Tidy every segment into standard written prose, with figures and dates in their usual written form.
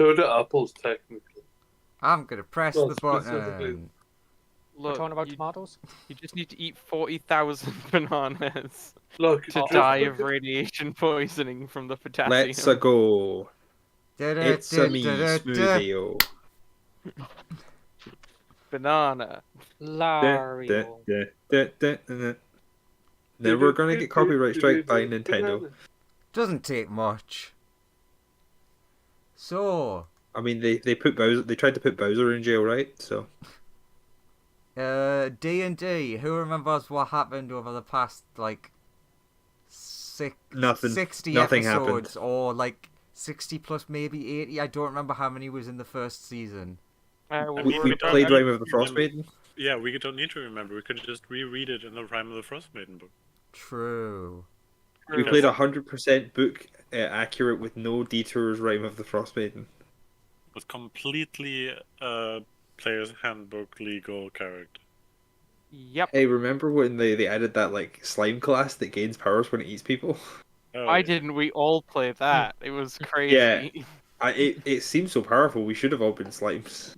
So do apples, technically. I'm gonna press Well, the specifically. button. We're Look, talking about you, tomatoes? you just need to eat 40,000 bananas Look, to just die of because- radiation poisoning from the Let's potassium. go. It's a me Da-da-da-da-da-da. smoothie. Banana. Lario. Then we're gonna get copyright strike by Nintendo. Banana. Doesn't take much. So, I mean, they put Bowser. They tried to put Bowser in jail, right? So D&D. Who remembers what happened over the past like Nothing. 60 Nothing episodes, or like 60 plus maybe 80? I don't remember how many was in the first season. we played Rime of the Frost Maiden. Yeah, we don't need to remember. We could just reread it in the Rime of the Frost Maiden book. True. We played 100% book accurate with no detours. Rime of the Frost Maiden. With completely player's handbook legal character. Yep. Hey, remember when they added that like slime class that gains powers when it eats people? Oh, Why yeah. didn't we all play that? It was crazy. Yeah. It seems so powerful. We should have all been slimes.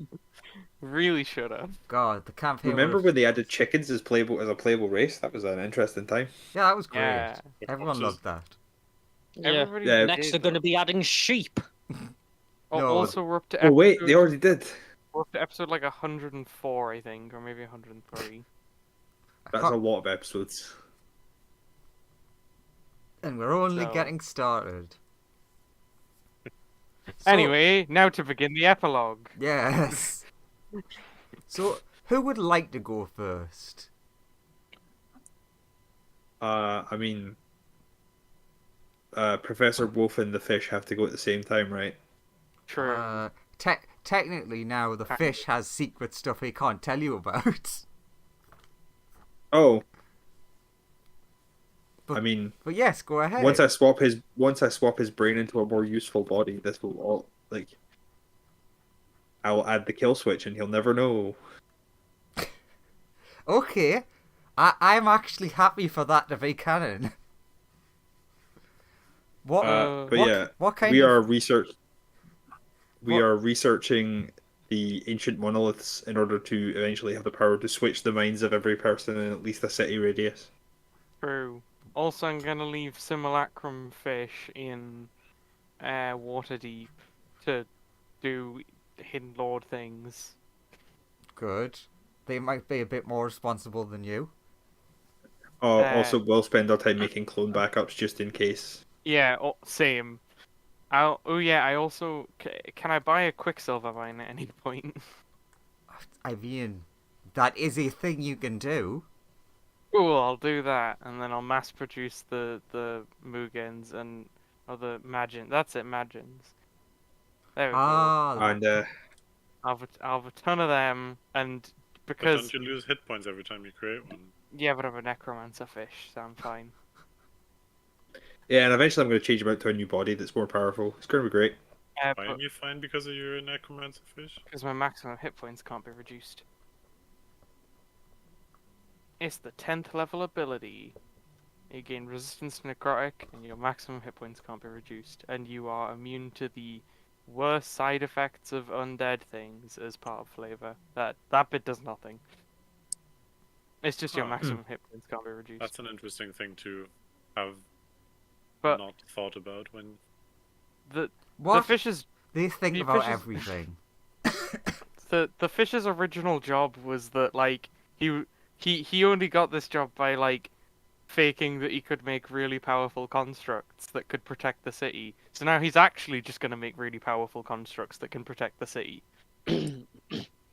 Really should have. God, the campaign. Remember would've- when they added chickens as a playable race? That was an interesting time. Yeah, that was great. Yeah. Everyone loved that. Yeah. Everybody Yeah. Next, did they're going to though. be adding sheep. Oh, No. also, we're up to Oh wait, they episode- already did. we're up to episode like 104, I think, or maybe 103. That's a lot of episodes. And we're only So- getting started. So- Anyway, now to begin the epilogue. Yes. So, who would like to go first? I mean, Professor Wolf and the fish have to go at the same time, right? True. Technically, now the fish has secret stuff he can't tell you about. Oh. But- I mean, But yes, go ahead. once I swap his brain into a more useful body, this will all like. I'll add the kill switch, and he'll never know. Okay, I'm actually happy for that to be canon. What? But what, yeah, what kind we of? are research. We What- are researching the ancient monoliths in order to eventually have the power to switch the minds of every person in at least a city radius. True. Also, I'm gonna leave simulacrum fish in Waterdeep to do hidden lord things. Good. They might be a bit more responsible than you. Oh, Uh, also, we'll spend our time making clone backups just in case. Yeah, same. Oh yeah, I also can I buy a Quicksilver mine at any point? I mean, that is a thing you can do. Cool, I'll do that, and then I'll mass produce the Mugens and the Magins. That's it, Magins. There we go. And I'll have a ton of them, and But because don't you lose hit points every time you create one? yeah, but I'm a necromancer fish, so I'm fine. yeah, and eventually I'm going to change him out to a new body that's more powerful. It's going to be great. Why But are you fine because of your necromancer fish? because my maximum hit points can't be reduced. It's the 10th level ability. You gain resistance to necrotic, and your maximum hit points can't be reduced, and you are immune to the worst side effects of undead things as part of flavor. That bit does nothing. It's just your Huh. maximum hit points can't be reduced. That's an interesting thing to have But not thought about when. the What? fish's They think the about fishes- everything. the fish's original job was that like he only got this job by like faking that he could make really powerful constructs that could protect the city. So now he's actually just going to make really powerful constructs that can protect the city.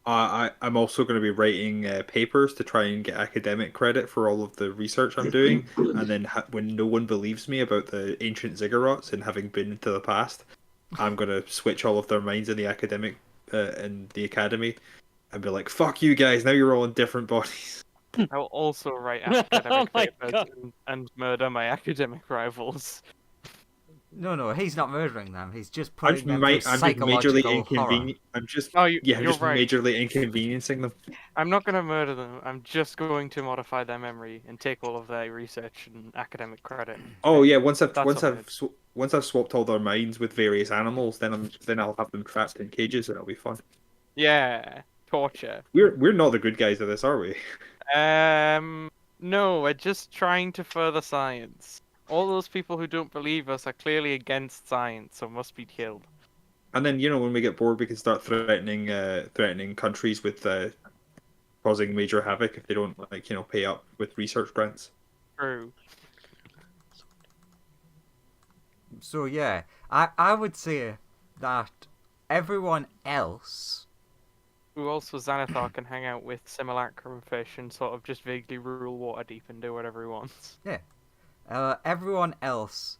I'm also going to be writing papers to try and get academic credit for all of the research I'm doing, and then when no one believes me about the ancient ziggurats and having been into the past, I'm going to switch all of their minds in the academic in the academy, and be like, "Fuck you guys! Now you're all in different bodies." I'll also write academic Oh my papers God. and murder my academic rivals. No, he's not murdering them. He's just I'm putting them just, through I'm just majorly psychological horror. inconvenient. I'm just Oh, yeah, I'm you're just right. majorly inconveniencing them. I'm not going to murder them. I'm just going to modify their memory and take all of their research and academic credit. Oh yeah, once I've That's once all I've it sw- once I've swapped all their minds with various animals, then I'll have them trapped in cages and it'll be fun. Yeah, torture. We're not the good guys of this, are we? No, we're just trying to further science. All those people who don't believe us are clearly against science, so must be killed. And then when we get bored, we can start threatening countries with causing major havoc if they don't pay up with research grants. True. So yeah, I would say that everyone else. Who also Xanathar can hang out with simulacrum fish and sort of just vaguely rule Waterdeep and do whatever he wants. Everyone else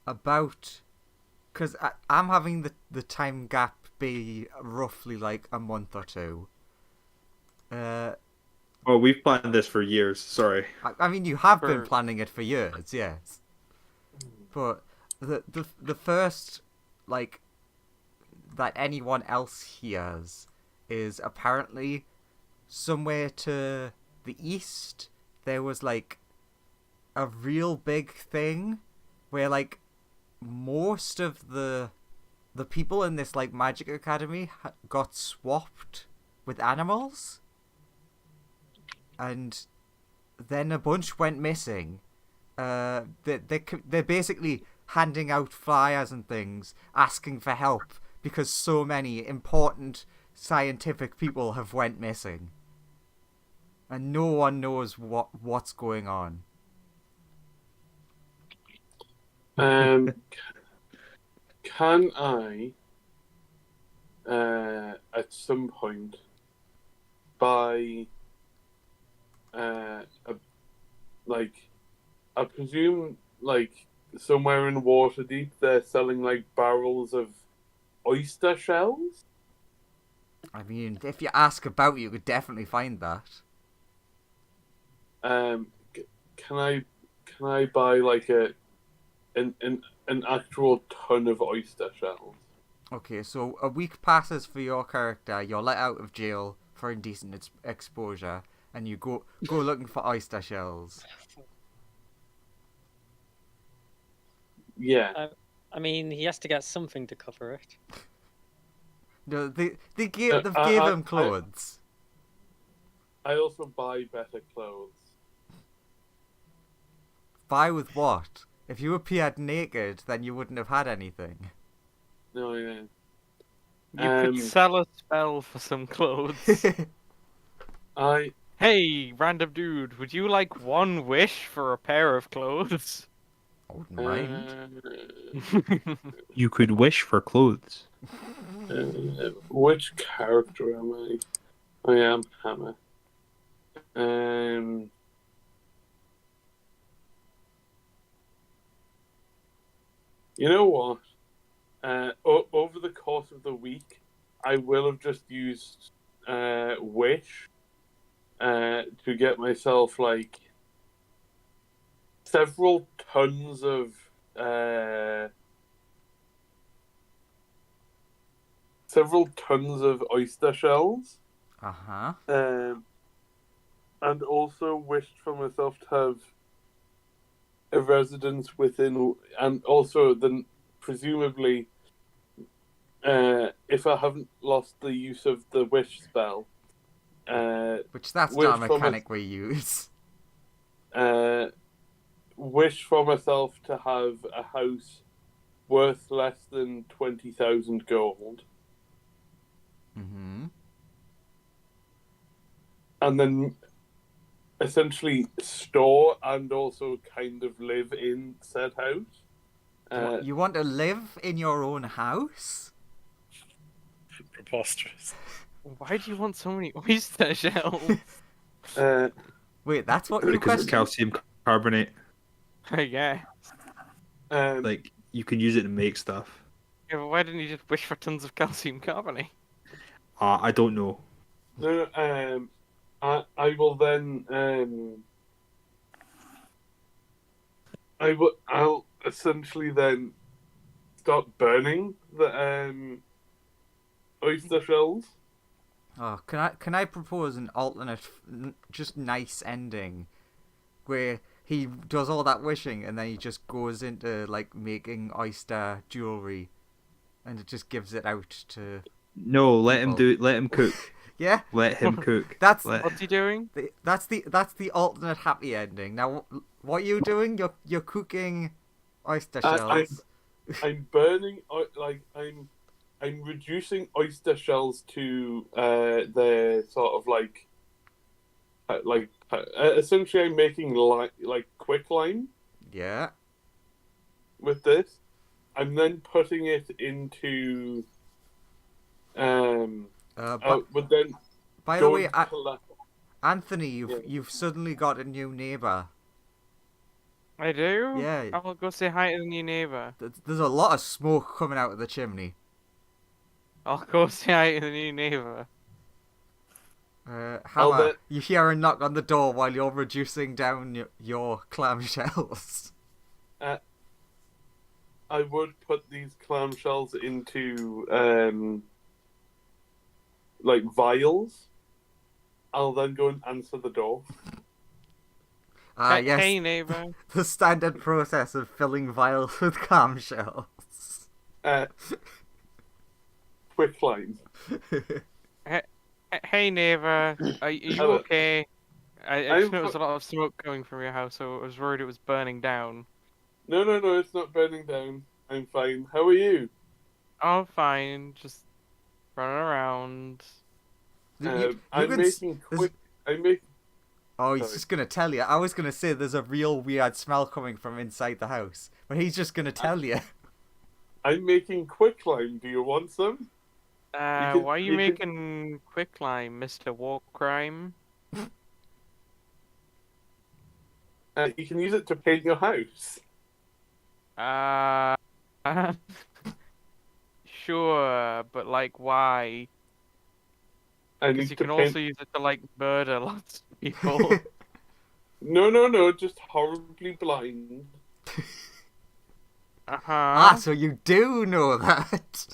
about, because I'm having the time gap be roughly like a month or two. Oh, we've planned this for years. Sorry. I mean, you have been For- planning it for years, yes. But the first like that anyone else hears is apparently somewhere to the east there was like a real big thing where like most of the people in this like magic academy got swapped with animals, and then a bunch went missing. They're basically handing out flyers and things asking for help because so many important scientific people have went missing and no one knows what's going on. Can I, at some point, buy, I presume, somewhere in Waterdeep, they're selling, barrels of oyster shells? I mean, if you ask about, you could definitely find that. Can I buy, an actual ton of oyster shells? Okay, so a week passes for your character. You're let out of jail for indecent exposure, and you go looking for oyster shells. Yeah. I mean, he has to get something to cover it. No, they gave I- him clothes. I also buy better clothes. Buy with what? If you appeared naked, then you wouldn't have had anything. No, yeah. You could sell a spell for some clothes. I Hey, random dude, would you like one wish for a pair of clothes? I wouldn't mind. You could wish for clothes. Which character am I? I am Hammer. You know what? Over the course of the week, I will have just used Wish to get myself several tons of oyster shells. Uh-huh. And also wished for myself to have a residence within, and also then presumably, if I haven't lost the use of the wish spell, Which that's wish not a for mechanic we use. wish for myself to have a house worth less than 20,000 gold, Mm-hmm. and then essentially store and also kind of live in said house. You want to live in your own house? Preposterous. Why do you want so many oyster shells? Wait, that's what you Because it's question? calcium carbonate. Yeah. Like, you can use it to make stuff. Yeah, but why didn't you just wish for tons of calcium carbonate? I don't know. No, I will then. I'll essentially then start burning the oyster shells. Oh, can I propose an alternate, just nice ending, where he does all that wishing and then he just goes into like making oyster jewelry, and it just gives it out to. No, let him People. do. Let him cook. Yeah, Let him cook. that's What's he doing? that's the alternate happy ending. Now, what are you doing? You're cooking oyster shells. I'm burning I'm reducing oyster shells to the sort of essentially I'm making like quicklime Yeah. with this. I'm then putting it into but then By the way, don't collect. Anthony, Yeah. you've suddenly got a new neighbor. I do? Yeah. I'll go say hi to the new neighbor. There's a lot of smoke coming out of the chimney. I'll go say hi to the new neighbor. Hammer, you hear a knock on the door while you're reducing down your clamshells. I would put these clamshells into like vials. I'll then go and answer the door. Yes, Hey neighbor. the standard process of filling vials with clamshells. Quicklime. Hey neighbor. Are you Hello. okay? I I'm just noticed a lot of smoke coming from your house, so I was worried it was burning down. No, it's not burning down. I'm fine. How are you? I'm fine. Just running around. I'm making quick. Oh, he's Sorry. just gonna tell you. I was gonna say there's a real weird smell coming from inside the house, but he's just gonna tell you. I'm making quicklime. Do you want some? Why are you making quicklime, Mr. War Crime? You can use it to paint your house. Sure, but like, why? I Because need you to can paint. also use it to like murder lots of people. No, just horribly blind. Ah, so you do know that.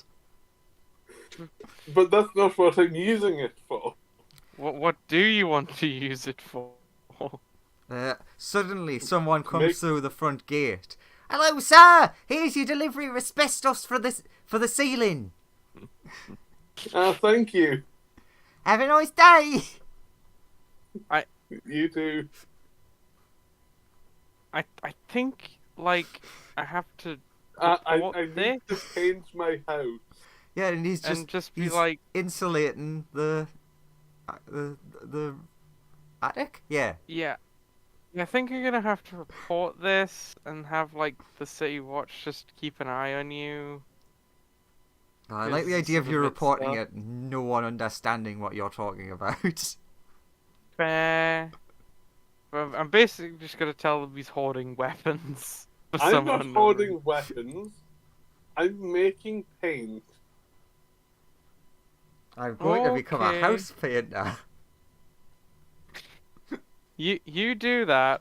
But that's not what I'm using it for. What do you want to use it for? Suddenly, someone comes Make- through the front gate. Hello, sir. Here's your delivery of asbestos for the ceiling. Thank you. Have a nice day. You too. I think like I have to I report need this to paint my house. Yeah, and he's just be he's like, insulating the attic. Yeah. yeah. I think you're gonna have to report this and have like the city watch just keep an eye on you. I like the This idea is of a you bit reporting stuff. it, no one understanding what you're talking about. Fair. But I'm basically just gonna tell them he's hoarding weapons. For I'm some not unknown hoarding reason. weapons. I'm making paint. I'm going to become a Okay. house painter. You do that.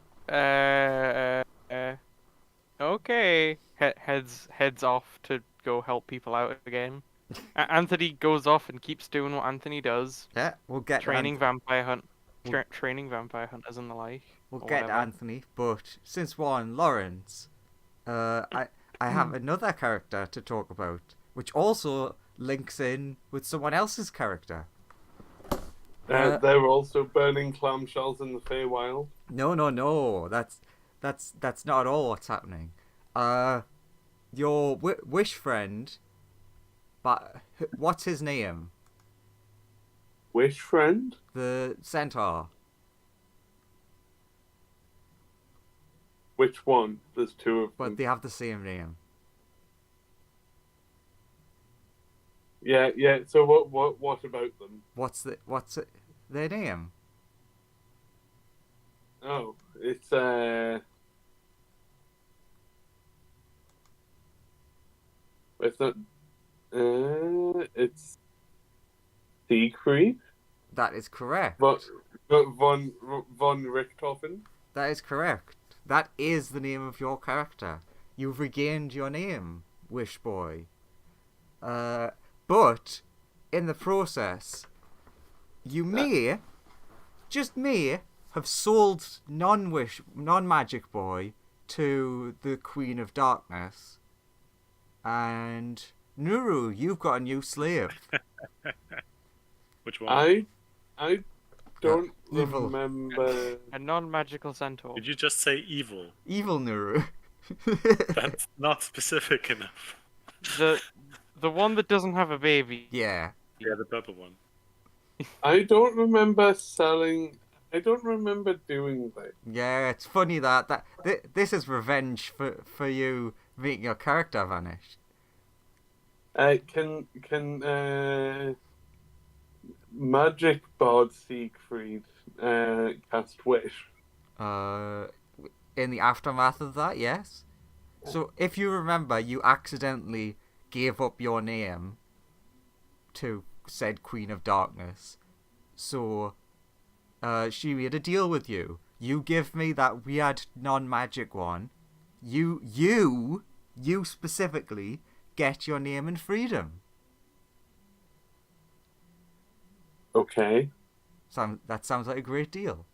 Okay. Heads off to go help people out again. Anthony goes off and keeps doing what Anthony does, Yeah, we'll get training vampire hunt, We'll- training vampire hunters and the like. We'll or get whatever. Anthony, but since we're on Lawrence, I have another character to talk about, which also links in with someone else's character. They're also burning clamshells in the Feywild. No, that's not at all what's happening. Your wish friend, but what's his name? Wish friend? The centaur. Which one? There's two of them. But they have the same name. Yeah. So what about them? What's their name? Oh, it's It's not. It's Siegfried. That is correct. Von Richthofen. That is correct. That is the name of your character. You've regained your name wish boy. But in the process, you may, just may, have sold non-magic boy to the Queen of Darkness. And Nuru, you've got a new slave. Which one? I don't Evil. remember. A non-magical centaur. Did you just say evil? Evil Nuru. That's not specific enough. The one that doesn't have a baby. Yeah. Yeah, the purple one. I don't remember selling. I don't remember doing that. Yeah, it's funny that this is revenge for you making your character vanish. Can Magic Bard Siegfried cast Wish? In the aftermath of that, yes. So if you remember, you accidentally gave up your name to said Queen of Darkness. So she made a deal with you. You give me that weird non-magic one. You specifically get your name and freedom. Okay. That sounds like a great deal.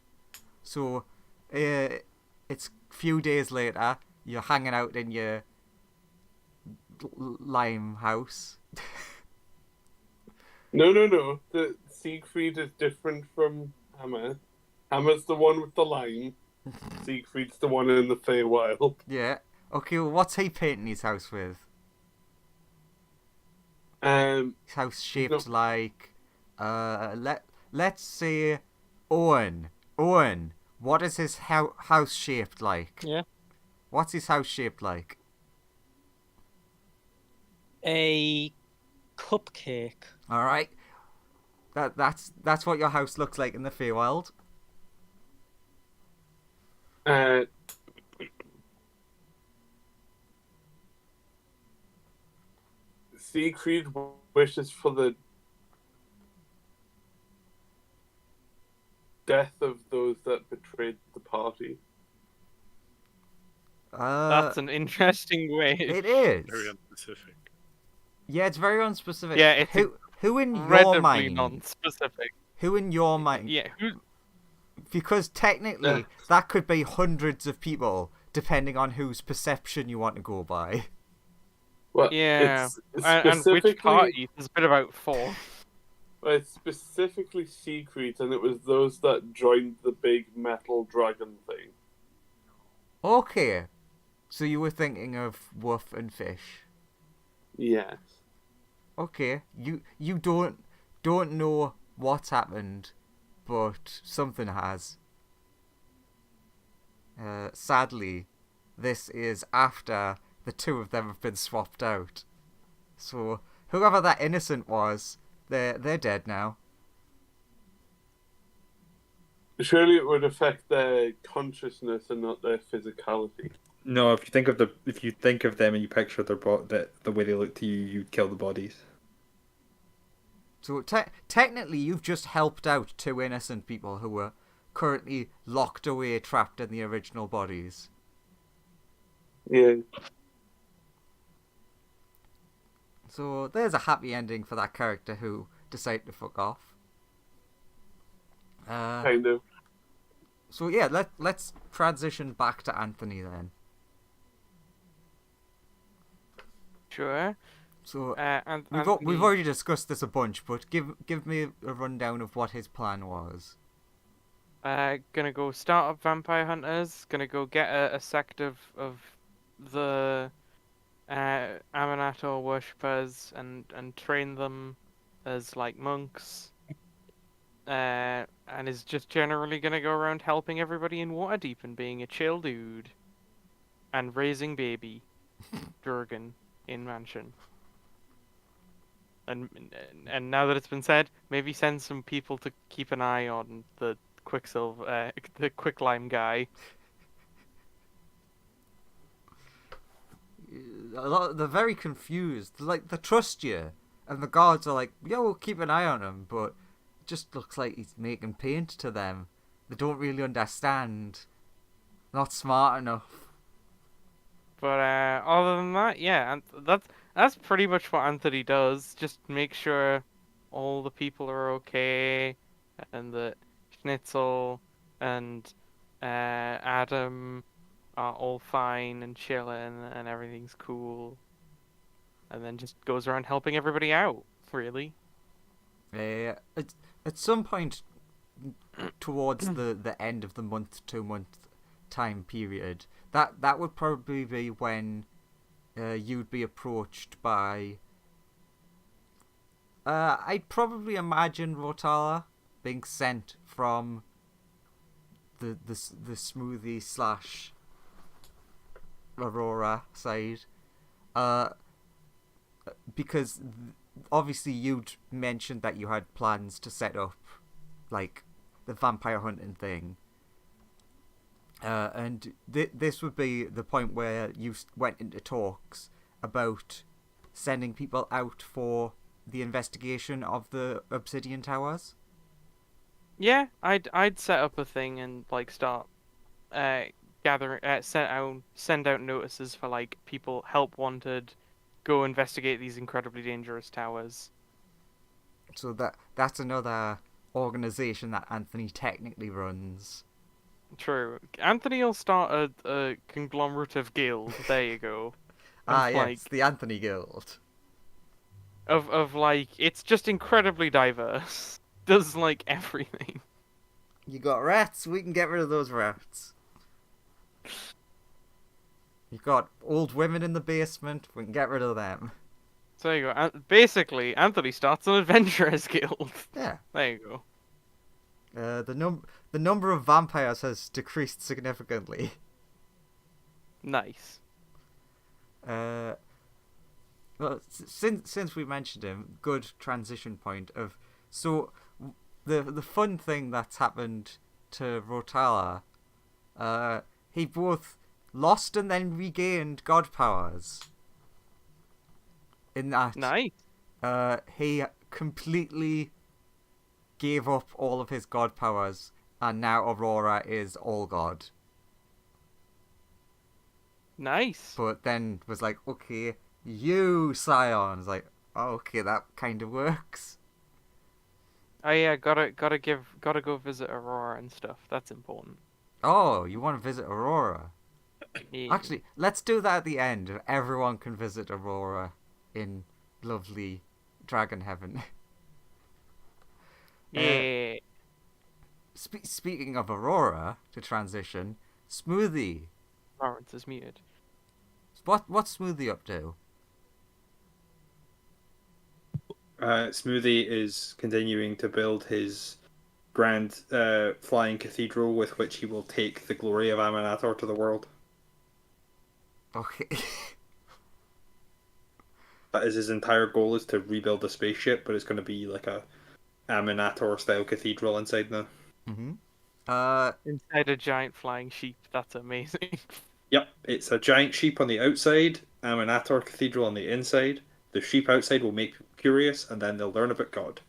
So, it's a few days later. You're hanging out in your lime house. No. The Siegfried is different from Hammer. Hammer's the one with the line. Siegfried's the one in the Feywild. Yeah. Okay. Well, what's he painting his house with? His house shaped like. Let's say, Owen. Owen. What is his house shaped like? Yeah. What's his house shaped like? A cupcake. All right. That's what your house looks like in the Feywild. Siegfried wishes for the death of those that betrayed the party. That's an interesting way. It is. Very unspecific. Yeah, it's very unspecific. Yeah, it's who in your incredibly mind? non-specific. Who in your mind? Yeah, who? Because technically, that could be hundreds of people, depending on whose perception you want to go by. Well, Yeah, it's and which party? There's been about 4. It's specifically Siegfried, and it was those that joined the big metal dragon thing. Okay, so you were thinking of Wolf and Fish. Yes. Okay, you don't know what's happened, but something has. Sadly, this is after the two of them have been swapped out. So whoever that innocent was, they're dead now. Surely it would affect their consciousness and not their physicality. No, if you think of them and you picture the way they look to you, you'd kill the bodies. So technically, you've just helped out two innocent people who were currently locked away, trapped in the original bodies. Yeah. So there's a happy ending for that character who decided to fuck off. Kind of. So yeah, let's transition back to Anthony then. Sure. So And we've already discussed this a bunch, but give me a rundown of what his plan was. Gonna go start up vampire hunters. Gonna go get a sect of the Aminator worshippers and train them as like monks. And is just generally gonna go around helping everybody in Waterdeep and being a chill dude, and raising baby Durgan in mansion. And now that it's been said, maybe send some people to keep an eye on the Quicksilver, the Quicklime guy. They're very confused. Like, they trust you, and the guards are like, "Yeah, we'll keep an eye on him," but it just looks like he's making paint to them. They don't really understand. Not smart enough. But other than that, yeah, and that's pretty much what Anthony does. Just make sure all the people are okay, and that Schnitzel and Adam are all fine and chilling, and everything's cool. And then just goes around helping everybody out. Really. At some point towards the end of the month 2 month time period, that would probably be when you'd be approached by I'd probably imagine Rotala being sent from the smoothie slash Aurora side, because obviously you'd mentioned that you had plans to set up like the vampire hunting thing, and this would be the point where you went into talks about sending people out for the investigation of the obsidian towers. Yeah, I'd set up a thing and like start gathering send out notices for like people help wanted, go investigate these incredibly dangerous towers. So that's another organization that Anthony technically runs. True. Anthony will start a conglomerate of guild. There you go. Of, Yes, the Anthony Guild. of like it's just incredibly diverse. Does like everything. You got rats, we can get rid of those rats. You've got old women in the basement, we can get rid of them. So there you go. Basically, Anthony starts an adventurers guild. Yeah. There you go. The number of vampires has decreased significantly. Nice. Well, since we mentioned him, good transition point of the fun thing that's happened to Rotala, he both lost and then regained god powers. In that, Nice. he completely gave up all of his god powers, and now Aurora is all god. Nice. But then was like, okay, you Scion. It's like, oh, okay, that kind of works. Oh yeah, gotta go visit Aurora and stuff. That's important. Oh, you want to visit Aurora? Yeah. Actually, let's do that at the end. Everyone can visit Aurora in lovely Dragon Heaven. Yeah. Speaking of Aurora, to transition, Smoothie. Lawrence is muted. What's Smoothie up to? Smoothie is continuing to build his grand flying cathedral with which he will take the glory of Aminator to the world. Okay. That is his entire goal, is to rebuild the spaceship, but it's going to be like a Aminator style cathedral inside now. Inside a giant flying sheep. That's amazing. Yep, it's a giant sheep on the outside, Aminator cathedral on the inside. The sheep outside will make people curious, and then they'll learn about God.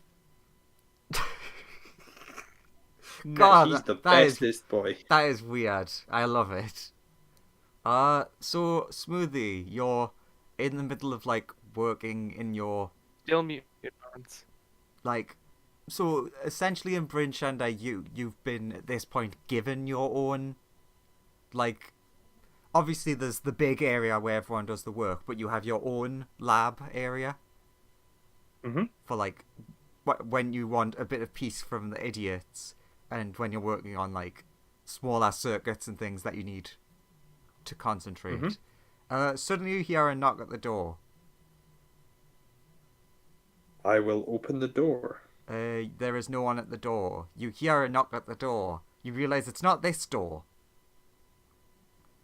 God, he's the that is- bestest boy. That is weird. I love it. So Smoothie, you're in the middle of like working in your Still muted, Lawrence. like, so essentially in Bryn Shander, you've been at this point given your own, like, obviously there's the big area where everyone does the work, but you have your own lab area. Mhm. For like, when you want a bit of peace from the idiots, and when you're working on like smaller circuits and things that you need to concentrate. Suddenly you hear a knock at the door. I will open the door. There is no one at the door. You hear a knock at the door. You realize it's not this door.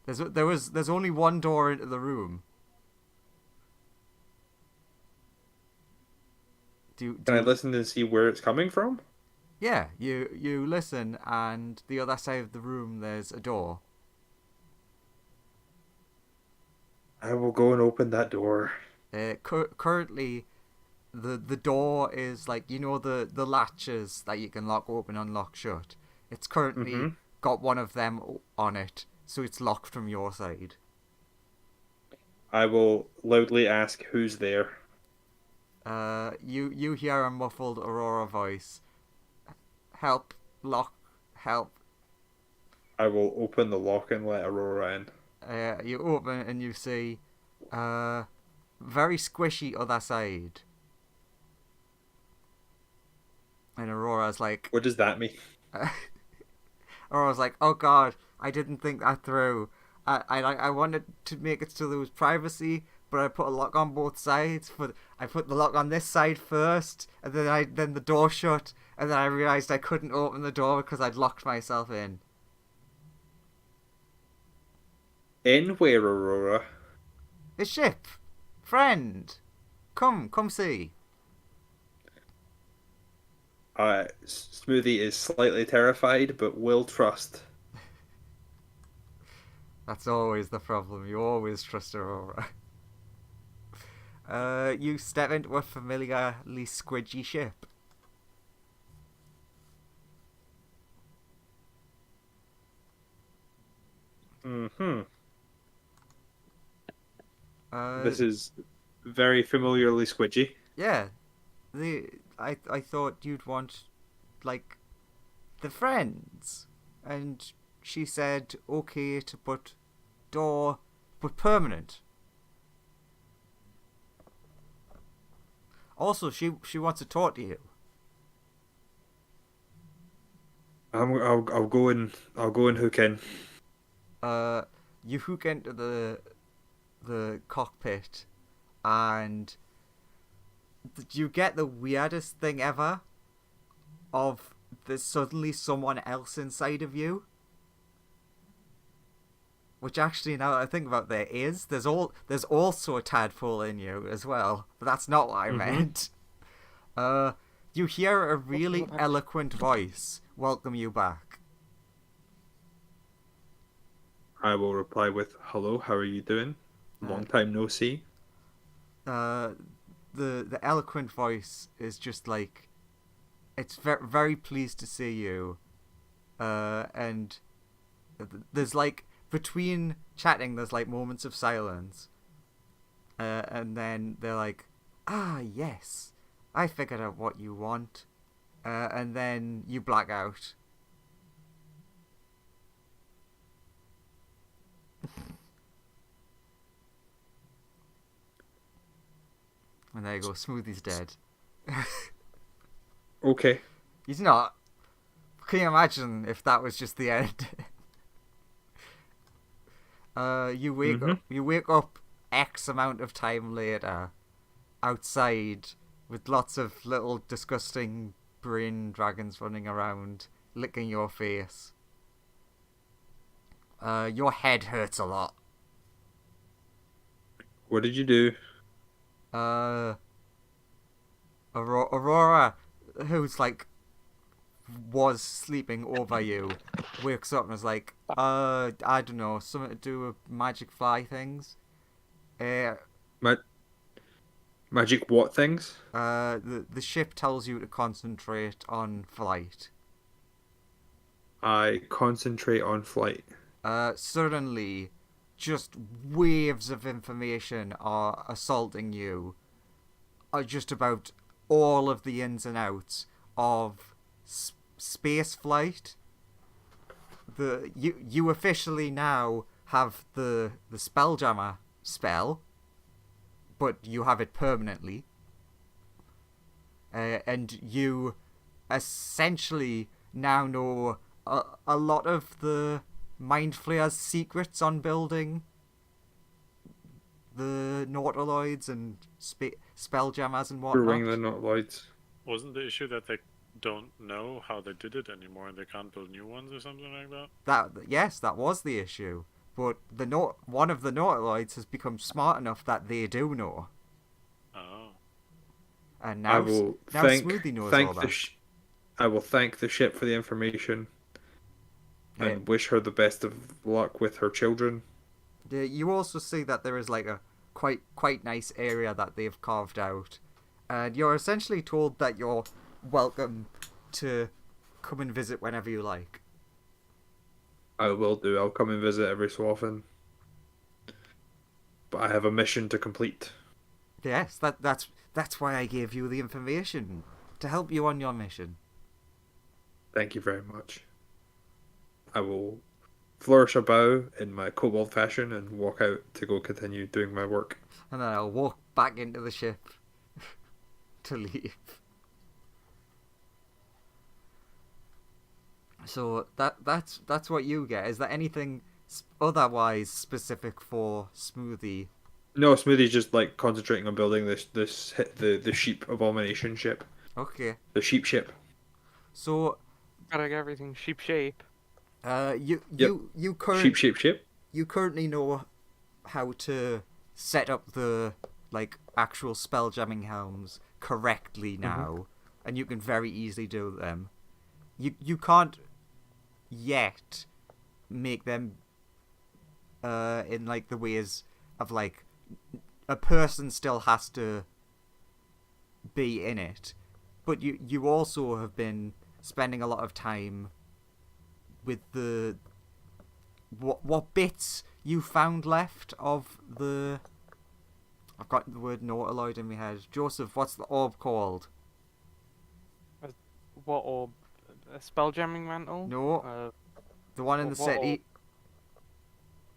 There's only one door into the room. Can I listen and see where it's coming from? Yeah, you listen, and the other side of the room there's a door. I will go and open that door. Currently, the door is like, you know, the latches that you can lock open and lock shut. It's currently got one of them on it, so it's locked from your side. I will loudly ask who's there. You hear a muffled Aurora voice. Help, lock, help. I will open the lock and let Aurora in. You open and you see, very squishy other side. And Aurora's like, What does that mean? Aurora's like, oh god, I didn't think that through. I wanted to make it so there was privacy, but I put a lock on both sides. I put the lock on this side first, and then the door shut, and then I realized I couldn't open the door because I'd locked myself in. In where, Aurora? The ship, friend, come see. Smoothie is slightly terrified, but will trust. That's always the problem. You always trust Aurora. You step into a familiarly squidgy ship. Mm-hmm. Uh, This is very familiarly squidgy. yeah. I thought you'd want, like, the friends. And she said, okay to put door, but permanent. Also, she wants to talk to you. I'll go and hook in. You hook into the cockpit, and you get the weirdest thing ever of there's suddenly someone else inside of you. Which actually, now that I think about it, there's also a tadpole in you as well, but that's not what I meant. You hear a really eloquent voice welcome you back. I will reply with, "Hello, how are you doing? Long time no see." The eloquent voice is just like, it's very pleased to see you, and there's like, between chatting there's like moments of silence, and then they're like, ah yes, I figured out what you want, and then you black out. And there you go, Smoothie's dead. Okay. He's not. Can you imagine if that was just the end? You wake up X amount of time later, outside, with lots of little disgusting brain dragons running around, licking your face. Your head hurts a lot. What did you do? Aurora, who's like was sleeping over you, wakes up and is like, I don't know, something to do with magic fly things. Magic what things? The ship tells you to concentrate on flight. I concentrate on flight. Suddenly, just waves of information are assaulting you. Just about all of the ins and outs of space flight. You officially now have the Spelljammer spell, but you have it permanently. And you essentially now know a lot of the Mind Flayer's secrets on building the Nautiloids and Spelljammers and whatnot. Brewing the Nautiloids. Wasn't the issue that they don't know how they did it anymore and they can't build new ones or something like that? Yes, that was the issue. But one of the Nautiloids has become smart enough that they do know. Oh. And I now, will now Smoothie knows all that. I will thank the ship for the information and wish her the best of luck with her children. You also see that there is like a quite nice area that they've carved out, and you're essentially told that you're welcome to come and visit whenever you like. I will do. I'll come and visit every so often. But I have a mission to complete. Yes, that's why I gave you the information to help you on your mission. Thank you very much. I will flourish a bow in my kobold fashion and walk out to go continue doing my work. And then I'll walk back into the ship to leave. So that's what you get. Is there anything otherwise specific for Smoothie? No, Smoothie's just like concentrating on building the sheep abomination ship. Okay. The sheep ship. So Gotta get everything sheep shape. you Ship. you currently know how to set up the like actual spelljamming helms correctly now, and you can very easily do them. You can't yet make them in like the ways of like a person still has to be in it, but you also have been spending a lot of time with the what bits you found left of the. I've got the word nautiloid in my head. Joseph, what's the orb called? What orb? A spelljamming mantle? No, the one in the city.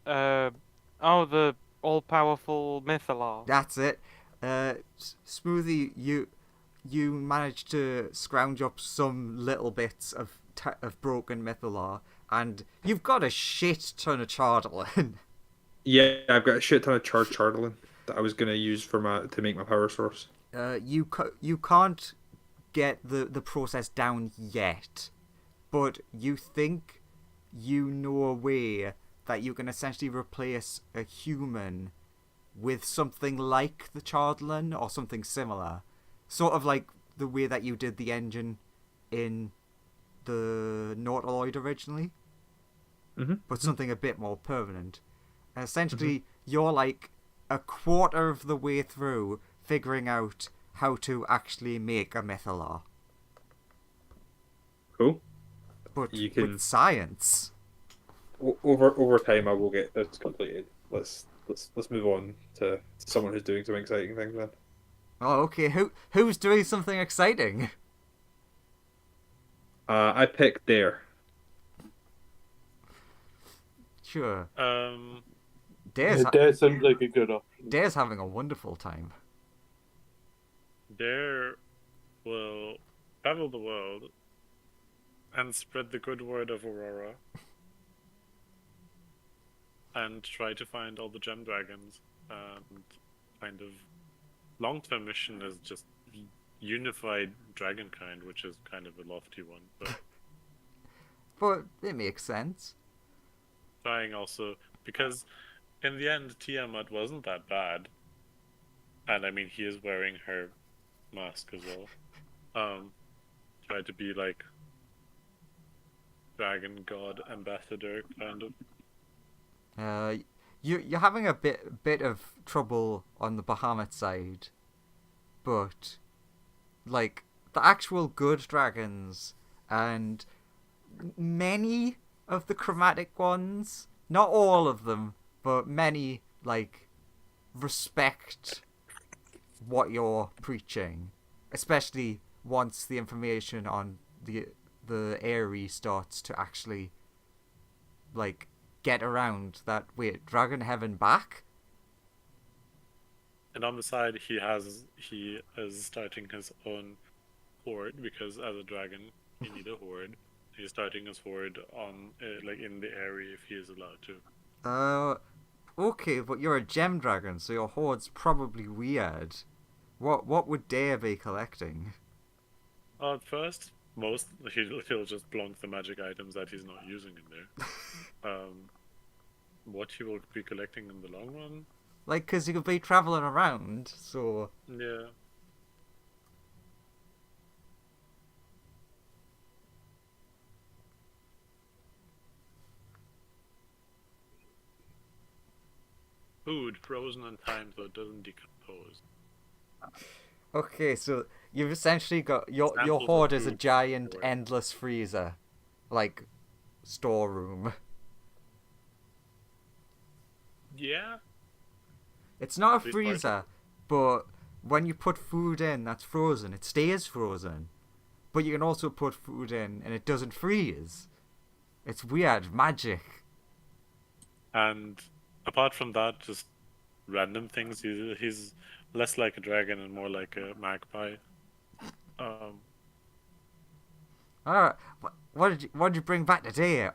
Oh, the all-powerful Mythalar. That's it. Smoothie, you managed to scrounge up some little bits of broken Mythalar, and you've got a shit ton of Chardalin. Yeah, I've got a shit ton of Chardalin that I was gonna use to make my power source. You can't get the process down yet, but you think you know a way that you can essentially replace a human with something like the Chardalin or something similar, sort of like the way that you did the engine in the Nautiloid originally, but something a bit more permanent. Essentially, you're like a quarter of the way through figuring out how to actually make a Mythalar. Cool. But You can- with science. Over time, I will get this completed. Let's move on to someone who's doing some exciting things then. Oh, okay. Who's doing something exciting? I picked Dare. Sure. That sounds like a good option. Dare's having a wonderful time. Dare will travel the world and spread the good word of Aurora and try to find all the gem dragons, and kind of long-term mission is just unified dragonkind, which is kind of a lofty one, but But it makes sense. trying also, because in the end Tiamat wasn't that bad, and I mean he is wearing her mask as well. Try to be like dragon god ambassador kind of. You're having a bit of trouble on the Bahamut side, but like the actual good dragons and many of the chromatic ones, not all of them, but many, like, respect what you're preaching, especially once the information on the Aerie starts to actually like get around that. Wait, Dragon Heaven back? And on the side, he is starting his own horde, because as a dragon, you need a horde. He's starting his horde on like in the area if he is allowed to. Okay, but you're a gem dragon, so your horde's probably weird. What would Dare be collecting? At first, he'll just blonk the magic items that he's not using in there. What he will be collecting in the long run? Like, because you could be traveling around, so... Yeah. Food frozen in time so it doesn't decompose. Okay, so you've essentially got... Your Samples of horde is a food giant, everywhere. endless freezer. Like, storeroom. Yeah. It's not a Please freezer, but when you put food in that's frozen, it stays frozen. But you can also put food in and it doesn't freeze. It's weird, magic. And apart from that, just random things. He's less like a dragon and more like a magpie. Alright, what did you bring back today?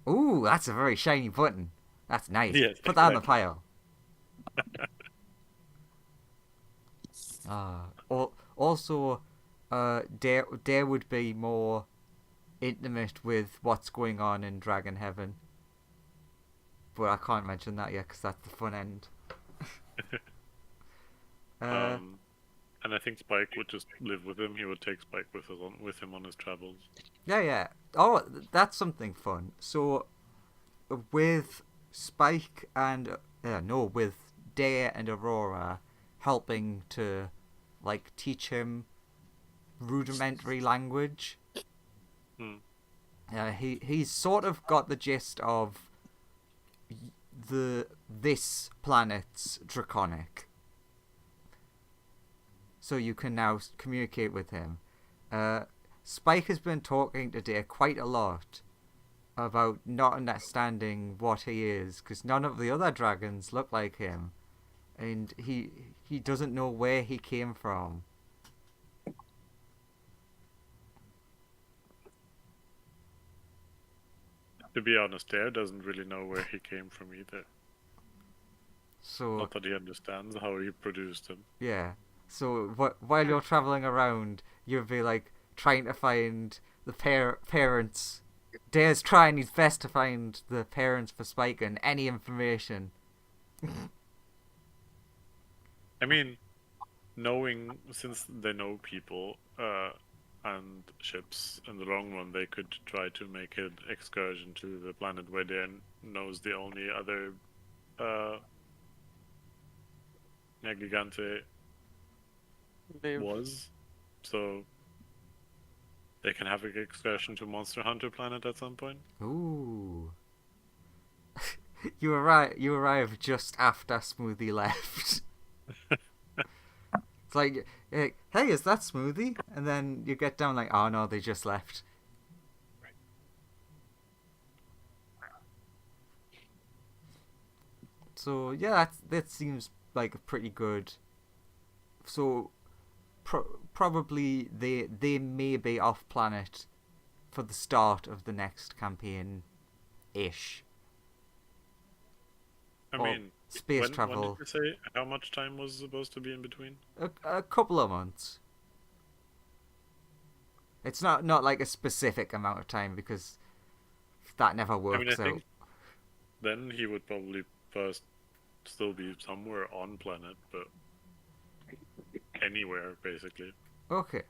Ooh, that's a very shiny button. That's nice. Yes, Put that in the exactly. pile. Also, Dare would be more intimate with what's going on in Dragon Heaven. But I can't mention that yet because that's the fun end. And I think Spike would just live with him. He would take Spike with him on his travels. Yeah. Oh, that's something fun. So, with Spike and with Dare and Aurora helping to like teach him rudimentary language. He's sort of got the gist of this planet's draconic. So you can now communicate with him. Spike has been talking today quite a lot about not understanding what he is, because none of the other dragons look like him, and he doesn't know where he came from. To be honest, Dare doesn't really know where he came from either. So Not that he understands how he produced him. yeah. So while you're traveling around, you'll be like trying to find the parents. Dare's trying his best to find the parents for Spike and any information. I mean, since they know people and ships in the long run, they could try to make an excursion to the planet where Dare knows the only other Negligante was. So they can have an excursion to Monster Hunter planet at some point. Ooh. You arrive just after Smoothie left. It's like, hey, is that Smoothie? And then you get down like, oh no, they just left. So yeah, that seems like a pretty good. So probably they may be off planet for the start of the next campaign, ish. I Or mean, space when travel. did you say how much time was supposed to be in between? A couple of months. It's not like a specific amount of time because that never works I mean, I out. think then he would probably first still be somewhere on planet, but anywhere basically. Okay.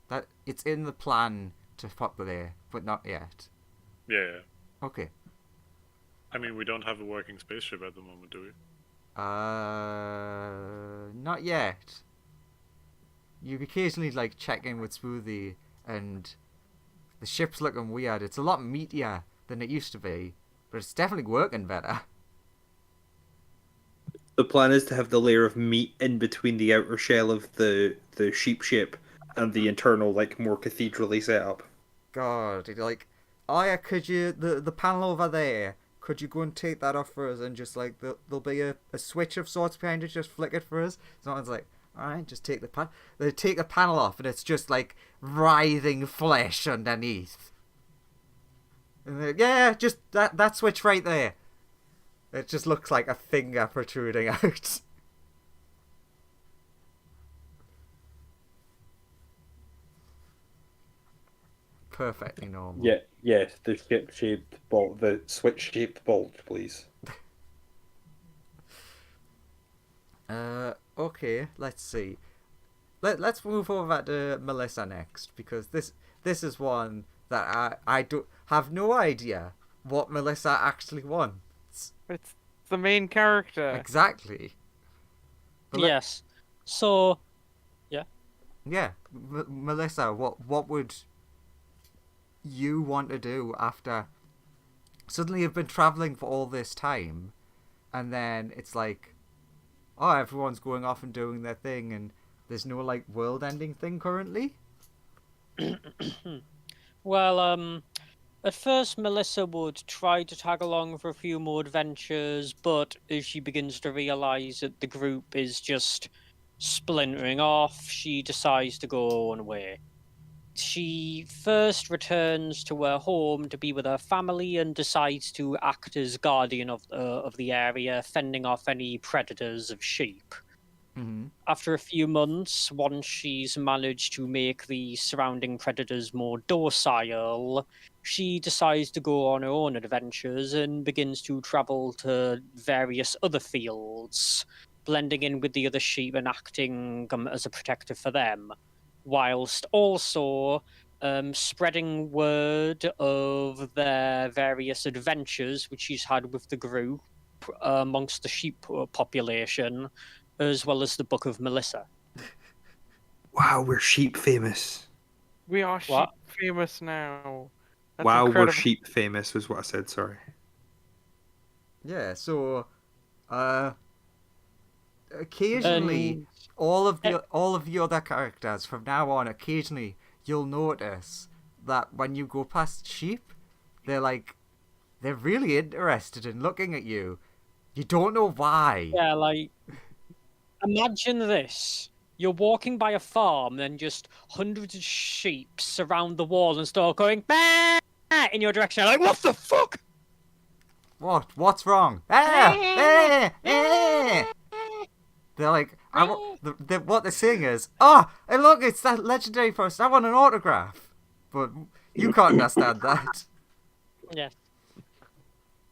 That it's in the plan to pop there, but not yet. Yeah. Okay. I mean, we don't have a working spaceship at the moment, do we? Not yet. You occasionally like check in with Smoothie, and the ship's looking weird. It's a lot meatier than it used to be, but it's definitely working better. The plan is to have the layer of meat in between the outer shell of the sheep ship and the internal, like, more cathedral-y setup. God, like, oh yeah, could you the panel over there? Could you go and take that off for us and just like there'll be a switch of sorts behind it, just flick it for us. Someone's like, all right, just take the pan. They take the panel off and it's just like writhing flesh underneath. And they're, yeah, just that switch right there. It just looks like a finger protruding out. Perfectly normal. Yeah, the ship-shaped bolt, the switch-shaped bolt, please. Okay, let's see. Let's move over to Melissa next, because this is one that I do have no idea what Melissa actually wants. It's the main character. Exactly. But Yes. So, yeah, Melissa, what would you want to do after suddenly you've been traveling for all this time, and then it's like, oh, everyone's going off and doing their thing, and there's no like world-ending thing currently. Well, at first Melissa would try to tag along for a few more adventures, but as she begins to realise that the group is just splintering off, she decides to go on away. She first returns to her home to be with her family and decides to act as guardian of the area, fending off any predators of sheep. Mm-hmm. After a few months, once she's managed to make the surrounding predators more docile, she decides to go on her own adventures and begins to travel to various other fields, blending in with the other sheep and acting as a protector for them, whilst also spreading word of their various adventures which she's had with the group amongst the sheep population, as well as the Book of Melissa. Wow, we're sheep famous. We are sheep What? famous now. That's Wow, incredible. we're sheep famous was what I said. Sorry. Yeah, so occasionally all of the other characters from now on, occasionally you'll notice that when you go past sheep, they're really interested in looking at you. You don't know why. Yeah, like, imagine this. You're walking by a farm and just hundreds of sheep surround the wall and start going bah! In your direction. Like, what the fuck? What? What's wrong? They're like, what they're saying is, oh, hey, look, it's that legendary person. I want an autograph. But you can't understand that. Yeah.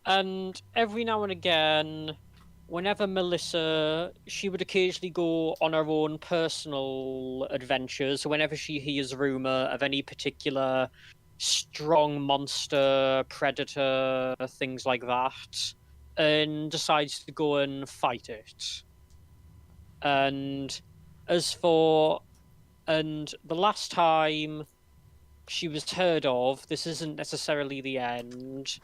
And every now and again, whenever Melissa, she would occasionally go on her own personal adventures. So whenever she hears rumor of any particular strong monster, predator, things like that, and decides to go and fight it. And the last time she was heard of, this isn't necessarily the end,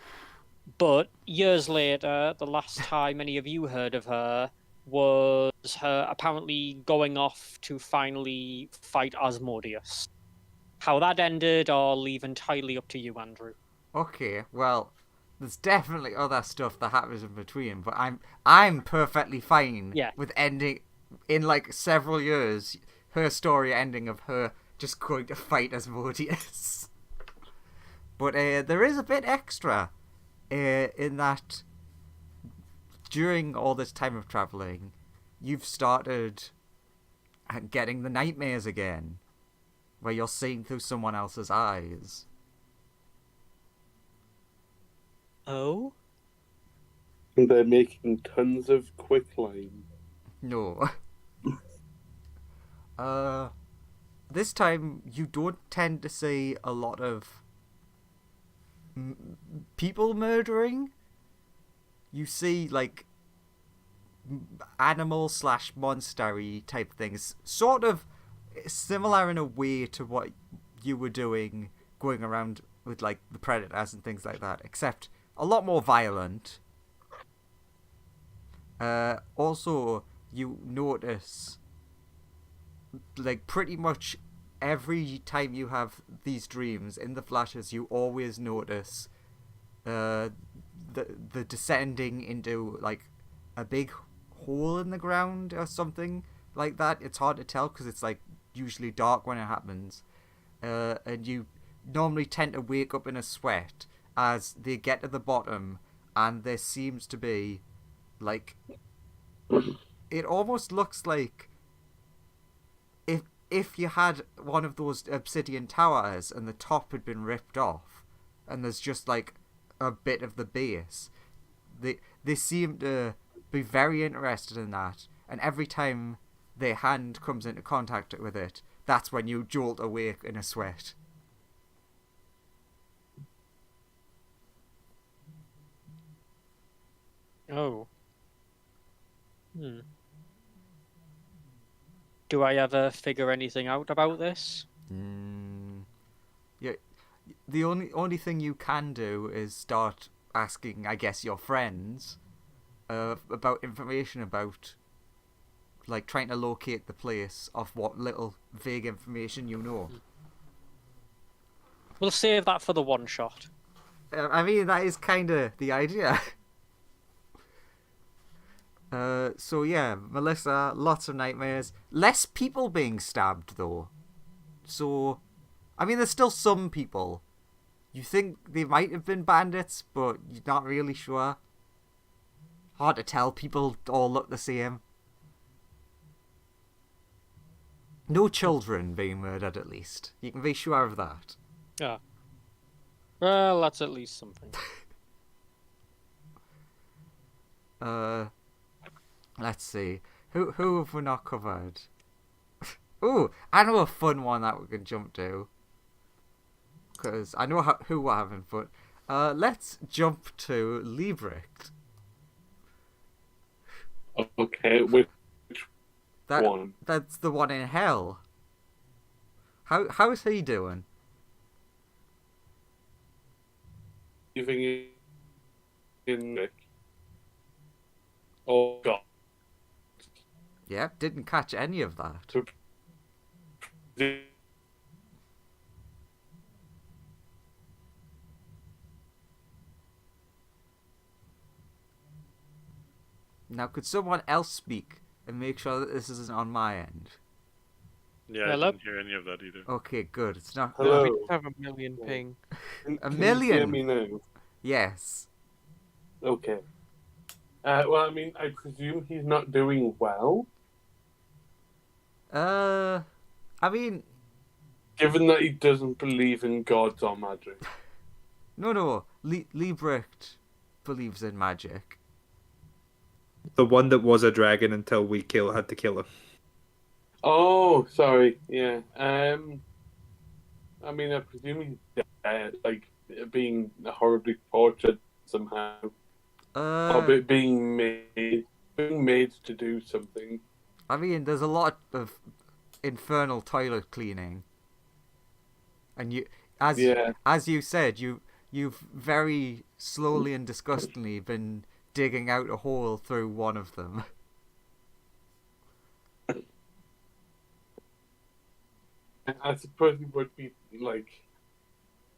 but years later, the last time any of you heard of her was her apparently going off to finally fight Asmodeus. How that ended, I'll leave entirely up to you, Andrew. Okay, well, there's definitely other stuff that happens in between, but I'm perfectly fine with ending in like several years, her story ending of her just going to fight Asmodeus. But there is a bit extra in that during all this time of traveling, you've started getting the nightmares again, where you're seeing through someone else's eyes. Oh? They're making tons of quicklime. No. This time you don't tend to see a lot of people murdering. You see like animal / monster-y type things, sort of similar in a way to what you were doing going around with like the predators and things like that, except a lot more violent. Also, you notice like pretty much every time you have these dreams in the flashes, you always notice the descending into like a big hole in the ground or something like that. It's hard to tell because it's like usually dark when it happens, and you normally tend to wake up in a sweat as they get to the bottom, and there seems to be like, it almost looks like if you had one of those obsidian towers and the top had been ripped off and there's just like a bit of the base. They seem to be very interested in that, and every time their hand comes into contact with it, that's when you jolt awake in a sweat. Oh. Do I ever figure anything out about this? Yeah. The only thing you can do is start asking, I guess, your friends, about information about, like, trying to locate the place of what little vague information you know. We'll save that for the one shot. I mean, that is kind of the idea. So yeah, Melissa, lots of nightmares. Less people being stabbed, though. So, I mean, there's still some people. You think they might have been bandits, but you're not really sure. Hard to tell, people all look the same. No children being murdered, at least. You can be sure of that. Yeah. Well, that's at least something. Let's see. Who have we not covered? Ooh, I know a fun one that we can jump to. Because I know who we're having fun. Let's jump to Liebrecht. Okay, which That one? That's the one in hell. How's he doing? Giving in. Oh God. Yep, didn't catch any of that. Now, could someone else speak and make sure that this isn't on my end? Yeah, Hello? I didn't hear any of that either. Okay, good. It's not. Hello. We just have a million ping. A Can million? you hear me now? Yes. Okay. Well, I mean, I presume he's not doing well, I mean, given that he doesn't believe in gods or magic. no. Liebrecht believes in magic. The one that was a dragon until we had to kill him. Oh, sorry. Yeah. I mean, I presume he's dead, like being horribly tortured somehow, or being made to do something. I mean, there's a lot of infernal toilet cleaning, and as you said, you've very slowly and disgustingly been digging out a hole through one of them. I suppose it would be like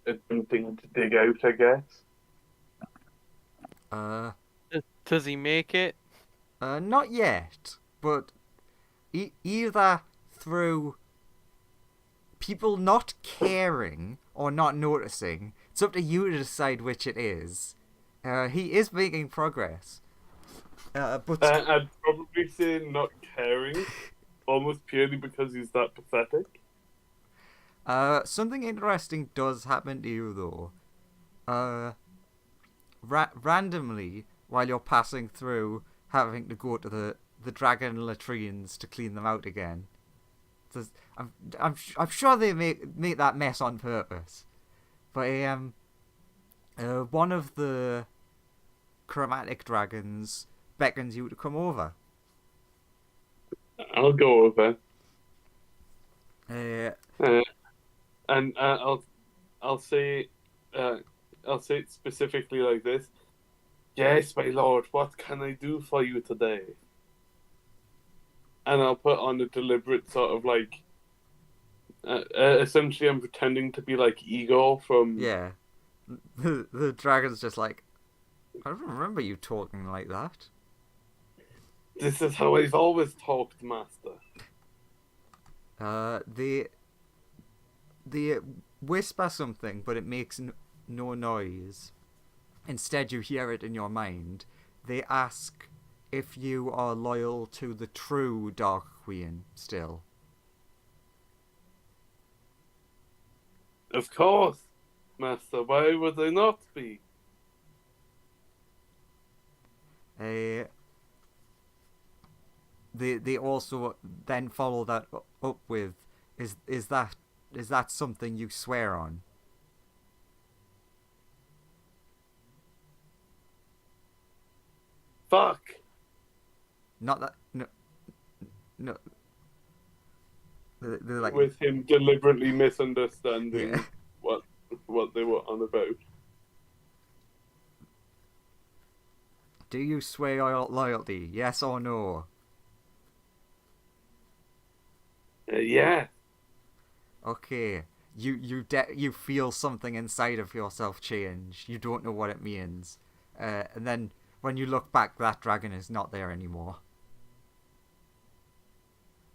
a dumb thing to dig out, I guess. Does he make it? Not yet, but either through people not caring or not noticing. It's up to you to decide which it is. He is making progress. But I'd probably say not caring, almost purely because he's that pathetic. something interesting does happen to you, though. Randomly, while you're passing through, having to go to the dragon latrines to clean them out again. I'm sure they make that mess on purpose. But one of the chromatic dragons beckons you to come over. I'll go over. And I'll say it specifically like this. Yes, my lord, what can I do for you today? And I'll put on a deliberate sort of like. Essentially, I'm pretending to be like Igor from. Yeah, the dragon's just like, I don't remember you talking like that. This is how I've always talked, master. They whisper something, but it makes no noise. Instead, you hear it in your mind. They ask if you are loyal to the true Dark Queen still. Of course, master. Why would I not be? They also then follow that up with, is that something you swear on? Fuck. Not that no. They're like, With him deliberately misunderstanding Yeah. what they were on about. Do you swear your loyalty? Yes or no? Yeah. Okay. You feel something inside of yourself change. You don't know what it means. And then when you look back, that dragon is not there anymore.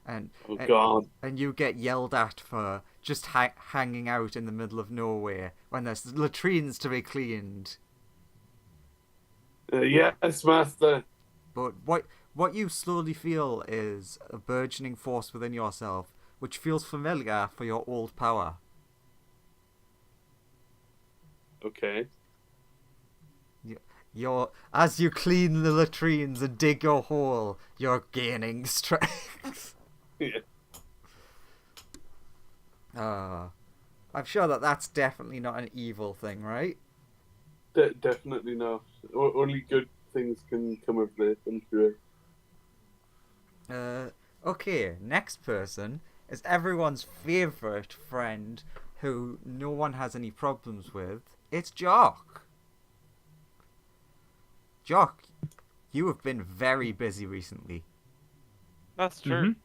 And Oh God. and you get yelled at for just hanging out in the middle of nowhere when there's latrines to be cleaned. Yes, master. But what you slowly feel is a burgeoning force within yourself, which feels familiar for your old power. Okay. As you clean the latrines and dig your hole, you're gaining strength. Yeah. I'm sure that's definitely not an evil thing, right? Definitely not. Only good things can come of this, I'm sure. Okay, next person is everyone's favourite friend who no one has any problems with. It's Jock. Jock, you have been very busy recently. That's true.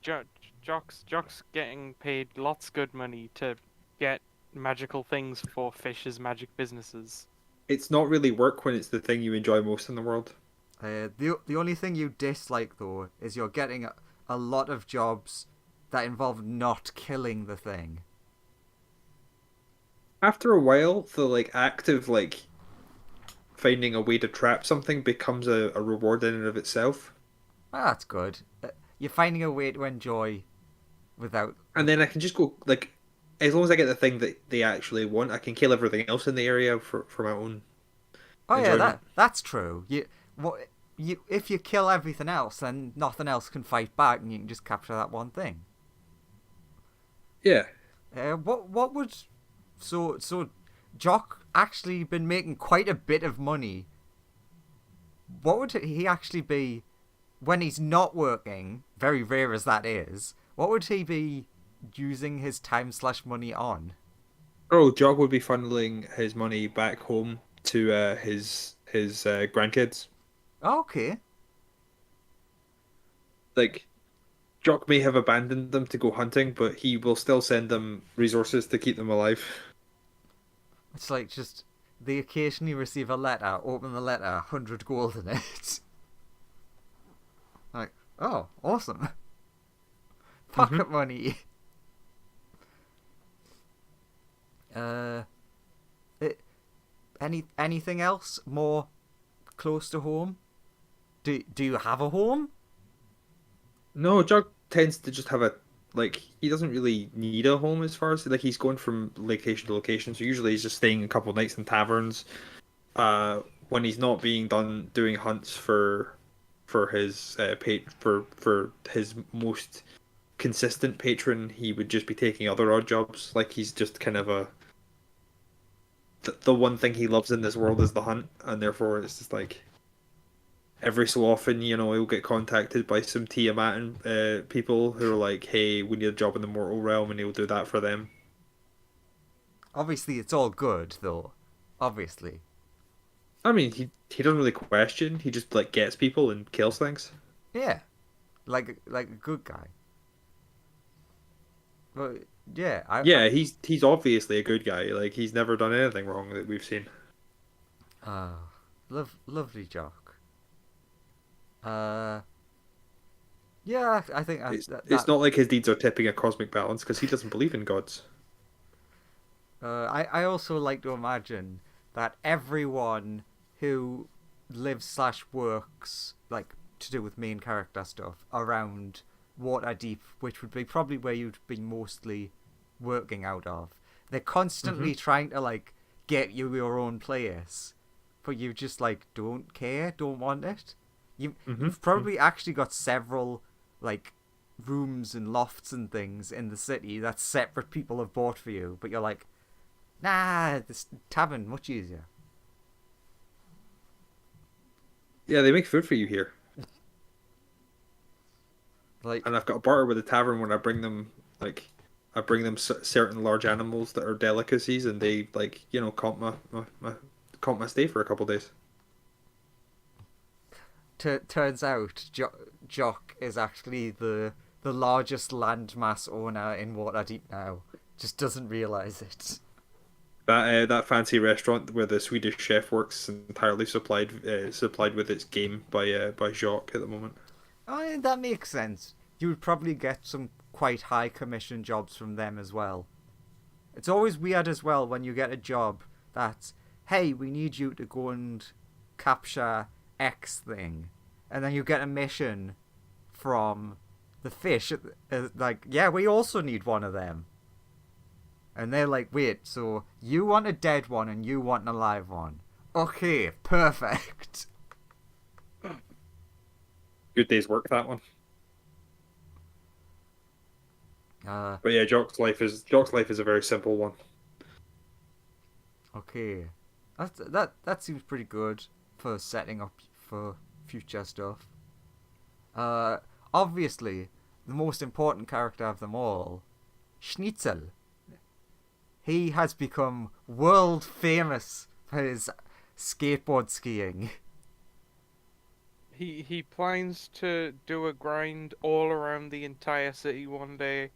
Jock's getting paid lots good money to get magical things for Fish's magic businesses. It's not really work when it's the thing you enjoy most in the world. The only thing you dislike though is you're getting a lot of jobs that involve not killing the thing. After a while, the act of finding a way to trap something becomes a reward in and of itself. Well, that's good. You're finding a way to enjoy without. And then I can just go as long as I get the thing that they actually want, I can kill everything else in the area for my own. Oh yeah, enjoyment. that's true. If you kill everything else, then nothing else can fight back, and you can just capture that one thing. Yeah. What would so Jock actually been making quite a bit of money. What would he actually be when he's not working? Very rare as that is. What would he be using his time/money on? Oh, Jog would be funneling his money back home to his grandkids. Okay. Jock may have abandoned them to go hunting, but he will still send them resources to keep them alive. It's like just they occasionally receive a letter, open the letter, 100 gold in it. Like, oh, awesome. Pocket money. Anything else more close to home? Do you have a home? No, Jog tends to just have he doesn't really need a home as far as he's going from location to location, so usually he's just staying a couple of nights in taverns. When he's not doing hunts for his for his most consistent patron, he would just be taking other odd jobs. He's just kind of the one thing he loves in this world is the hunt, and therefore it's just every so often, he'll get contacted by some Tiamat people who are like, hey, we need a job in the mortal realm, and he'll do that for them. Obviously, it's all good, though. Obviously. I mean, he doesn't really question. He just gets people and kills things. Yeah, like a good guy. But yeah, he's obviously a good guy. He's never done anything wrong that we've seen. Lovely Jock. Yeah, I think it's not like his deeds are tipping a cosmic balance because he doesn't believe in gods. I also like to imagine that everyone who lives/works to do with main character stuff around Waterdeep, which would be probably where you'd be mostly working out of, they're constantly trying to get you your own place, but you just don't care, don't want it. You've probably actually got several rooms and lofts and things in the city that separate people have bought for you, but you're like, nah, this tavern much easier. Yeah, they make food for you here. And I've got a barter with the tavern when I bring them certain large animals that are delicacies, and they comp my stay for a couple of days. turns out Jock is actually the largest landmass owner in Waterdeep now. Just doesn't realise it. That fancy restaurant where the Swedish chef works entirely supplied with its game by Jacques at the moment. Oh, that makes sense. You would probably get some quite high commission jobs from them as well. It's always weird as well when you get a job that's, hey, we need you to go and capture X thing, and then you get a mission from the fish, like, yeah, we also need one of them. And they're like, wait, so you want a dead one and you want an alive one? Okay, perfect. Good day's work, that one. But yeah, Jock's life is a very simple one. Okay, that seems pretty good for setting up for future stuff. Obviously, the most important character of them all, Schnitzel. He has become world famous for his skateboard skiing. He plans to do a grind all around the entire city one day.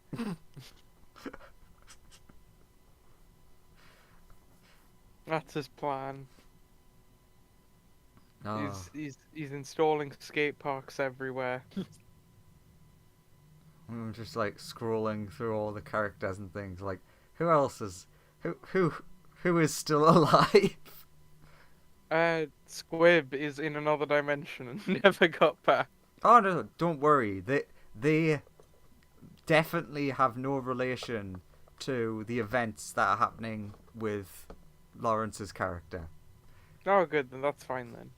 That's his plan. Oh. He's installing skate parks everywhere. I'm just like scrolling through all the characters and things. Like, who else is who is still alive? Squib is in another dimension and never got back. Oh no, don't worry. They definitely have no relation to the events that are happening with Lawrence's character. Oh, good, then that's fine then.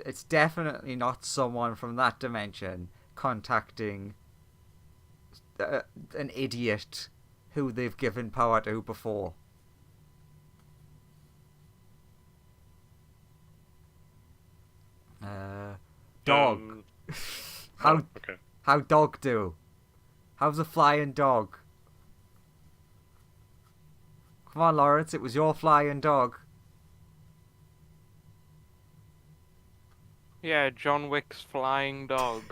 It's definitely not someone from that dimension contacting an idiot who they've given power to before. Dog. How dog do? How's a flying dog? Come on, Lawrence, it was your flying dog. Yeah, John Wick's flying dog.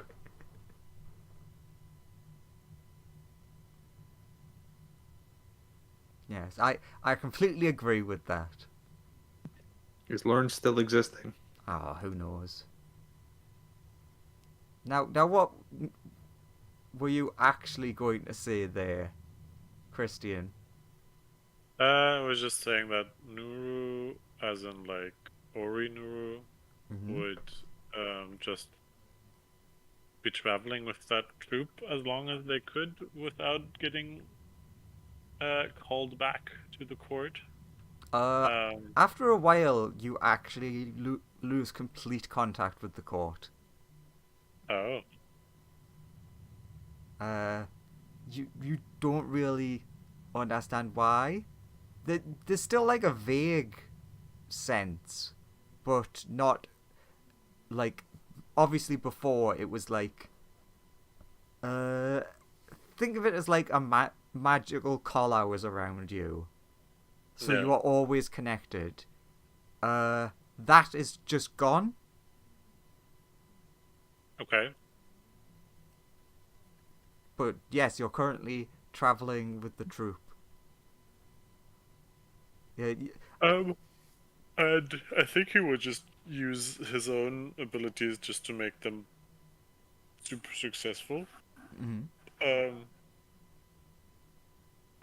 Yes, I completely agree with that. Is Lawrence still existing? Ah, who knows? Now, what were you actually going to say there, Christian? I was just saying that Nuru, as in like Ori Nuru, would just be traveling with that troop as long as they could without getting called back to the court. After a while, you actually lose complete contact with the court. Oh. You don't really understand why. There's still like a vague sense, but not like, obviously before it was like, think of it as like a magical collar was around you, so you are always connected. That is just gone. Okay. But yes, you're currently traveling with the troop. Yeah. And I think he would just use his own abilities just to make them super successful. Mm-hmm.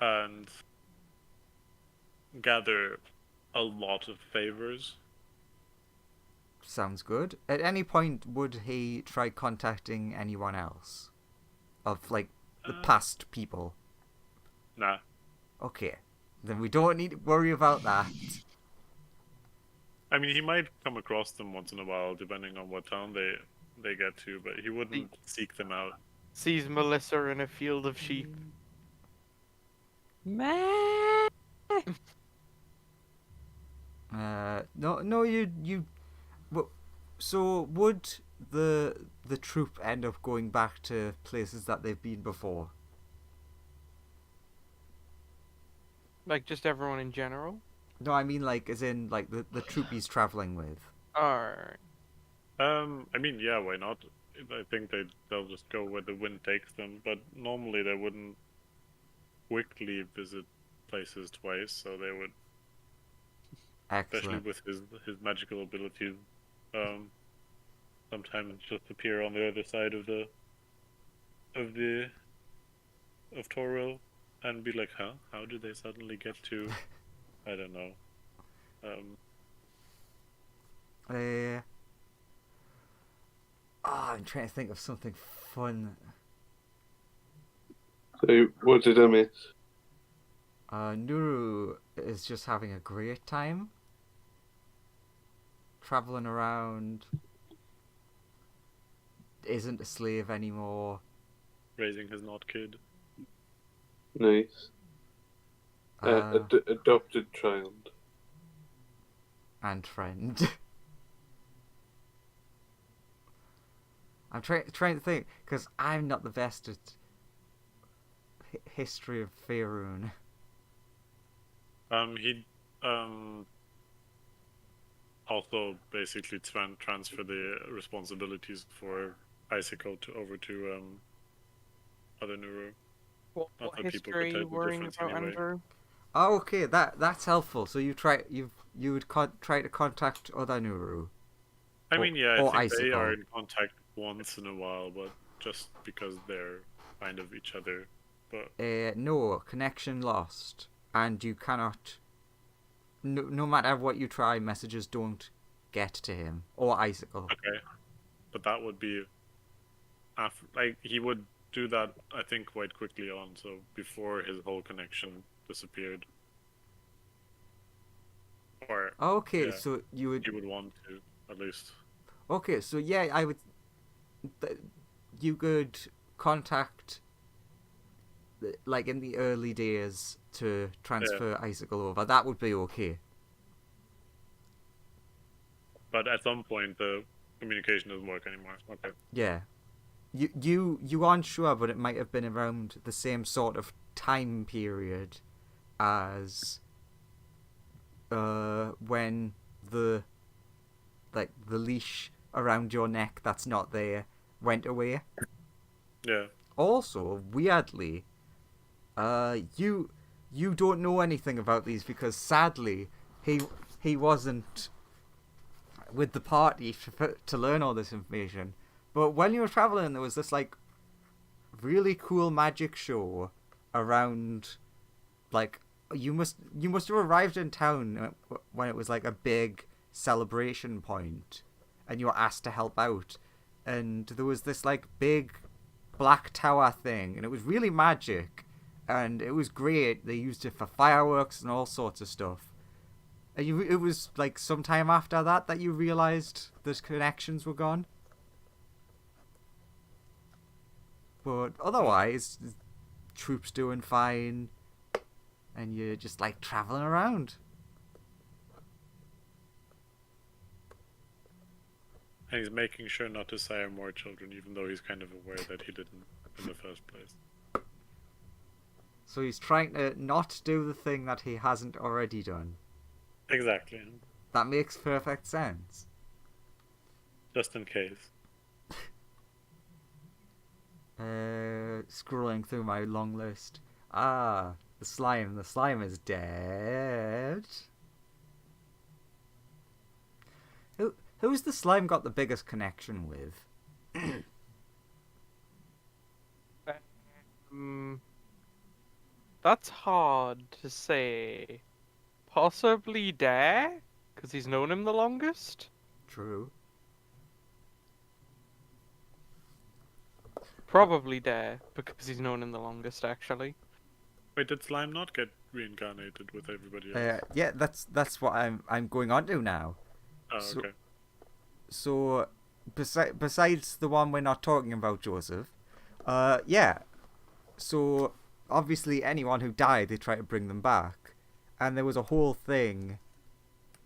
And gather a lot of favors. Sounds good. At any point, would he try contacting anyone else? Of, like, the past people? Nah. Okay. Then we don't need to worry about that. I mean, he might come across them once in a while, depending on what town they get to, but he wouldn't seek them out. Sees Melissa in a field of sheep. Man. No, you. Well, so would the troop end up going back to places that they've been before? Like, just everyone in general? No, I mean like as in like the troop he's traveling with. Alright. I mean, yeah, why not? I think they'll just go where the wind takes them, but normally they wouldn't quickly visit places twice, so they would, especially Excellent. with his magical abilities, um, sometimes just appear on the other side of the of Toril and be like, huh? How did they suddenly get to? I don't know. I'm trying to think of something fun. So, what did I miss? Nuru is just having a great time. Traveling around. Isn't a slave anymore. Raising his not kid. Nice. Adopted child. And friend. I'm trying to think, because I'm not the best at history of Faerun. He also basically transfer the responsibilities for Icicle over to other Nuru. What Not that people history could are you tell the worrying difference about, anyway. Andrew? Oh, okay, that's helpful. So you would try to contact other Nuru. I mean, yeah, I or think they Icicle. are in contact once in a while, but just because they're kind of each other. But No, connection lost, and you cannot. No matter what you try, messages don't get to him or Icicle. okay, but that would be after, like, he would do that, I think, quite quickly on, so before his whole connection disappeared. Or Okay, yeah, so you would. he would want to, at least. Okay, so yeah, I would. You could contact, like in the early days, to transfer Icicle over. That would be okay. But at some point, the communication doesn't work anymore. Okay. Yeah. You aren't sure, but it might have been around the same sort of time period as when the leash around your neck that's not there went away. Yeah. Also, weirdly, you don't know anything about these because sadly he wasn't with the party to learn all this information. But when you were traveling, there was this like really cool magic show around. Like you must have arrived in town when it was like a big celebration point, and you were asked to help out. And there was this like big black tower thing, and it was really magic, and it was great. They used it for fireworks and all sorts of stuff. And it was like sometime after that you realized those connections were gone. But otherwise, troops doing fine, and you're just like traveling around. And he's making sure not to sire more children, even though he's kind of aware that he didn't in the first place. So he's trying to not do the thing that he hasn't already done. Exactly. That makes perfect sense. Just in case. Scrolling through my long list. The slime. The slime is dead. Who's the slime got the biggest connection with? That's hard to say. Possibly Dare, because he's known him the longest. True. Probably Dare, because he's known him the longest, actually. Wait, did Slime not get reincarnated with everybody else? Yeah, that's what I'm going on to now. Oh, okay. So, besides the one we're not talking about, Joseph, yeah. So, obviously, anyone who died, they try to bring them back. And there was a whole thing,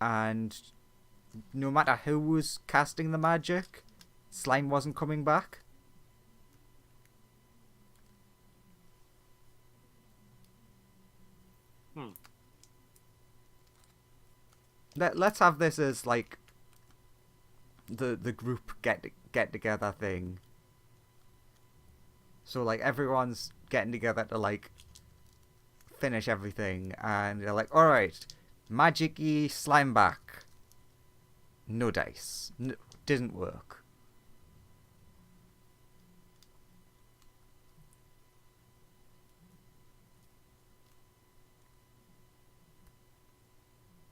and no matter who was casting the magic, Slime wasn't coming back. Let's have this as, like, the group get together thing. So like everyone's getting together to like finish everything, and they're like, all right, magic-y slime back. No dice. Didn't work.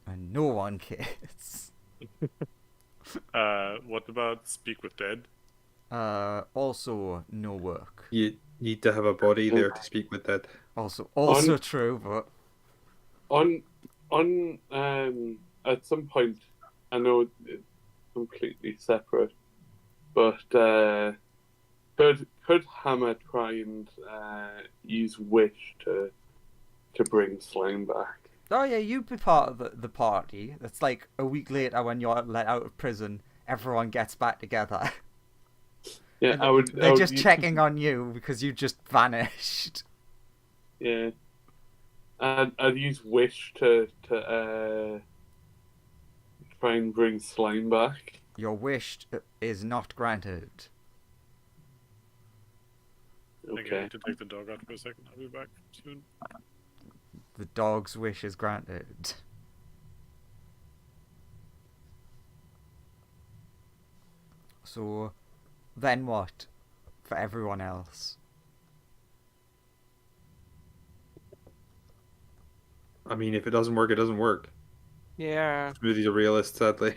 And no one cares. What about Speak with Dead? Also no work. You need to have a body there to speak with that. Also true, but On at some point, I know it's completely separate, but could Hammer try and use Wish to bring Slime back? oh yeah, you'd be part of the party. It's like a week later when you're let out of prison, everyone gets back together. Yeah, And I would. They're just checking on you because you just vanished. Yeah, I'd use Wish to try and bring Slime back. Your wish is not granted. I think I Okay. need to take the dog out for a second. I'll be back soon. The dog's wish is granted. So, then what? For everyone else? I mean, if it doesn't work, it doesn't work. Yeah. Smoothie's a realist, sadly.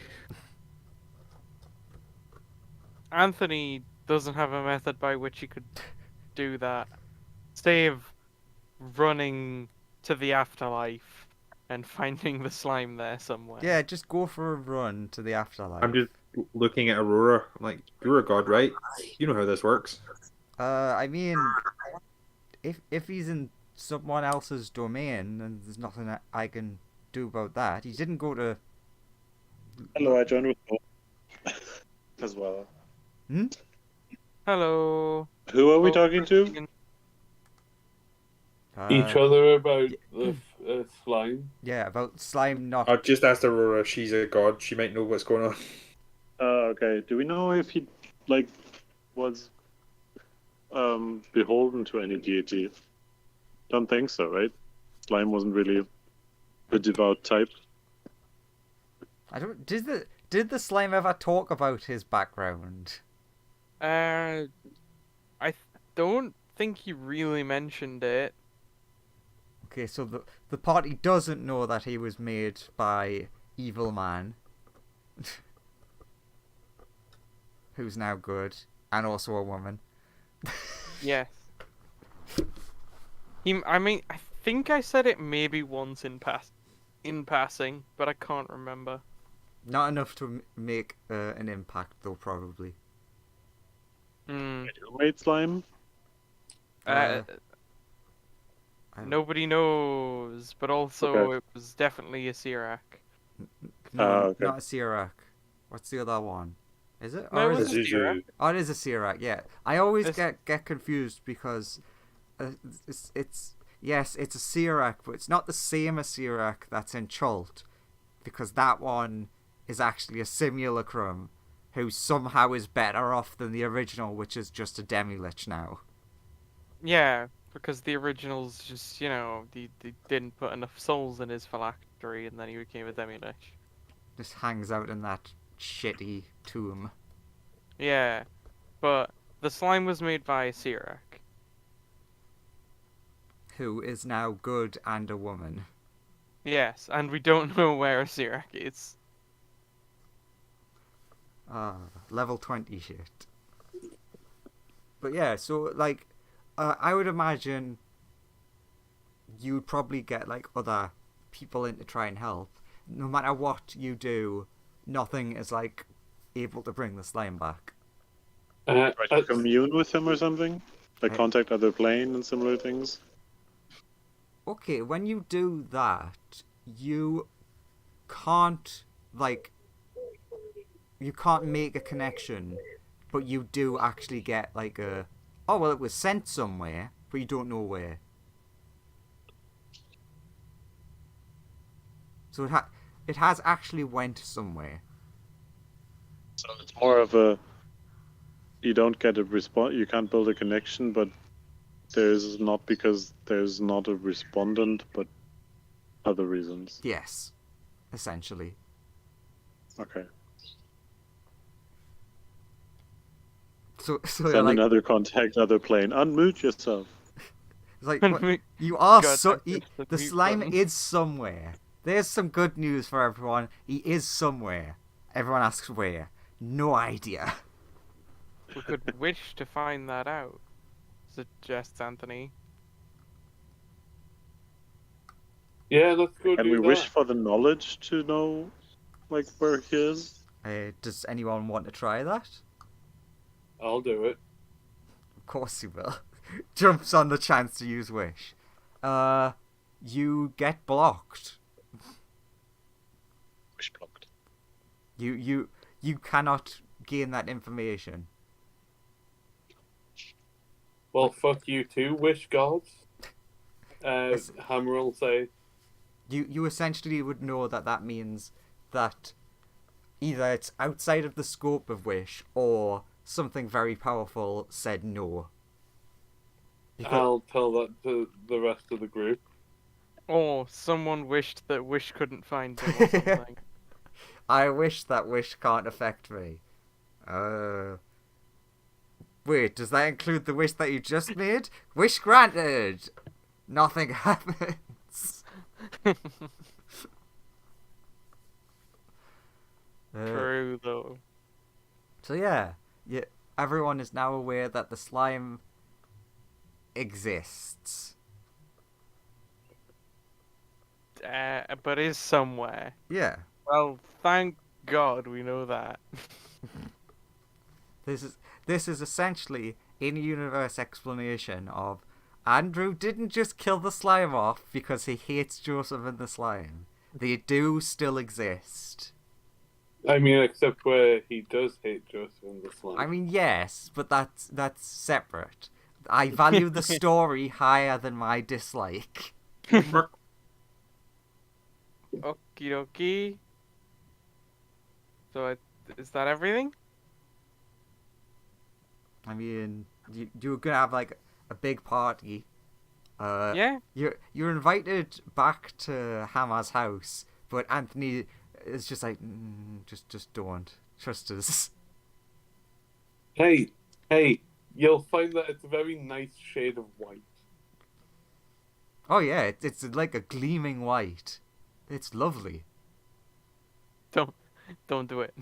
Anthony doesn't have a method by which he could do that. Save running to the afterlife and finding the slime there somewhere. Yeah, just go for a run to the afterlife. I'm just looking at Aurora. I'm like, you're a god, right? You know how this works. I mean, if he's in someone else's domain, then there's nothing that I can do about that. He didn't go to... Hello, I joined with Mo as well. Hello. Who are we talking to? Each other about the slime. Yeah, about slime not... I just asked Aurora. She's a god. She might know what's going on. Okay. Do we know if he was beholden to any deity? Don't think so, right? Slime wasn't really a devout type. I don't... Did the slime ever talk about his background? I don't think he really mentioned it. Okay, so the party doesn't know that he was made by Evil Man. Who's now good, and also a woman. Yes. I think I said it maybe once in passing, but I can't remember. Not enough to make an impact, though, probably. Hmm. Who made slime? I don't- Nobody knows, but also Okay. it was definitely a Sirac. No, okay. not a Sirac. What's the other one? Is it? No, Or it is was it? a Sirac. Oh, it is a Sirac, yeah. I always It's- get confused because it's yes, it's a Sirac, but it's not the same as Sirac that's in Chult, because that one is actually a simulacrum who somehow is better off than the original, which is just a demi-lich now. Yeah, because the originals just, they didn't put enough souls in his phylactery, and then he became a demi-lich. Just hangs out in that shitty tomb. Yeah, but the slime was made by a Sirac. Who is now good and a woman. Yes, and we don't know where a Sirac is. Level 20 shit. But yeah, so like, I would imagine you'd probably get like other people in to try and help. No matter what you do, nothing is like able to bring the slime back. Try to commune with him or something? Like contact other plane and similar things? Okay, when you do that, you can't make a connection, but you do actually get like a, oh well, it was sent somewhere, but you don't know where. So it has actually went somewhere. So it's more of a you don't get a response. You can't build a connection, but there's not because there's not a respondent, but other reasons. Yes, essentially. Okay. So Send you're like, another contact, other plane. Unmute yourself. it's like And what- we- you are God, so. I pressed the The mute slime button. is somewhere. There's some good news for everyone. He is somewhere. Everyone asks where. No idea. We could wish to find that out, suggests Anthony. Yeah, let's go Can do we that. wish for the knowledge to know, like, where he is? Does anyone want to try that? I'll do it. Of course you will. Jumps on the chance to use wish. You get blocked. Wish blocked. You cannot gain that information. Well, fuck you too, wish gods. It's- Hammer will say. You essentially would know that means that either it's outside of the scope of wish or something very powerful said no. I'll tell that to the rest of the group. Or someone wished that Wish couldn't find him or something. I wish that wish can't affect me. Wait, does that include the wish that you just made? Wish granted! Nothing happens. True, though. So yeah, everyone is now aware that the slime exists. But is somewhere. Yeah, Well, thank God we know that. this is essentially in-universe explanation of Andrew didn't just kill the slime off because he hates Joseph and the slime. They do still exist. I mean, except where he does hate Joseph and the slime. I mean, yes, but that's separate. I value the story higher than my dislike. Okie dokie. So, is that everything? I mean, you're gonna have like a big party. Yeah? You're invited back to Hammer's house, but Anthony is just like, just don't trust us. Hey, you'll find that it's a very nice shade of white. Oh yeah, it's like a gleaming white. It's lovely. Don't do it.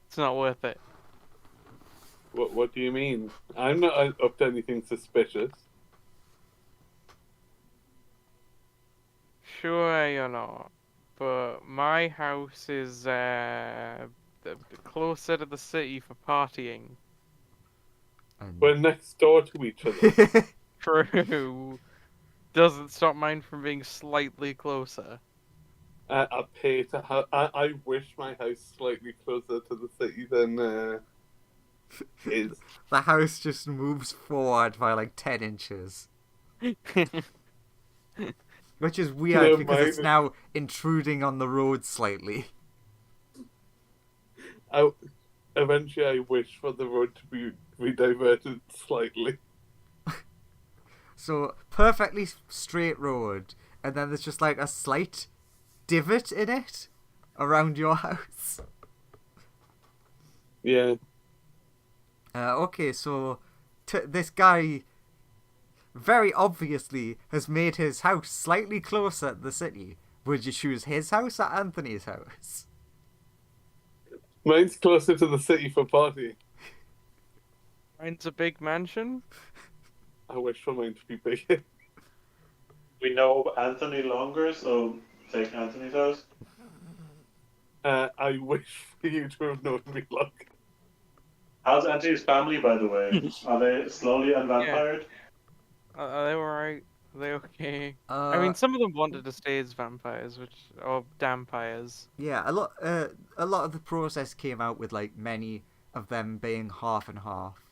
It's not worth it. What do you mean? I'm not up to anything suspicious. Sure, you're not. But my house is closer to the city for partying. And... We're next door to each other. True. Doesn't stop mine from being slightly closer. I pay to I wish my house slightly closer to the city than is. The house just moves forward by like 10 inches. Which is weird Yeah, because it's mine- now intruding on the road slightly. Eventually, I wish for the road to be diverted slightly. So, perfectly straight road, and then there's just like a slight divot in it around your house. Yeah. Okay, so this guy very obviously has made his house slightly closer to the city. Would you choose his house or Anthony's house? Mine's closer to the city for party. Mine's a big mansion. I wish for mine to be bigger. We know Anthony longer, so take Anthony's house. I wish for you to have known me longer. How's Anthony's family, by the way? Are they slowly unvampired? Are they alright? Are they okay? Uh, I mean, some of them wanted to stay as vampires, or dampires. yeah, a lot of the process came out with like many of them being half and half,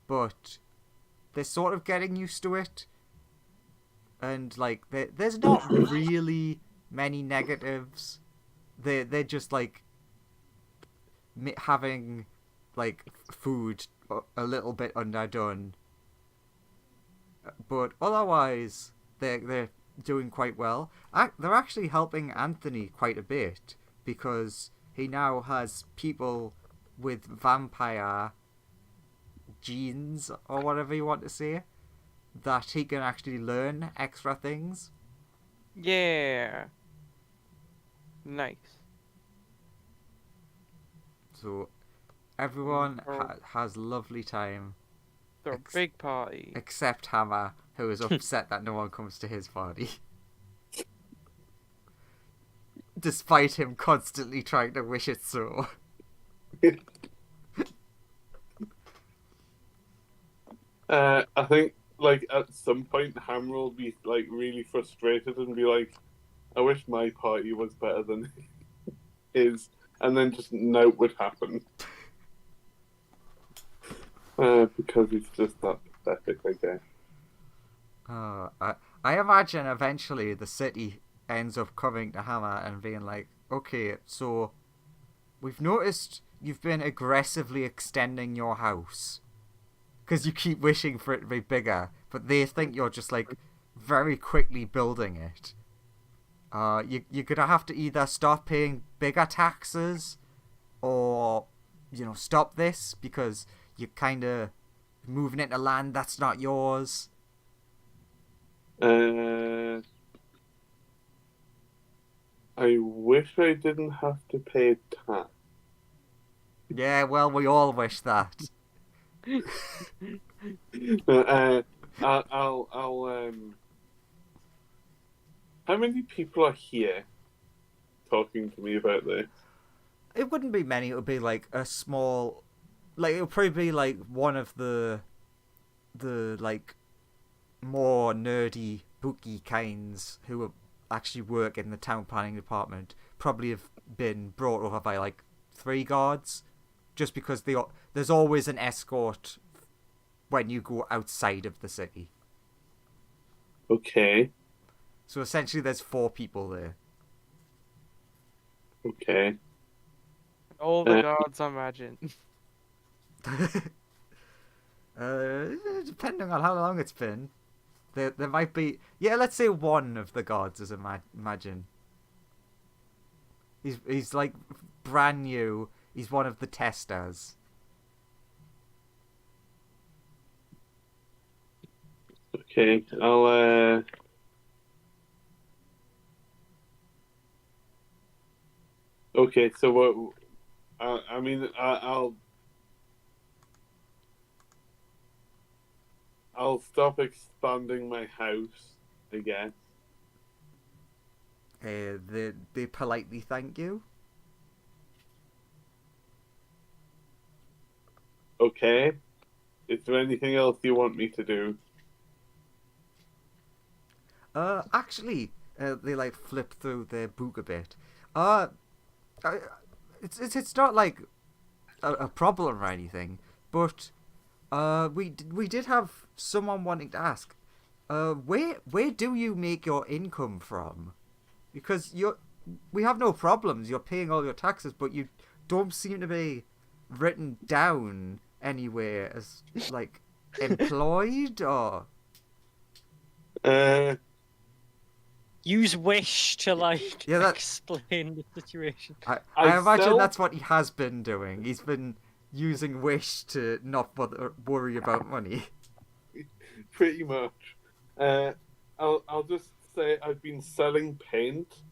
but they're sort of getting used to it, and like there's not really many negatives. They're just like having like food a little bit underdone, but otherwise they're doing quite well. They're actually helping Anthony quite a bit because he now has people with vampire genes or whatever you want to say that he can actually learn extra things. Yeah. Nice. So everyone has lovely time. They're a big party. Except Hammer, who is upset that no one comes to his party. Despite him constantly trying to wish it so. I think, like, at some point, Hammer will be, like, really frustrated and be like, I wish my party was better than his. And then just no would happen. Because he's just that pathetic, I guess. I imagine eventually the city ends up coming to Hammer and being like, okay, so we've noticed you've been aggressively extending your house because you keep wishing for it to be bigger, but they think you're just like very quickly building it. You're gonna have to either start paying bigger taxes or, stop this because you're kind of moving into land that's not yours. I wish I didn't have to pay tax. Yeah, well, we all wish that. I'll how many people are here talking to me about this? It wouldn't be many. It would be like a small, like it would probably be like one of the like more nerdy, booky kinds who would actually work in the town planning department. Probably have been brought over by like 3 guards, just because there's always an escort when you go outside of the city. Okay. So essentially, there's 4 people there. Okay. All the gods, I imagine. Depending on how long it's been, there might be. Yeah, let's say one of the gods is imagine. He's like brand new. He's one of the testers. Okay, I'll Okay, so what? I mean, I'll stop expanding my house, I guess. They politely thank you. Okay. Is there anything else you want me to do? Actually, they like flip through their book a bit. It's not like a problem or anything, but we did have someone wanting to ask, where do you make your income from? Because we have no problems. You're paying all your taxes, but you don't seem to be written down anywhere as like employed or. Use wish to explain the situation. I imagine that's what he has been doing. He's been using wish to not worry about money. Pretty much. I'll just say I've been selling paint,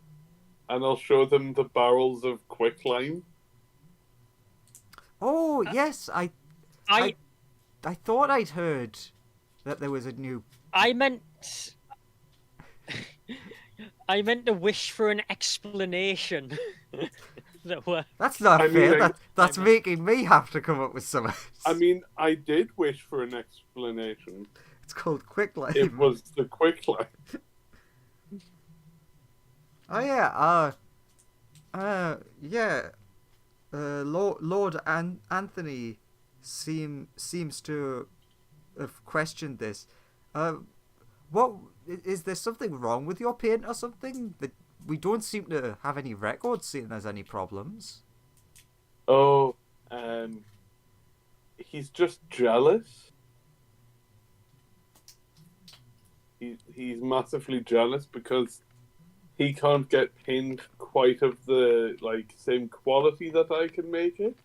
and I'll show them the barrels of quicklime. Oh yes, I thought I'd heard that there was a new. I meant to wish for an explanation. That's not fair. That's making me have to come up with something. I mean, I did wish for an explanation. It's called quicklime. It was the quicklime. Oh yeah. Yeah. Lord Anthony seems to have questioned this. What is there something wrong with your paint or something? That we don't seem to have any records saying there's any problems. Oh, he's just jealous. He's massively jealous because he can't get paint quite of the same quality that I can make it.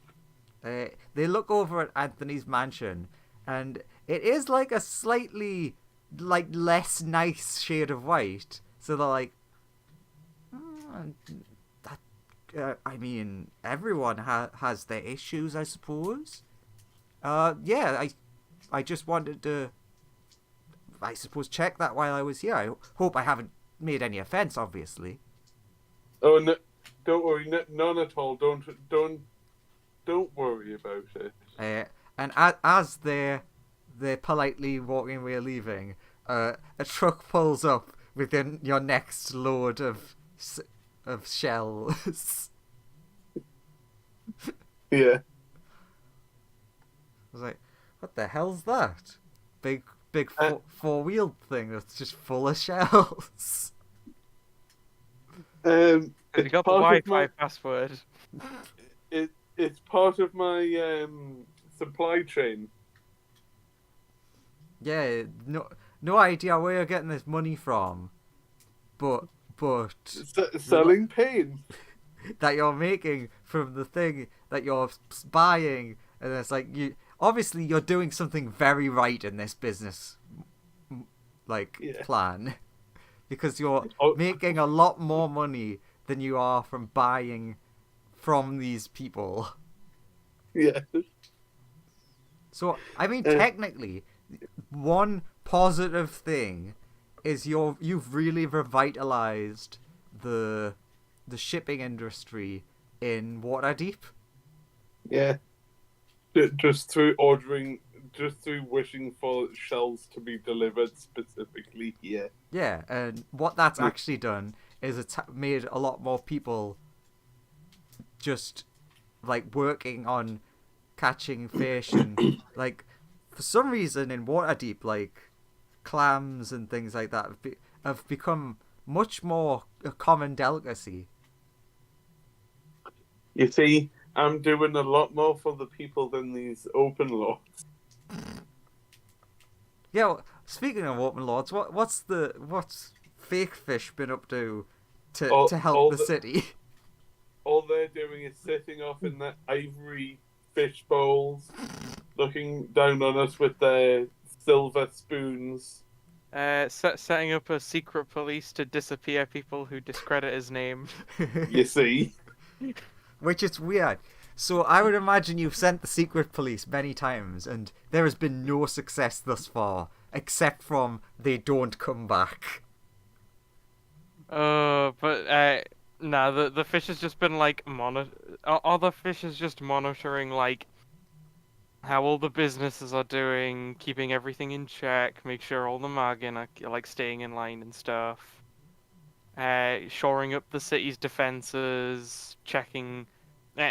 They look over at Anthony's mansion, and it is like a slightly less nice shade of white. So they're like, I mean, everyone has their issues, I suppose. Yeah, I just wanted to, I suppose, check that while I was here. I hope I haven't made any offense, obviously. Oh no, don't worry, none at all. Don't worry about it. And as they're politely walking away, leaving, a truck pulls up within your next load of shells. Yeah. I was like, what the hell's that? Big four-wheeled thing that's just full of shells. You got the part of Wi-Fi password. It's part of my supply chain. Yeah, no idea where you're getting this money from, but Selling paint. that you're making from the thing that you're buying, and it's like obviously you're doing something very right in this business plan, because you're making a lot more money than you are from buying from these people. Yeah. So I mean, technically, one positive thing is you've really revitalized the shipping industry in Waterdeep. Yeah. Just through wishing for shells to be delivered specifically here. Yeah, and what that's actually done is it's made a lot more people just working on catching fish and for some reason in Waterdeep clams and things like that have become much more a common delicacy. You see, I'm doing a lot more for the people than these open lords. Yeah, well, speaking of open lords, what's Fake Fish been up to help the city? All they're doing is sitting off in their ivory fish bowls, looking down on us with their silver spoons. Setting up a secret police to disappear people who discredit his name. You see? Which is weird. So I would imagine you've sent the secret police many times, and there has been no success thus far, except from they don't come back. But nah, the fish has just been other fish is just monitoring how all the businesses are doing, keeping everything in check, make sure all the Margin are staying in line and stuff. Shoring up the city's defenses, checking,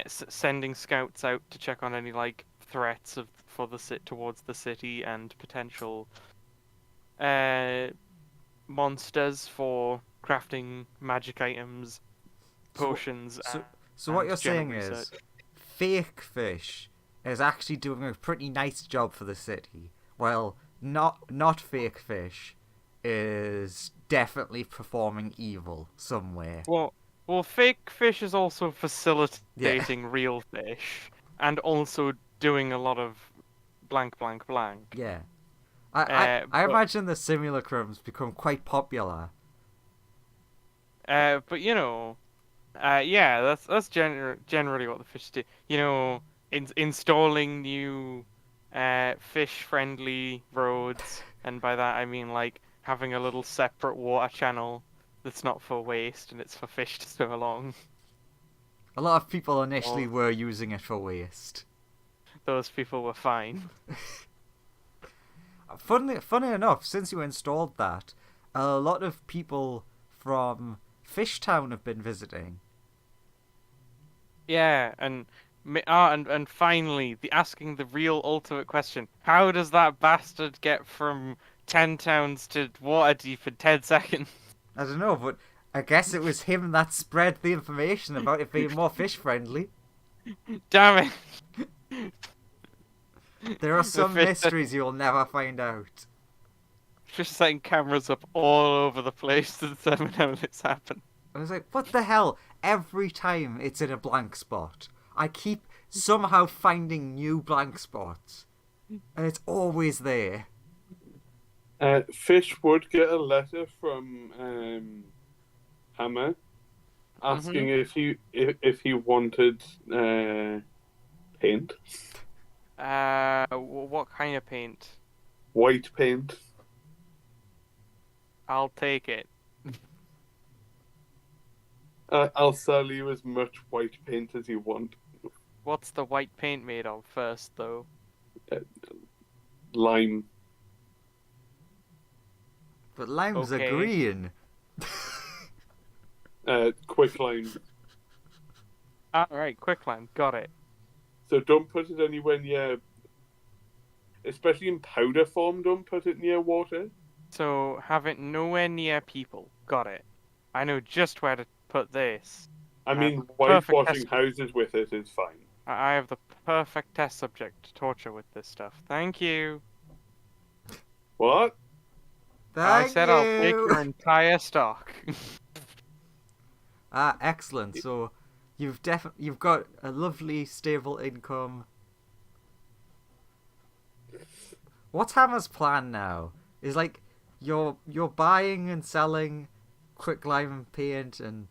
sending scouts out to check on any threats towards the city and potential monsters for crafting magic items, potions. So what you're saying is, Fake Fish is actually doing a pretty nice job for the city, while not Fake Fish is definitely performing evil somewhere. Well, Fake Fish is also facilitating real fish, and also doing a lot of blank. Yeah. I imagine the simulacrums become quite popular. But yeah, that's generally what the fish do. Installing new fish-friendly roads, and by that I mean having a little separate water channel that's not for waste and it's for fish to swim along. A lot of people initially were using it for waste. Those people were fine. Funny enough, since you installed that, a lot of people from Fishtown have been visiting. Yeah, and finally, asking the real ultimate question: how does that bastard get from 10 towns to Waterdeep in 10 seconds? I don't know, but I guess it was him that spread the information about it being more fish friendly. Damn it! There are The some fish mysteries you'll never find out. just setting cameras up all over the place to determine how this happened. I was like, what the hell? Every time it's in a blank spot, I keep somehow finding new blank spots. And it's always there. Fish would get a letter from Hammer asking if he wanted paint, What kind of paint? white paint. I'll take it. I'll sell you as much white paint as you want. What's the white paint made of first, though? Lime. But limes Okay. are green. Quick lime. Alright, quicklime, got it. So don't put it anywhere near, especially in powder form, don't put it near water. So, have it nowhere near people. Got it. I know just where to put this. I mean, perfect whitewashing test. houses with it is fine. I have the perfect test subject to torture with this stuff. Thank you. What? I Thank said you. I'll take your entire stock. Excellent. So you've got a lovely stable income. What's Hammer's plan now? Is like you're buying and selling quicklime paint, and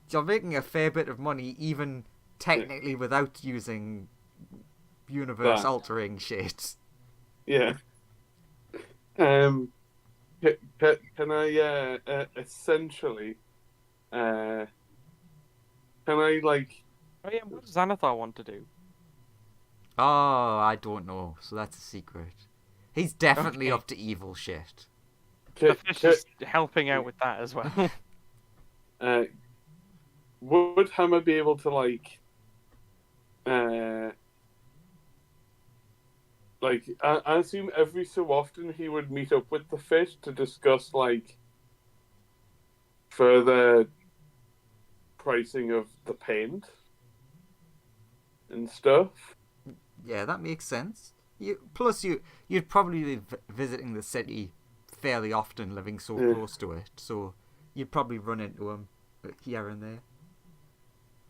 you're making a fair bit of money, even technically without using universe altering shit. Yeah. Can I essentially can I like Oh yeah, what does Xanathar want to do? Oh, I don't know. So that's a secret. He's definitely Okay. up to evil shit. The fish is helping out with that as well. would Hammer be able to like I assume every so often he would meet up with the fish to discuss like further pricing of the paint and stuff. Yeah, that makes sense. You'd probably be visiting the city fairly often, living so close to it, so you'd probably run into him here and there.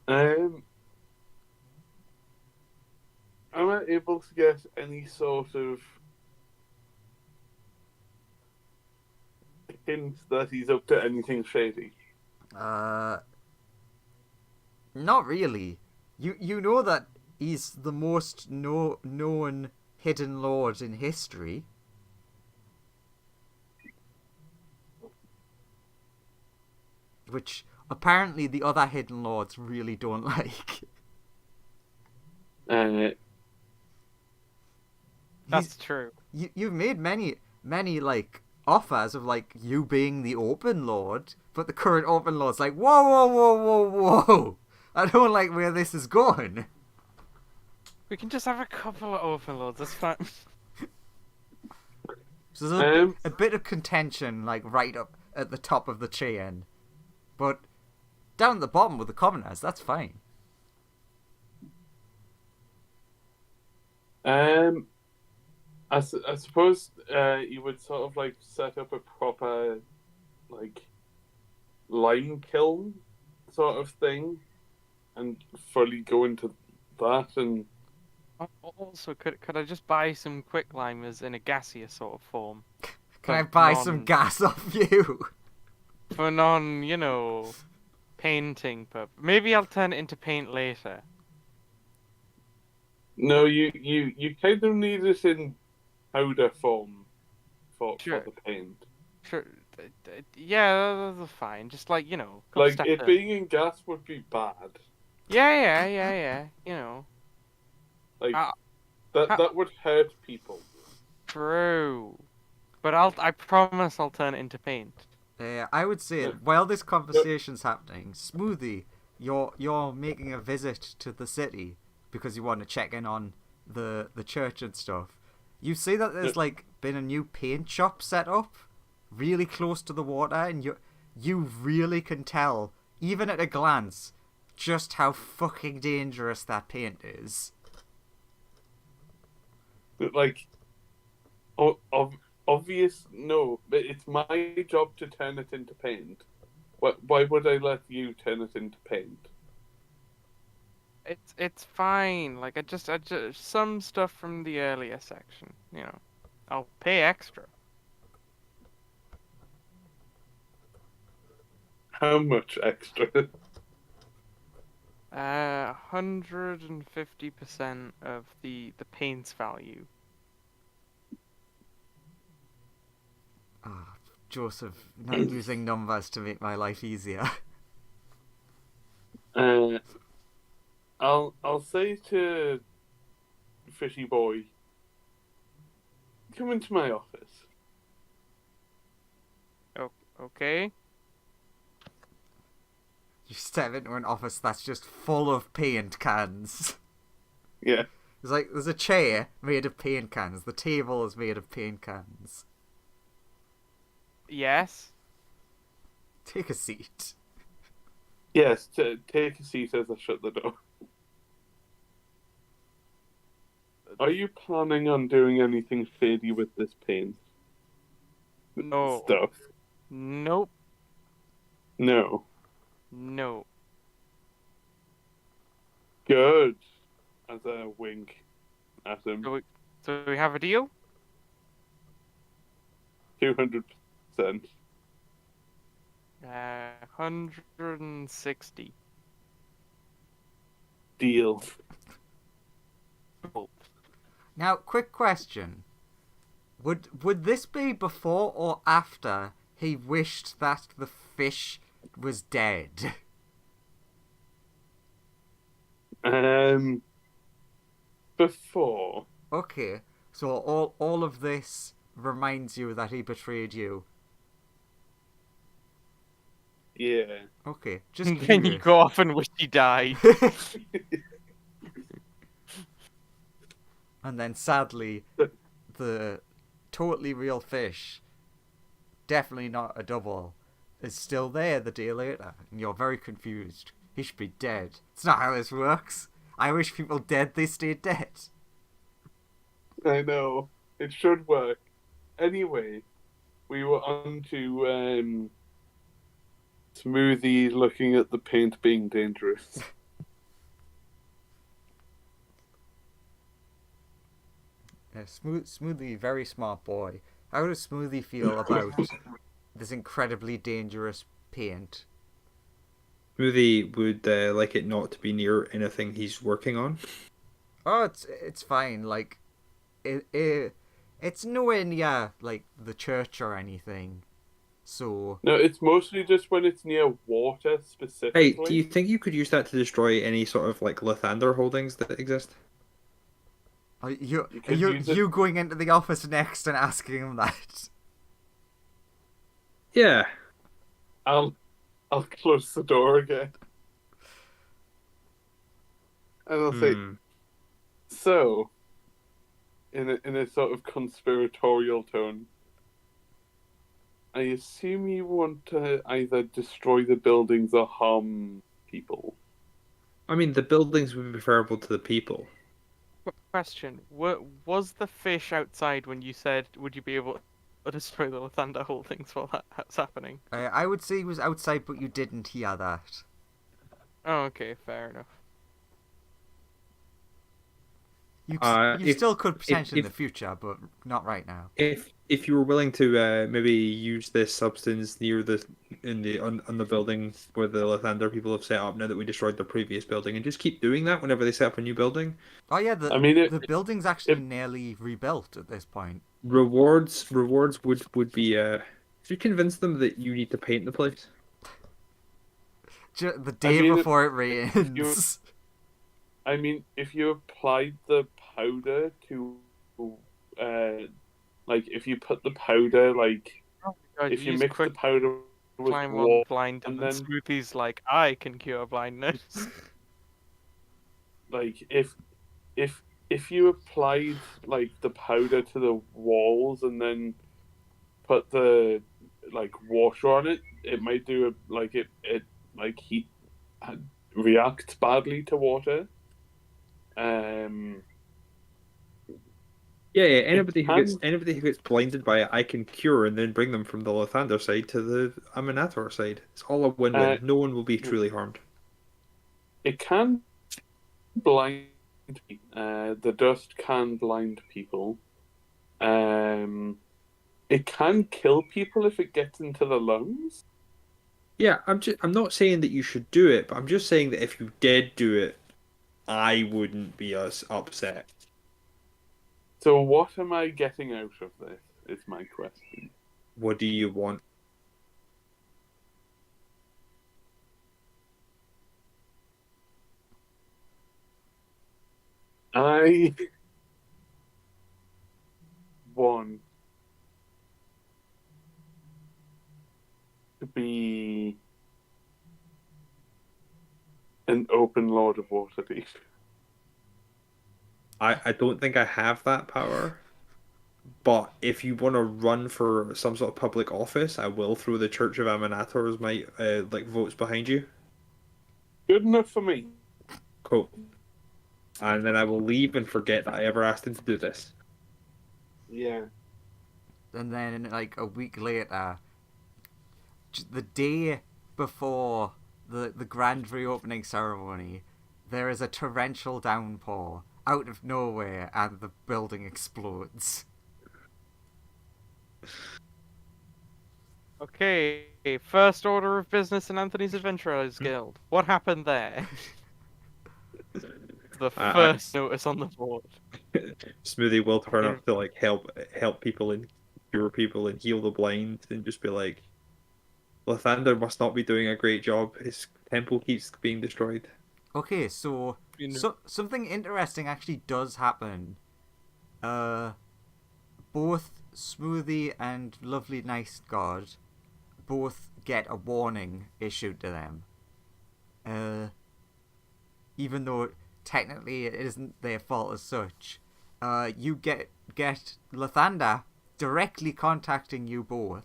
Am I able to get any sort of hint that he's up to anything shady? Not really. You know that he's the most known hidden lord in history. Which apparently the other hidden lords really don't like. That's true. You've made many like offers of like you being the open lord, but the current open lord's like, whoa, I don't like where this is going. We can just have a couple of overlords, that's fine. So there's a bit of contention like right up at the top of the chain, but down at the bottom with the commoners, that's fine. I suppose you would sort of like set up a proper like lime kiln sort of thing and fully go into that. And Also, could I just buy some quicklimers in a gaseous sort of form? Can I buy some gas off you? For non, painting maybe I'll turn it into paint later. no, you kind of need it in powder form for the paint. Sure, yeah, that's fine. Just like, couple Like steps it in. being in gas would be bad. Yeah. Like how- that would hurt people. True. But I promise I'll turn it into paint. I would say while this conversation's happening, Smoothie, you're making a visit to the city because you want to check in on the church and stuff. You see that there's like been a new paint shop set up really close to the water, and you really can tell, even at a glance, just how fucking dangerous that paint is. Like, obvious, no, but it's my job to turn it into paint. Why would I let you turn it into paint? It's fine. Like I just some stuff from the earlier section. I'll pay extra. How much extra? 150% of the paint's value. Oh, Joseph, not using numbers to make my life easier. I'll say to Fishy Boy, come into my office. Okay. You step into an office that's just full of paint cans. Yeah. There's a chair made of paint cans. The table is made of paint cans. Yes. Take a seat. Yes, take a seat as I shut the door. Are you planning on doing anything shady with this paint? No. Stuff? Nope. No. No. Good. As a wink at him. So we have a deal? 200%. 160. Deal. Now, quick question. Would this be before or after he wished that the fish was dead? Before. Okay, so all of this reminds you that he betrayed you. Yeah. Okay, just Then you curious. go off and wish he died. And then sadly, the totally real fish, definitely not a double, is still there the day later, and you're very confused. He should be dead. It's not how this works. I wish people dead, they stay dead. I know. It should work. Anyway, we were on to Smoothie looking at the paint being dangerous. Yeah, Smoothie, very smart boy. How does Smoothie feel about this incredibly dangerous paint? Smoothie would like it not to be near anything he's working on. Oh, it's fine. Like, it's nowhere near like the church or anything. So No, it's mostly just when it's near water specifically. Hey, do you think you could use that to destroy any sort of like Lathander holdings that exist? are You could use it- you going into the office next and asking him that? Yeah. I'll close the door again. And I'll say, so, in a sort of conspiratorial tone, I assume you want to either destroy the buildings or harm people. I mean, the buildings would be preferable to the people. Question: Was the fish outside when you said, "Would you be able to destroy the Lathander holdings while that's happening?" I would say he was outside, but you didn't hear that. Oh, okay, fair enough. You If- still could potentially in if- the future, but not right now. If you were willing to maybe use this substance near on the building where the Lathander people have set up now that we destroyed the previous building, and just keep doing that whenever they set up a new building, Oh yeah, the building's actually nearly rebuilt at this point. rewards would be if you convince them that you need to paint the place. The day before it rains. I mean, if you applied the powder to, like, if you put the powder, like, Oh my God, if you use mix the quick powder with climb on water, blind, and then Smoothie's like, "I can cure blindness." like, if you applied, like, the powder to the walls and then put the, like, water on it, it might do, heat reacts badly to water. Um, Yeah, anybody who can- gets blinded by it, I can cure and then bring them from the Lathander side to the Aminator side. It's all a win-win. No one will be truly harmed. it can blind. The dust can blind people. It can kill people if it gets into the lungs. Yeah, I'm not saying that you should do it, but I'm just saying that if you did do it, I wouldn't be as upset. So what am I getting out of this? Is my question. What do you want? I want to be an open Lord of Waterdeep. I don't think I have that power. But if you want to run for some sort of public office, I will throw the Church of Aminator's might votes behind you. Good enough for me. Cool. And then I will leave and forget that I ever asked him to do this. Yeah. And then, like, a week later, the day before the grand reopening ceremony, there is a torrential downpour out of nowhere and the building explodes. Okay, first order of business in Anthony's Adventurers Guild. What happened there? The first notice on the board. Smoothie will turn up to like help people and cure people and heal the blind and just be like, Lathander must not be doing a great job. His temple keeps being destroyed. Okay, so something interesting actually does happen. Both Smoothie and Lovely Nice God both get a warning issued to them. Even though technically it isn't their fault as such. You get Lathander directly contacting you both,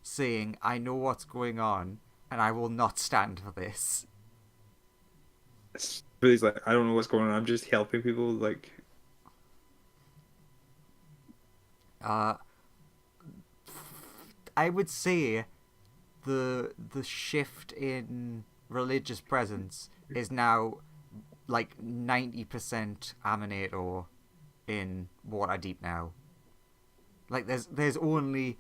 saying, I know what's going on, and I will not stand for this. Smoothie's like, I don't know what's going on, I'm just helping people, like... I would say the shift in religious presence is now like 90% Aminator in Waterdeep now. Like there's only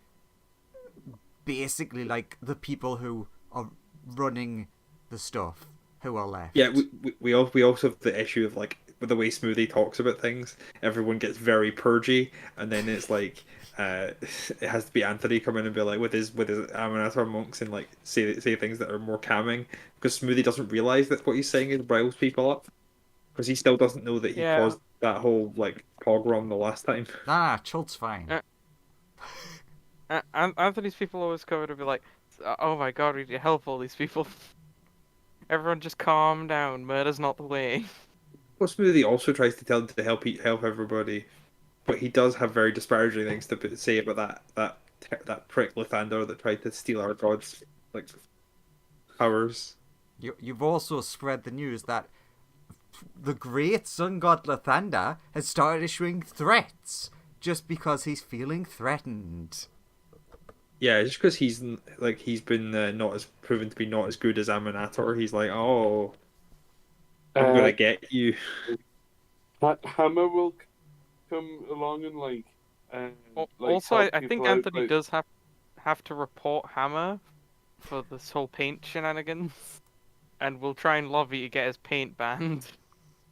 basically like the people who are running the stuff who are left. Yeah, we also have the issue of like with the way Smoothie talks about things, everyone gets very purgy, and then it's like it has to be Anthony come in and be like with his Aminator monks and like say things that are more calming, because Smoothie doesn't realize that what he's saying is riles people up, because he still doesn't know that he caused that whole like pogrom the last time. Nah, Chult's fine. Anthony's people always come in and be like, oh my god, we need to help all these people. Everyone just calm down, murder's not the way. Well, Smoothie also tries to tell him to help everybody, but he does have very disparaging things to say about that prick Lathander that tried to steal our god's like powers. You've also spread the news that the great sun god Lathander has started issuing threats just because he's feeling threatened. Yeah, just because he's been not as proven to be not as good as Aminator, he's like, oh, I'm gonna get you. Hammer will come along and like. Also, help I think people out, Anthony does have to report Hammer for this whole paint shenanigans, and we'll try and lobby to get his paint banned.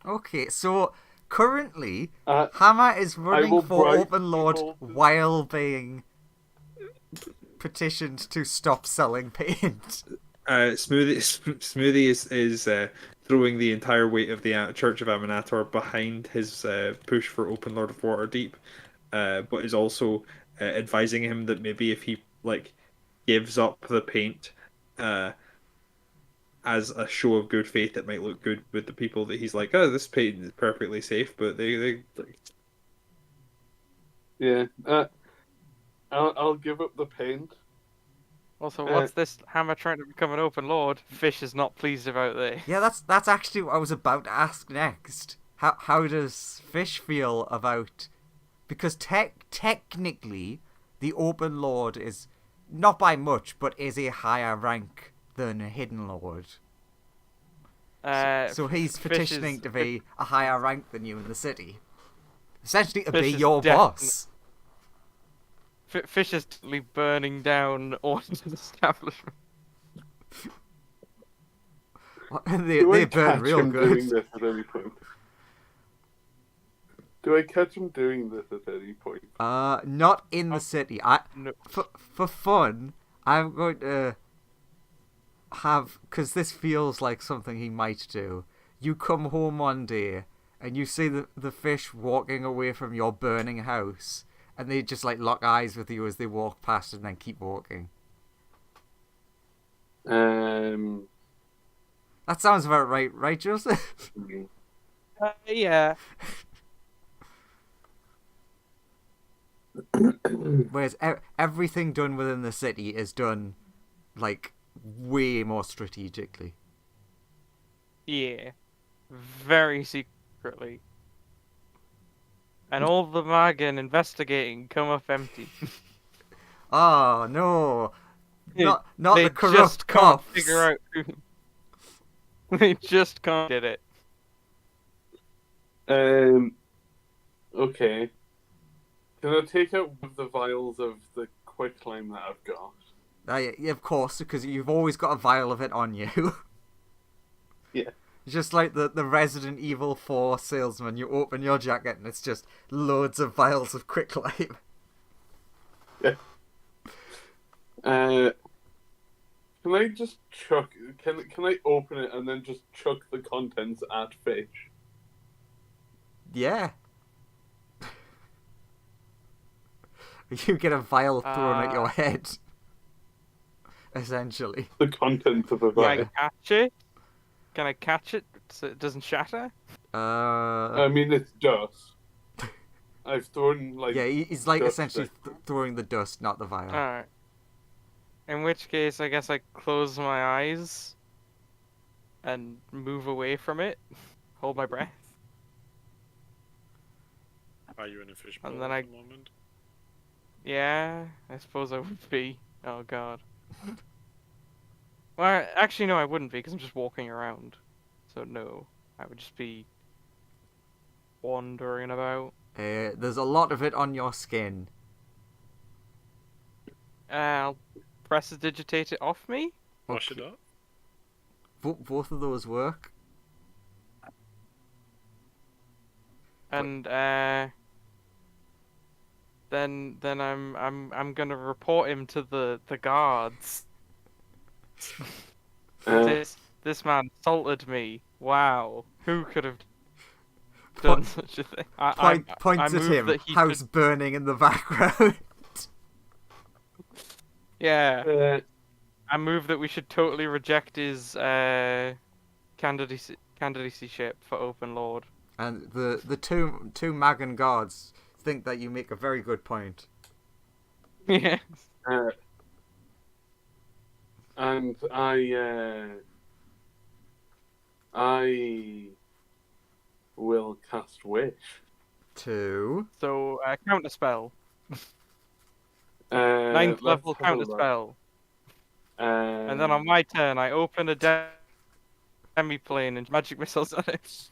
Okay, so currently Hammer is running for Open Lord while being petitioned to stop selling paint. Smoothie is throwing the entire weight of the Church of Aminator behind his push for Open Lord of Waterdeep, but is also advising him that maybe if he like gives up the paint as a show of good faith, it might look good with the people that he's like, oh, this paint is perfectly safe, but they like... Yeah, I'll give up the paint. Also, what's this hammer trying to become an open lord? Fish is not pleased about this. Yeah, that's actually what I was about to ask next. How does Fish feel about... Because technically, the Open Lord is, not by much, but is a higher rank than a Hidden Lord. So he's petitioning to be a higher rank than you in the city. Essentially to be your boss. Fish is totally burning down Orton's establishment. They burn real him doing good. this at any point? Do I catch him doing this at any point? Not in the city. No. For fun, I'm going to have, because this feels like something he might do. You come home one day and you see the fish walking away from your burning house, and they just like lock eyes with you as they walk past and then keep walking. Um. That sounds about right, Joseph? Yeah. Whereas everything done within the city is done, like, way more strategically. Yeah. Very secretly. And all the mag and investigating come up empty. Oh, no. Not They the corrupt just can't cops. figure out who... They just can't get it. Okay. Can I take out one of the vials of the quicklime that I've got? Yeah, of course, because you've always got a vial of it on you. Yeah. Just like the Resident Evil 4 salesman, you open your jacket and it's just loads of vials of quicklime. Yeah. Can I just chuck... Can I open it and then just chuck the contents at Fish? Yeah. You get a vial thrown at your head. Essentially. The contents of a Can I vial. catch it? Can I catch it so it doesn't shatter? I mean, it's dust. I've thrown, like... Yeah, he's like dust essentially throwing the dust, not the vial. Alright. In which case, I guess I close my eyes and move away from it. Hold my breath. Are you in a fish bowl And then at the moment? Yeah, I suppose I would be. Oh god. Well, actually, no, I wouldn't be, because I'm just walking around. So, no. I would just be wandering about. There's a lot of it on your skin. I'll prestidigitate it off me. Wash it up? Both of those work. And, then I'm gonna report him to the guards. This man assaulted me. Wow, who could have done such a thing? Points at him. House burning in the background. Yeah. I move that we should totally reject his candidacy for Open Lord. And the two Magan guards think that you make a very good point. Yeah. And I will cast Wish. Two. So, counter spell. Let's 9th level have a counter look. spell. And then on my turn, I open a demi-plane and magic missiles on it.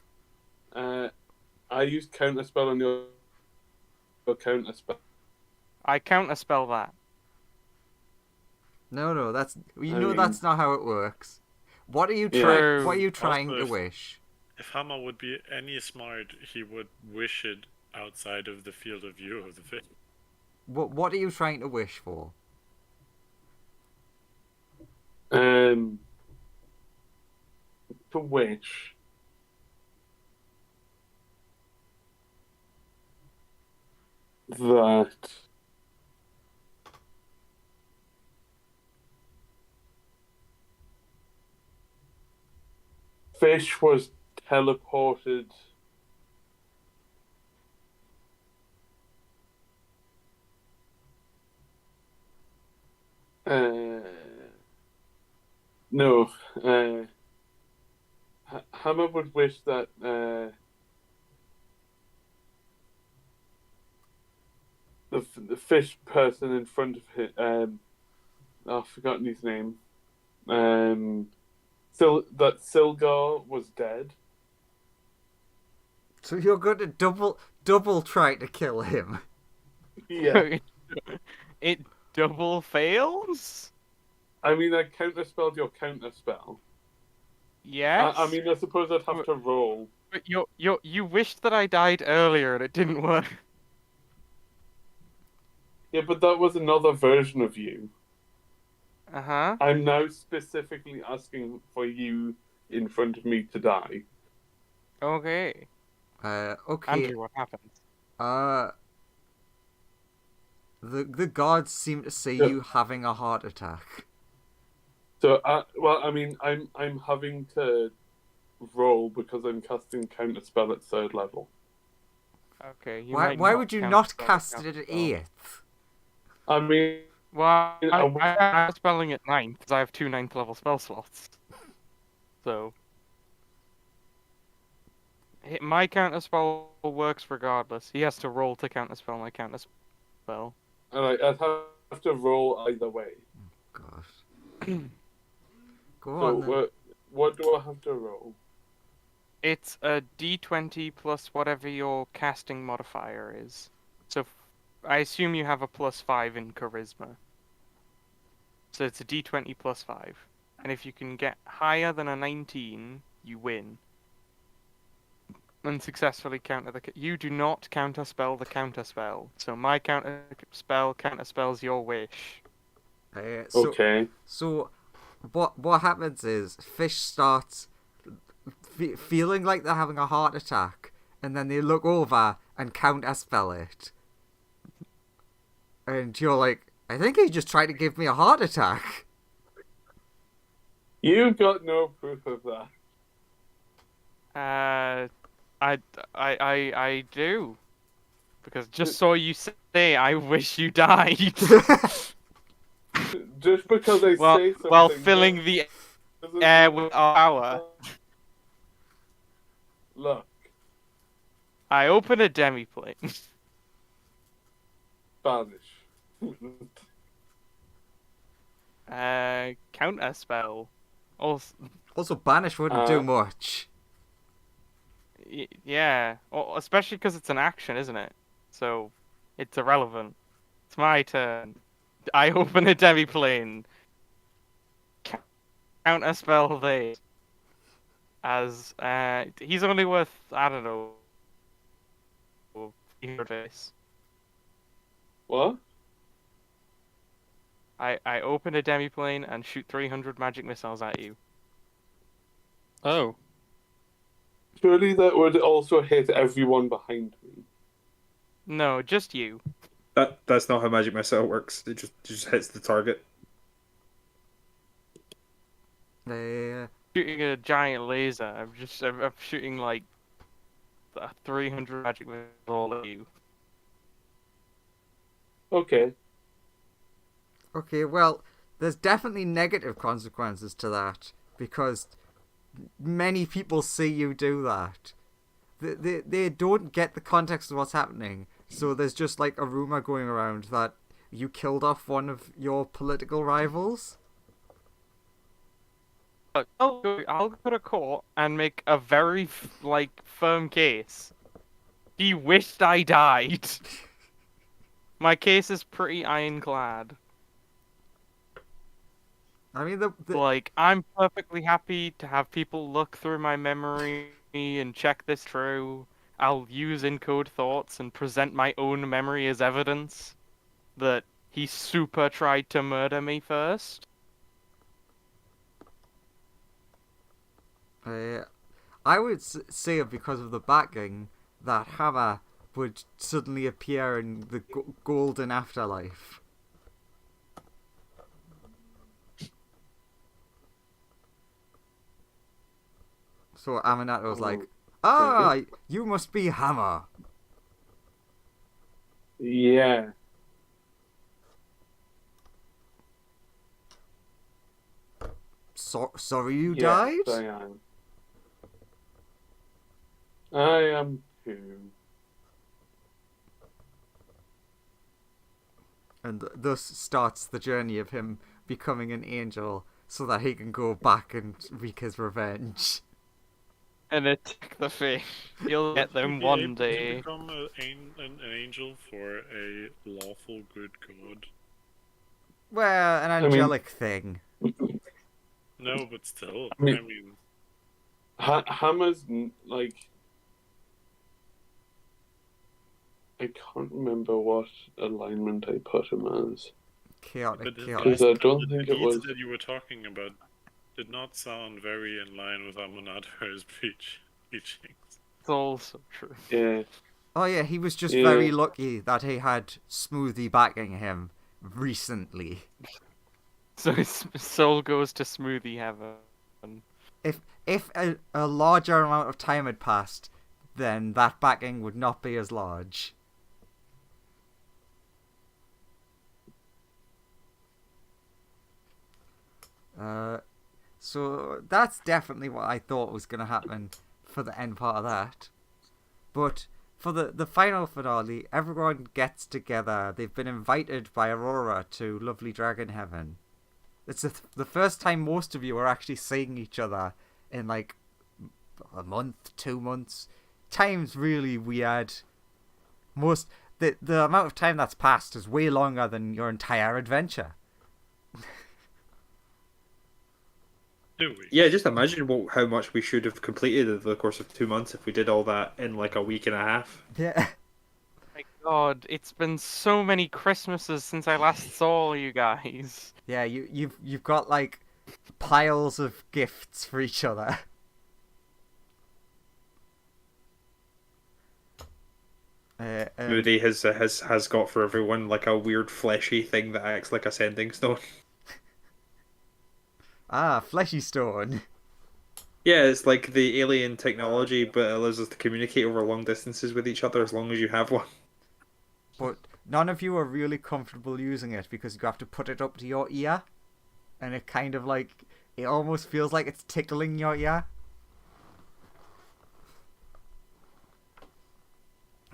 I use counter spell on your counter spell. I counter spell that. No, that's mean- that's not how it works. What are you Yeah. What are you trying Also, to wish? If Hammer would be any smart, he would wish it outside of the field of view of the fish. What are you trying to wish for? To wish. That Fish was teleported No. Hammer would wish that the fish person in front of him. I've forgotten his name. That Silgar was dead. So you're going to double try to kill him. Yeah. It double fails? I mean, I counterspelled your counterspell. Yes. I mean, I suppose I'd have to roll. But you wished that I died earlier and it didn't work. Yeah, but that was another version of you. Uh-huh. I'm now specifically asking for you in front of me to die. Okay. Okay. Andrew, what happens? The gods seem to see you having a heart attack. So, well, I mean, I'm having to roll because I'm casting counterspell at 3rd level. Okay. Why would you not cast it at 8th? I mean, Well, I'm spelling at 9th because I have 2 9th level spell slots. So my counterspell works regardless. He has to roll to counterspell my counterspell. Alright, I'd have to roll either way. Gosh. Go So, on then. what do I have to roll? It's a d20 plus whatever your casting modifier is. So I assume you have a +5 in charisma. So it's a d20 plus 5. And if you can get higher than a 19, you win. And successfully counter the... You do not counterspell the counterspell. So my counterspell counterspells your wish. Okay. So what happens is fish starts feeling like they're having a heart attack, and then they look over and counterspell it. And you're like, I think he just tried to give me a heart attack. You've got no proof of that. I do. Because just so you say, I wish you died. Just because I say something. While filling the air with power. Look. I open a demi-plane. Spanish. Counterspell. Also, banish wouldn't do much. Yeah, especially because it's an action, isn't it? So, it's irrelevant. It's my turn. I open a demi-plane. Counterspell they. As, he's only worth, I don't know, 300 base. What? I open a demi-plane and shoot 300 magic missiles at you. Oh. Surely that would also hit everyone behind me. No, just you. That's not how magic missile works. It just hits the target. Shooting a giant laser. I'm shooting like 300 magic missiles all at you. Okay. Okay, well, there's definitely negative consequences to that, because many people see you do that. They don't get the context of what's happening, so there's just like a rumor going around that you killed off one of your political rivals. I'll go to court and make a very firm case. He wished I died. My case is pretty ironclad. I mean, Like, I'm perfectly happy to have people look through my memory and check this through. I'll use encode thoughts and present my own memory as evidence that he super tried to murder me first. I would say because of the backing that Hammer would suddenly appear in the golden afterlife. So Aminato was like, you must be Hammer. Yeah. Sorry you Yes, died? I am. I am too. And thus starts the journey of him becoming an angel so that he can go back and wreak his revenge. And attack the fish. You'll get Would you them be one able to day. become an angel for a lawful good god? Well, an mean- angelic thing. No, but still. I mean- I mean, Hammer's like. I can't remember what alignment I put him as. Chaotic, but chaotic. Because I don't the think it deeds was. that you were talking about did not sound very in line with Amunadhar's teachings. It's also true. Yeah. Oh yeah, he was just Yeah. very lucky that he had Smoothie backing him recently. So his soul goes to Smoothie Heaven. If a larger amount of time had passed, then that backing would not be as large. So that's definitely what I thought was going to happen for the end part of that. But for the final finale, everyone gets together. They've been invited by Aurora to lovely Dragon Heaven. It's the first time most of you are actually seeing each other in like a month, 2 months. Time's really weird. The amount of time that's passed is way longer than your entire adventure. Do we? Yeah, just imagine how much we should have completed over the course of 2 months if we did all that in like a week and a half. Yeah. My God, it's been so many Christmases since I last saw you guys. Yeah, you've got like piles of gifts for each other. Moody has got for everyone like a weird fleshy thing that acts like a sending stone. Fleshy stone. Yeah, it's like the alien technology, but it allows us to communicate over long distances with each other as long as you have one. But none of you are really comfortable using it because you have to put it up to your ear. And it kind of like, it almost feels like it's tickling your ear.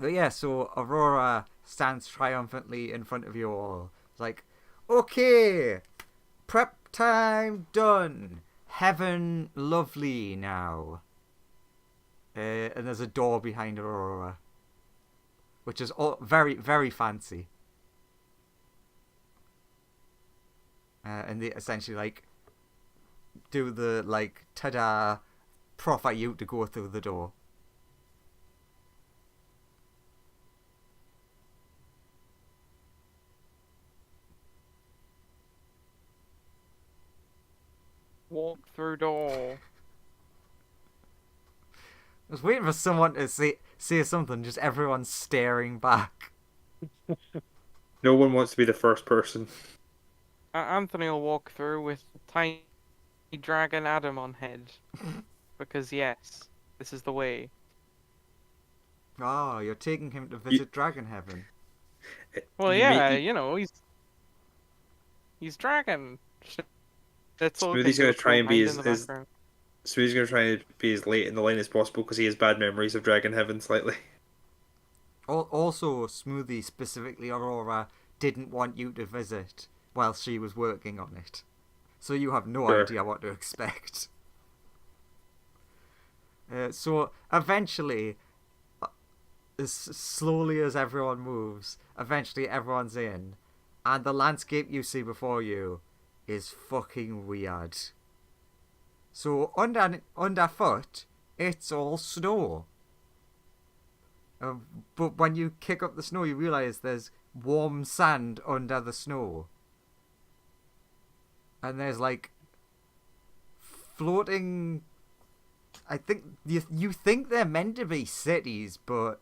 But yeah, so Aurora stands triumphantly in front of you all. It's like, okay, prep time done. Heaven lovely now. And there's a door behind Aurora, which is all very, very fancy. And they essentially like do the like ta-da, proffer you to go through the door. Walk through door. I was waiting for someone to say something, just everyone staring back. No one wants to be the first person. Anthony will walk through with tiny dragon Adam on head. Because yes, this is the way. Oh, you're taking him to visit Dragon Heaven. Well, You yeah, may- you know, he's dragon. That's all. Smoothie's gonna try and be in the as background. Smoothie's gonna try and be as late in the line as possible because he has bad memories of Dragon Heaven slightly. Also, Smoothie, specifically Aurora, didn't want you to visit while she was working on it. So you have no Sure. idea what to expect. So eventually, as slowly as everyone moves, eventually everyone's in. And the landscape you see before you is fucking weird. So underfoot, it's all snow. But when you kick up the snow, you realise there's warm sand under the snow. And there's like floating... I think you think they're meant to be cities, but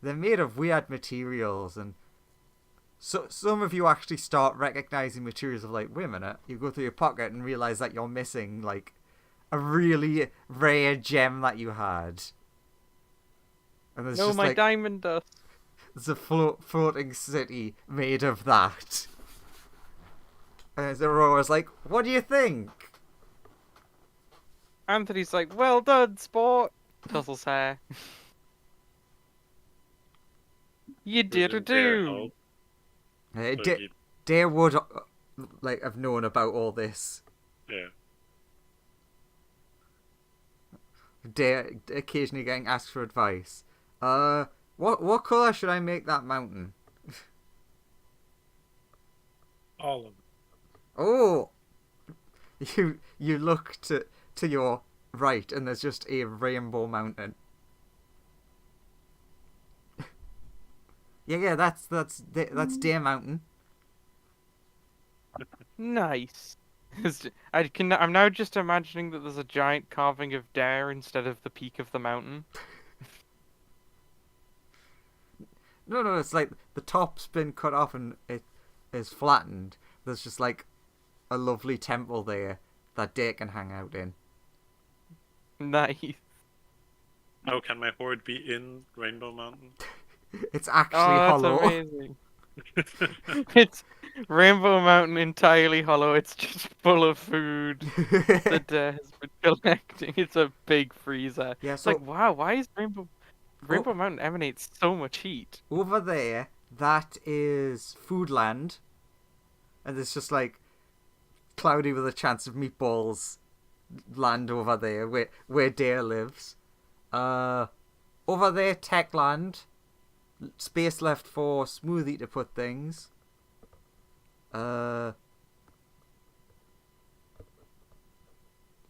they're made of weird materials, and so some of you actually start recognizing materials of like, wait a minute, you go through your pocket and realize that you're missing like a really rare gem that you had. And there's No, just my like diamond dust. there's a floating city made of that. And Aurora's like, what do you think? Anthony's like, well done, sport. Tussle's hair. You did a Doesn't Dare do. help, so Dare, he- Dare would like have known about all this. yeah. Dare occasionally getting asked for advice. What color should I make that mountain? All of them. Oh, you look to your right, and there's just a rainbow mountain. yeah, that's Dare Mountain. Nice. I'm now just imagining that there's a giant carving of Dare instead of the peak of the mountain. No, it's like the top's been cut off and it is flattened. There's just like a lovely temple there that Dare can hang out in. Nice. How can my horde be in Rainbow Mountain? It's actually Oh, that's hollow. amazing. It's Rainbow Mountain entirely hollow. It's just full of food that Dare has been collecting. It's a big freezer. Yeah, It's so like, wow, why is Rainbow Mountain emanates so much heat? over there, that is Foodland, and there's just like cloudy with a chance of meatballs land over there where Dare lives. Over there, Techland. Space left for Smoothie to put things. I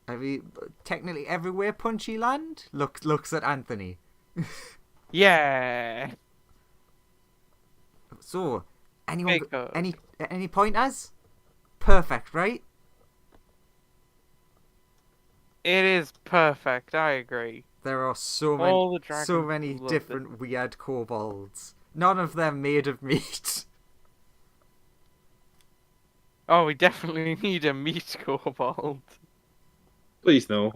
mean, technically everywhere Punchy Land looks at Anthony. Yeah. So, anyone Big hug. any pointers? Perfect, right? It is perfect. I agree. There are so All the many dragons loved it. different weird kobolds. None of them made of meat. Oh, we definitely need a meat kobold. Please no.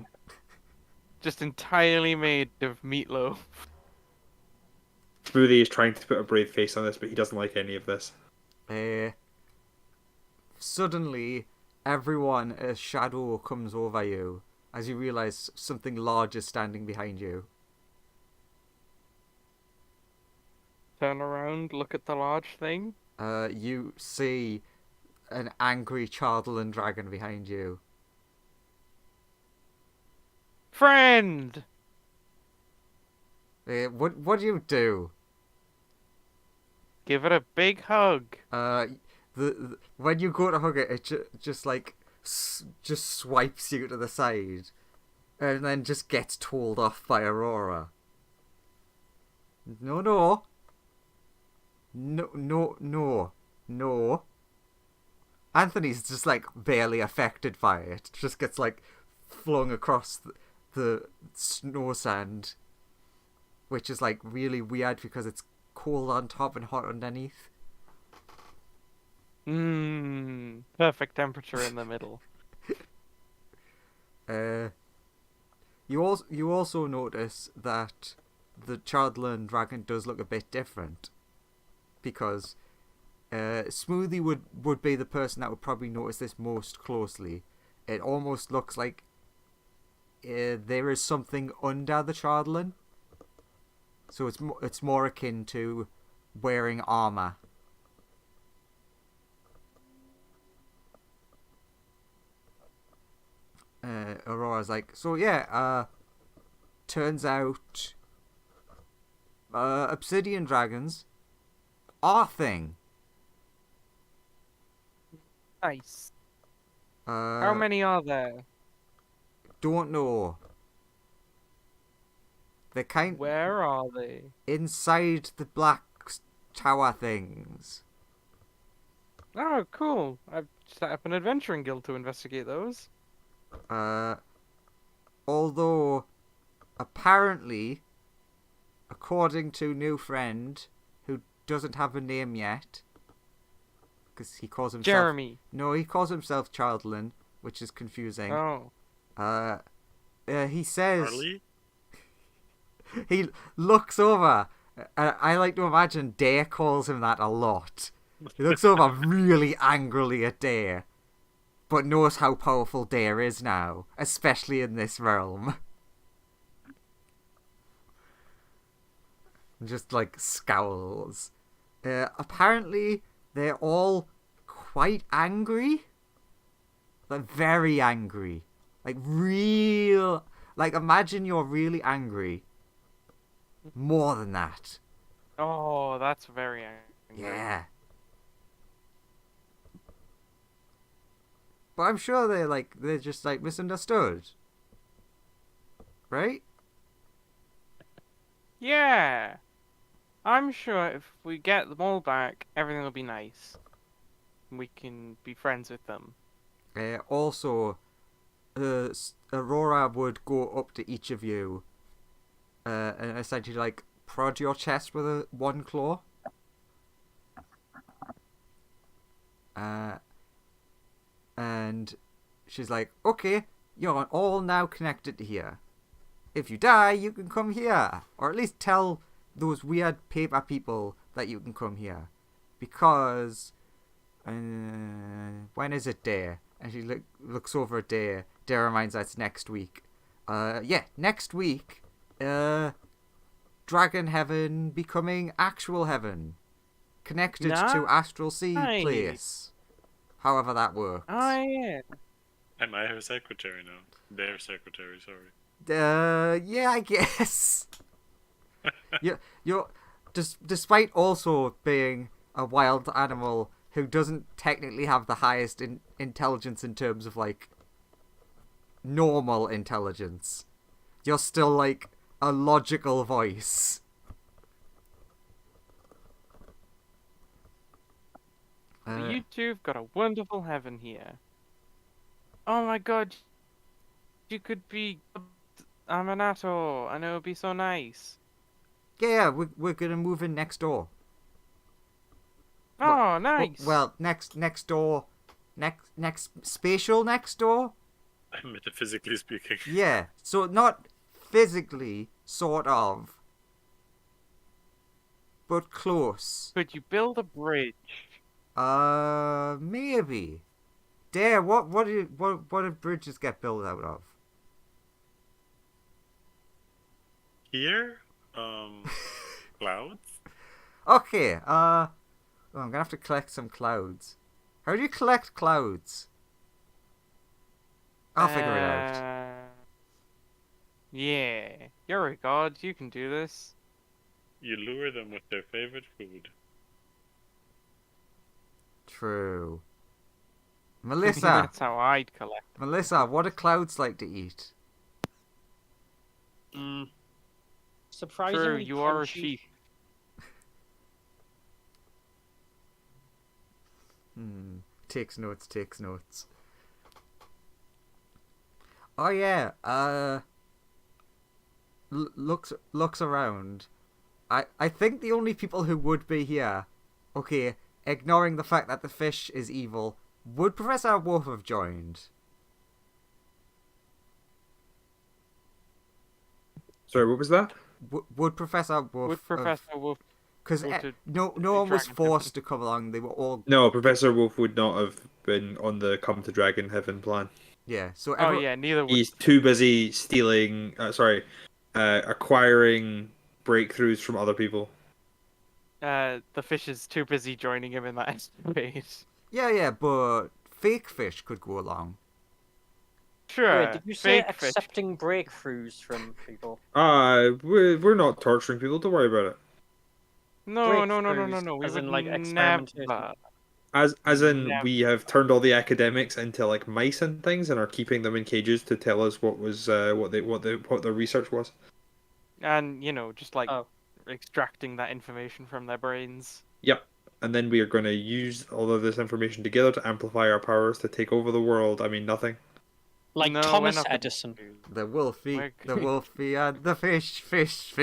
Just entirely made of meatloaf. Smoothie is trying to put a brave face on this, but he doesn't like any of this. Suddenly, everyone, a shadow comes over you as you realize something large is standing behind you. Turn around, look at the large thing. You see an angry Chardalyn dragon behind you. Friend! What do you do? Give it a big hug. The when you go to hug it, it just like just swipes you to the side, and then just gets told off by Aurora. No. Anthony's just like barely affected by it. Just gets like flung across the snow sand, which is like really weird because it's cold on top and hot underneath. Perfect temperature in the middle. You also notice that the Chardalyn dragon does look a bit different, because Smoothie would be the person that would probably notice this most closely. It almost looks like there is something under the Chardalyn, so it's more akin to wearing armor. Aurora's like, so yeah, turns out obsidian dragons are a thing. Nice. Uh, How many are there? Don't know. They're Where are they? inside the black tower things. Oh, cool. I've set up an adventuring guild to investigate those. Although, apparently, according to new friend, who doesn't have a name yet, because he calls himself... Jeremy. No, he calls himself Childlin, which is confusing. Oh. He says... Charlie? He looks over. I like to imagine Dare calls him that a lot. He looks over really angrily at Dare. but knows how powerful Dare is now, especially in this realm. Just like scowls. Apparently, they're all quite angry. Like, very angry. Like, real. Like, imagine you're really angry. More than that. Oh, that's very angry. Yeah. But I'm sure they're just like misunderstood. Right? Yeah. I'm sure if we get them all back, everything will be nice. We can be friends with them. Also, Aurora would go up to each of you and essentially like prod your chest with one claw. And she's like, okay, you're all now connected to here. If you die, you can come here. Or at least tell those weird paper people that you can come here. Because, when is it Dare? And she looks over at Dare. Dare reminds her it's next week. Next week, Dragon Heaven becoming actual heaven. Connected to Astral Sea Place. However that works. Oh, yeah. Am I her secretary now? Their secretary, sorry. Yeah, I guess. You're despite also being a wild animal who doesn't technically have the highest intelligence in terms of like normal intelligence, you're still like a logical voice. You two've got a wonderful heaven here. Oh my god, you could be Aminato, and it would be so nice. Yeah, we're gonna move in next door. Oh, nice. Well, next door, next spatial next door. Metaphysically speaking. Yeah, so not physically, sort of, but close. Could you build a bridge? Maybe. Dare, what do bridges get built out of? Here? Clouds? Okay, I'm gonna have to collect some clouds. How do you collect clouds? I'll figure it out. Yeah, you're a god, you can do this. You lure them with their favorite food. True. Melissa, That's how I'd collect. Melissa, what do clouds like to eat? Surprisingly True, you are a crunchy. sheep. Takes notes. Oh yeah, looks around. I think the only people who would be here, okay, ignoring the fact that the fish is evil, would Professor Wolf have joined? Sorry, what was that? Would Professor Wolf? With Professor Wolf. Because no one was forced to come along. They were all No, Professor Wolf would not have been on the Come to Dragon Heaven plan. yeah. So Oh yeah, neither would. He's too busy acquiring breakthroughs from other people. The fish is too busy joining him in that space. Yeah, but fake fish could go along. Sure. Wait, did you say fake fish. accepting breakthroughs from people? We're not torturing people. Don't worry about it. No. Breakthroughs, We as would in, like, never. experimentation. As in, Yeah. we have turned all the academics into like mice and things, and are keeping them in cages to tell us what their research was. And just like Oh. extracting that information from their brains. Yep. And then we are going to use all of this information together to amplify our powers to take over the world. I mean, nothing. Like No, we're Thomas not gonna Edison. do- The wolfie, Like- the wolfie, and the fish. Fish.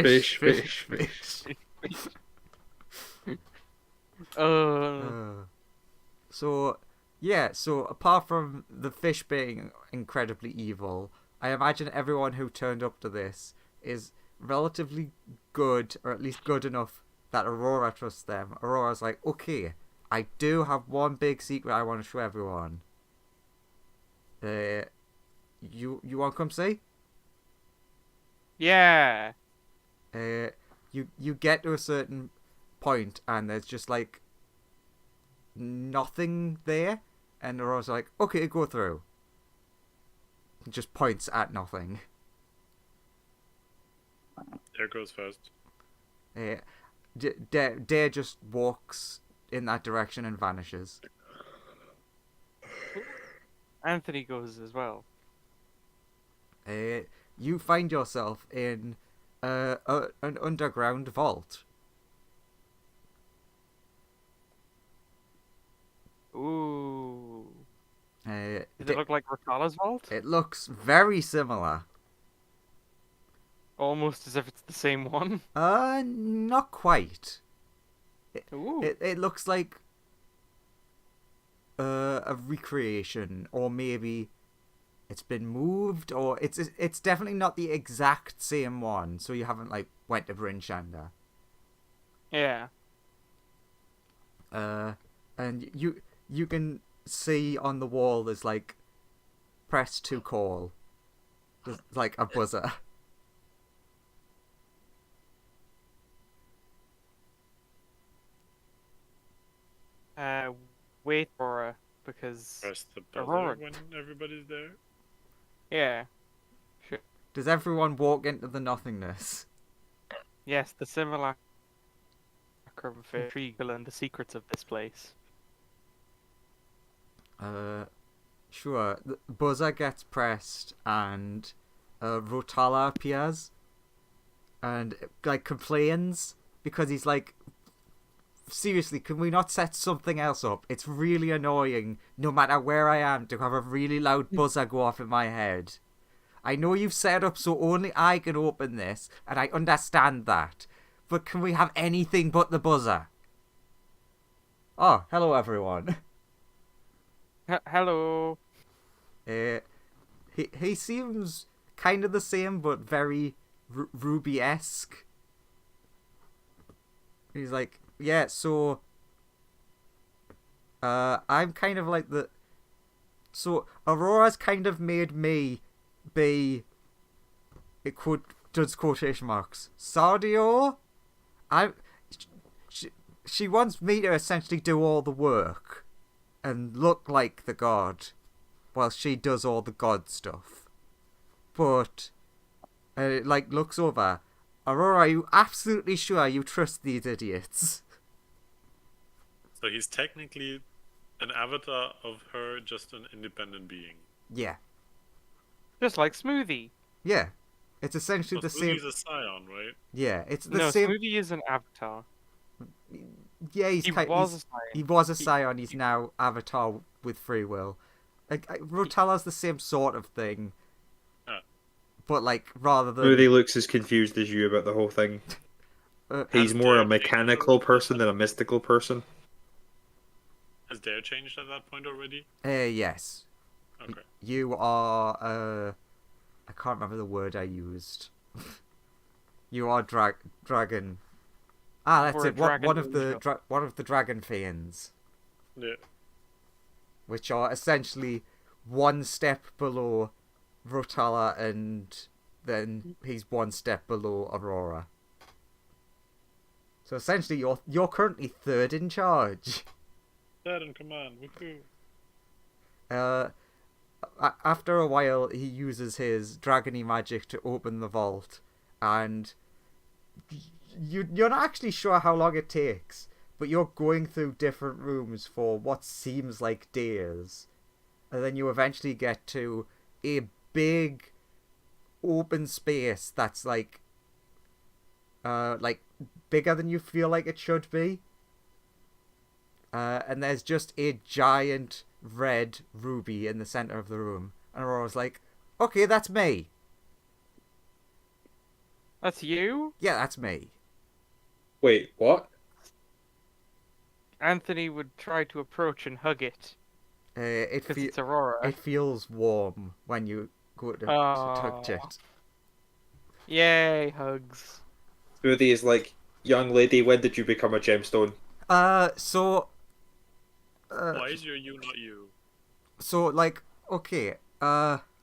So apart from the fish being incredibly evil, I imagine everyone who turned up to this is relatively good, or at least good enough that Aurora trusts them. Aurora's like, okay, I do have one big secret I want to show everyone. You want to come see? Yeah. You get to a certain point and there's just like nothing there, and Aurora's like, okay, go through. Just points at nothing. There goes first. Dare just walks in that direction and vanishes. Anthony goes as well. You find yourself in an underground vault. Ooh. Does It it look like Rotala's vault? looks very similar. Almost as if it's the same one. Not quite. Ooh. It looks like a recreation, or maybe it's been moved, or it's definitely not the exact same one. So you haven't like went to Bryn Shander. Yeah. And you can see on the wall there's like press to call. There's like a buzzer. Wait for her, because... Press the buzzer Aurora. when everybody's there. Yeah. Does everyone walk into the nothingness? Yes, the simulacrum of intrigue to learn the secrets of this place. Sure. The buzzer gets pressed and Rotala appears and like complains because he's like, seriously, can we not set something else up? It's really annoying, no matter where I am, to have a really loud buzzer go off in my head. I know you've set up so only I can open this, and I understand that. But can we have anything but the buzzer? Oh, hello everyone. Hello. He seems kind of the same, but very Ruby-esque. He's like, yeah, so I'm kind of like the... So Aurora's kind of made me be... It does quotation marks. Sardio? She wants me to essentially do all the work and look like the god while she does all the god stuff. But it like looks over. Aurora, are you absolutely sure you trust these idiots? So he's technically an avatar of her, just an independent being. Yeah. Just like Smoothie. Yeah. It's essentially the same. Smoothie's a scion, right? Yeah, it's the No, same. Smoothie is an avatar. Yeah, He was a scion. He was a scion. He's now avatar with free will. Like Rotala's the same sort of thing, but like rather than Smoothie looks as confused as you about the whole thing. He's more a mechanical person than a mystical person. Has Dare changed at that point already? Yes. Okay. You are I can't remember the word I used. You are dragon. Ah, that's Or a it. dragon One of the ninja. one of the dragon fiends, Yeah. which are essentially one step below Rotala, and then he's one step below Aurora. So essentially, you're currently third in charge. Third in command. Woohoo. After a while, he uses his dragony magic to open the vault, and you're not actually sure how long it takes, but you're going through different rooms for what seems like days, and then you eventually get to a big open space that's like bigger than you feel like it should be. And there's just a giant red ruby in the center of the room. And Aurora's like, okay, that's me. That's you? Yeah, that's me. Wait, what? Anthony would try to approach and hug it. Because it's Aurora. It feels warm when you go to touch it. Yay, hugs. Smoothie is like, young lady, when did you become a gemstone? So... Why is your you not you? So, like, okay,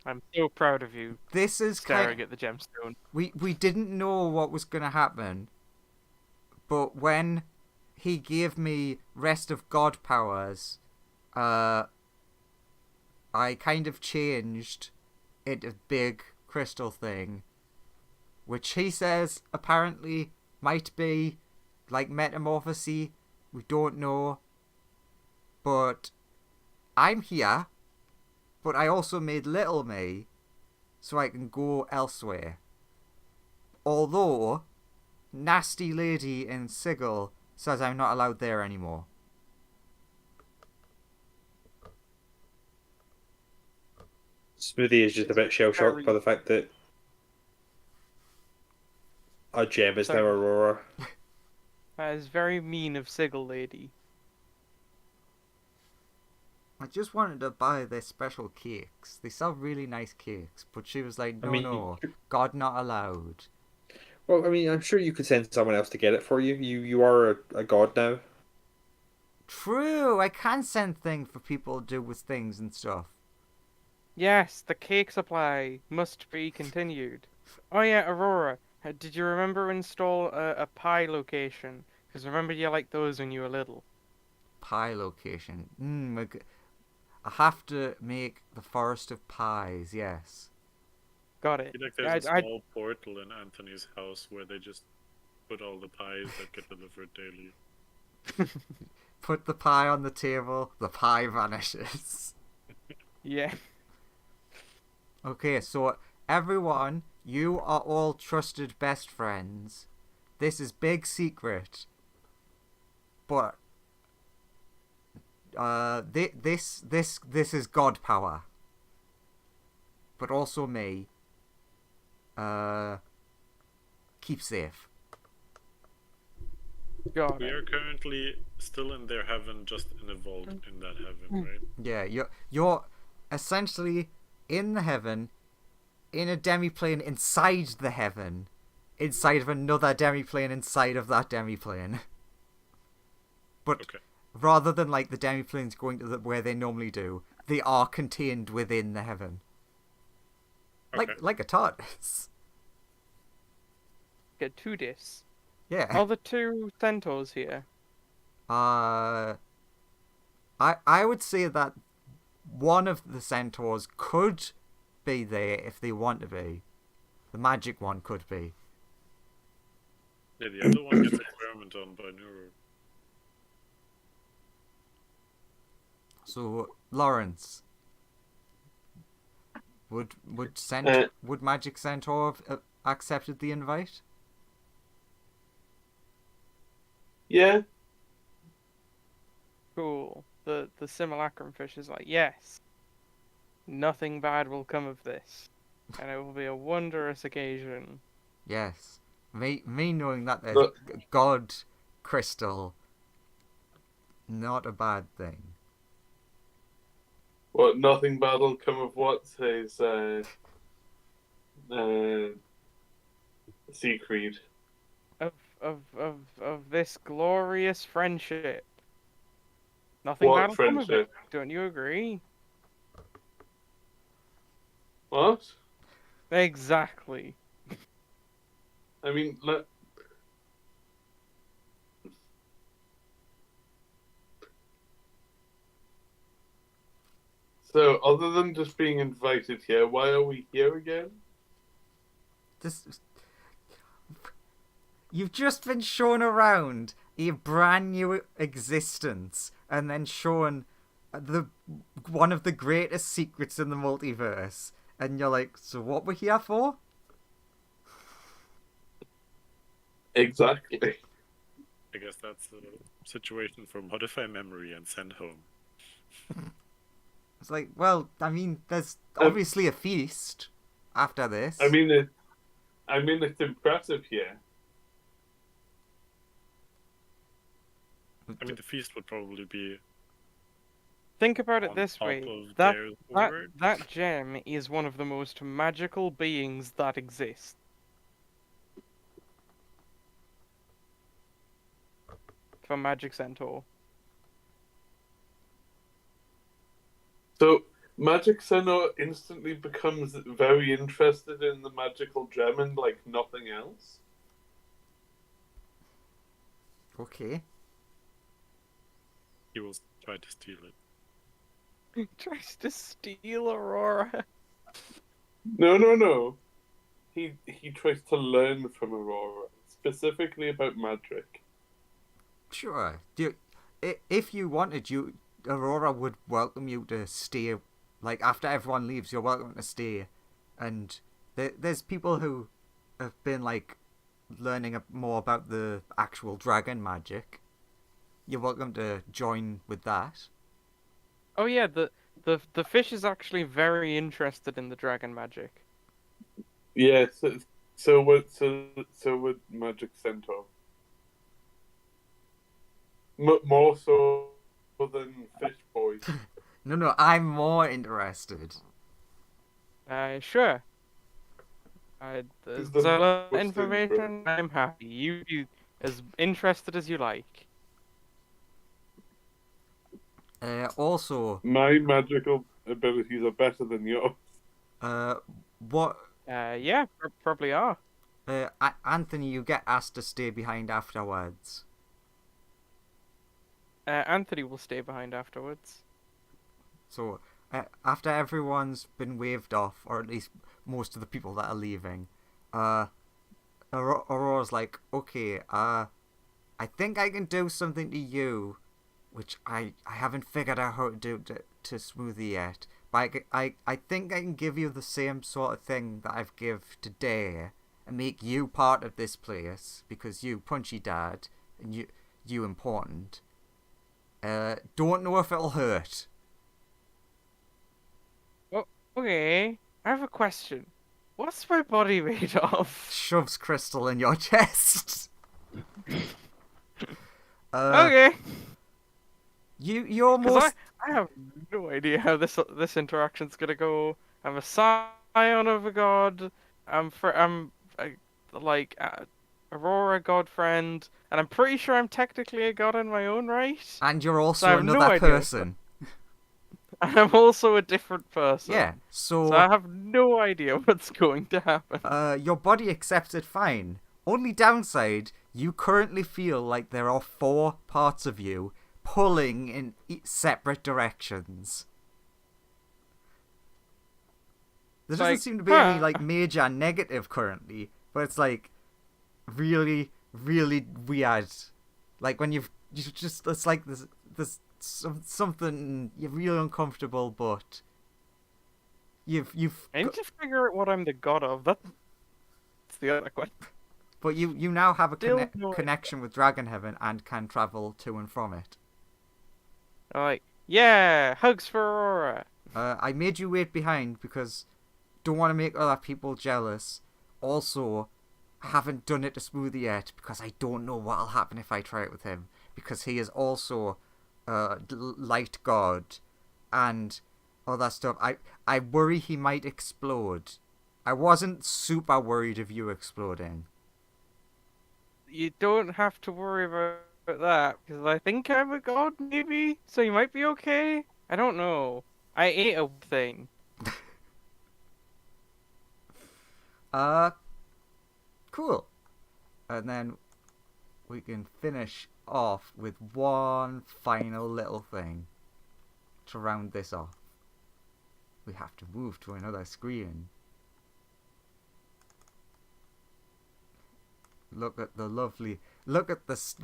I'm so proud of you this is staring at the gemstone. we didn't know what was gonna happen, but when he gave me rest of God powers, I kind of changed into a big crystal thing, which he says apparently might be like metamorphosis. We don't know, but I'm here. But I also made little me, so I can go elsewhere. Although, nasty lady in Sigil says I'm not allowed there anymore. Smoothie is just a bit shell shocked by the fact that a gem is now Sorry. Aurora. That is very mean of Sigil Lady. I just wanted to buy their special cakes. They sell really nice cakes, but she was like, no, no, God not allowed. Well, I mean, I'm sure you could send someone else to get it for you. You are a god now. True, I can send things for people to do with things and stuff. Yes, the cake supply must be continued. Oh yeah, Aurora, did you remember install a pie location? Because remember you liked those when you were little. Pie location. I have to make the forest of pies, yes. Got it. Like there's a small portal in Anthony's house where they just put all the pies that get delivered daily. Put the pie on the table, the pie vanishes. Yeah. Okay, so everyone, you are all trusted best friends. This is big secret. But this is God power. But also me. Keep safe. Got We it. are currently still in their heaven, just in a vault in that heaven, right? Yeah, you're essentially in the heaven, in a demiplane inside the heaven, inside of another demiplane inside of that demiplane. But Okay. rather than like the demiplanes going to where they normally do, they are contained within the heaven. Okay. Like a TARDIS. Get two discs. Yeah. Are the two centaurs here? I would say that one of the centaurs could be there if they want to be. The magic one could be. Yeah, the other one gets experimented on by Neuro. So Lawrence, would Magic Centaur have accepted the invite? Yeah. Cool. The simulacrum fish is like, yes. Nothing bad will come of this. And it will be a wondrous occasion. Yes. Me knowing that there's But- God crystal, not a bad thing. What? Nothing bad will come of what says Siegfried. Of this glorious friendship. Nothing What bad will come of it. friendship? Don't you agree? What? Exactly. I mean, So, other than just being invited here, why are we here again? You've just been shown around a brand new existence, and then shown one of the greatest secrets in the multiverse, and you're like, so what we're here for? Exactly. I guess that's the situation for modify memory and send home. It's like, well, I mean, there's obviously a feast after this. I mean, it's impressive here. I mean, the feast would probably be Think about it on this top way. of That their that word. that gem is one of the most magical beings that exist. For Magic Centaur. So, Magic Center instantly becomes very interested in the magical gem and like nothing else. Okay. He will try to steal it. Tries to steal Aurora. No. He tries to learn from Aurora, specifically about magic. Sure. If you wanted, Aurora would welcome you to stay. Like, after everyone leaves, you're welcome to stay. And there's people who have been, like, learning more about the actual dragon magic. You're welcome to join with that. Oh yeah, the fish is actually very interested in the dragon magic. Yeah, so would Magic Center. More so than Fish Boys. No, I'm more interested. Sure. There's Is the a lot of most information. I'm happy. You as interested as you like. Also, My magical abilities are better than yours. what? Yeah, probably are. Anthony, you get asked to stay behind afterwards. Anthony will stay behind afterwards. So, after everyone's been waved off, or at least most of the people that are leaving, Aurora's like, okay, I think I can do something to you, which I haven't figured out how to do to Smoothie yet. But I think I can give you the same sort of thing that I've give today, and make you part of this place, because you punchy dad, and you important. Don't know if it'll hurt. Okay, I have a question. What's my body made of? Shoves crystal in your chest. Okay. You almost. I have no idea how this interaction's gonna go. I'm a scion of a god. I'm Aurora god friend, and I'm pretty sure I'm technically a god in my own right. And you're So I also have no another idea. person. I'm also a different person. Yeah, So I have no idea what's going to happen. your body accepts it fine. Only downside, you currently feel like there are 4 parts of you pulling in separate directions. There doesn't seem to be any like major negative currently, but it's like really, really weird. Like when you just, it's like there's something you're really uncomfortable, but you've I need to figure out what I'm the god of. That's the other question. but you now have a Still no connection with Dragon Heaven and can travel to and from it. I'm like, yeah, hugs for Aurora. I made you wait behind because don't want to make other people jealous. Also, haven't done it to Smoothie yet because I don't know what'll happen if I try it with him, because he is also light god and all that stuff. I worry he might explode. I wasn't super worried of you exploding. You don't have to worry about that because I think I'm a god, maybe. So you might be okay. I don't know. I ate a thing. Cool. And then we can finish off with one final little thing to round this off. We have to move to another screen. Look at the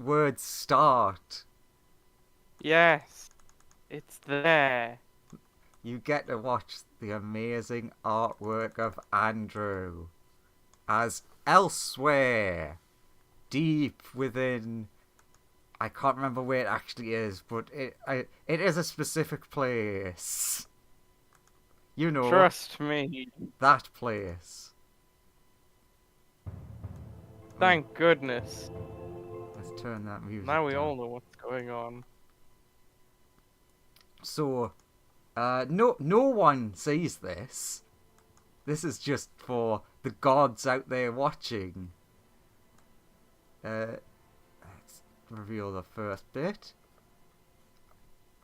word start. Yes, it's there. You get to watch the amazing artwork of Andrew as elsewhere, deep within. I can't remember where it actually is, but it is a specific place. You know, Trust me. that place. Thank goodness. Let's turn that music Now we down. all know what's going on. So, no one sees this. This is just for the gods out there watching. Let's reveal the first bit.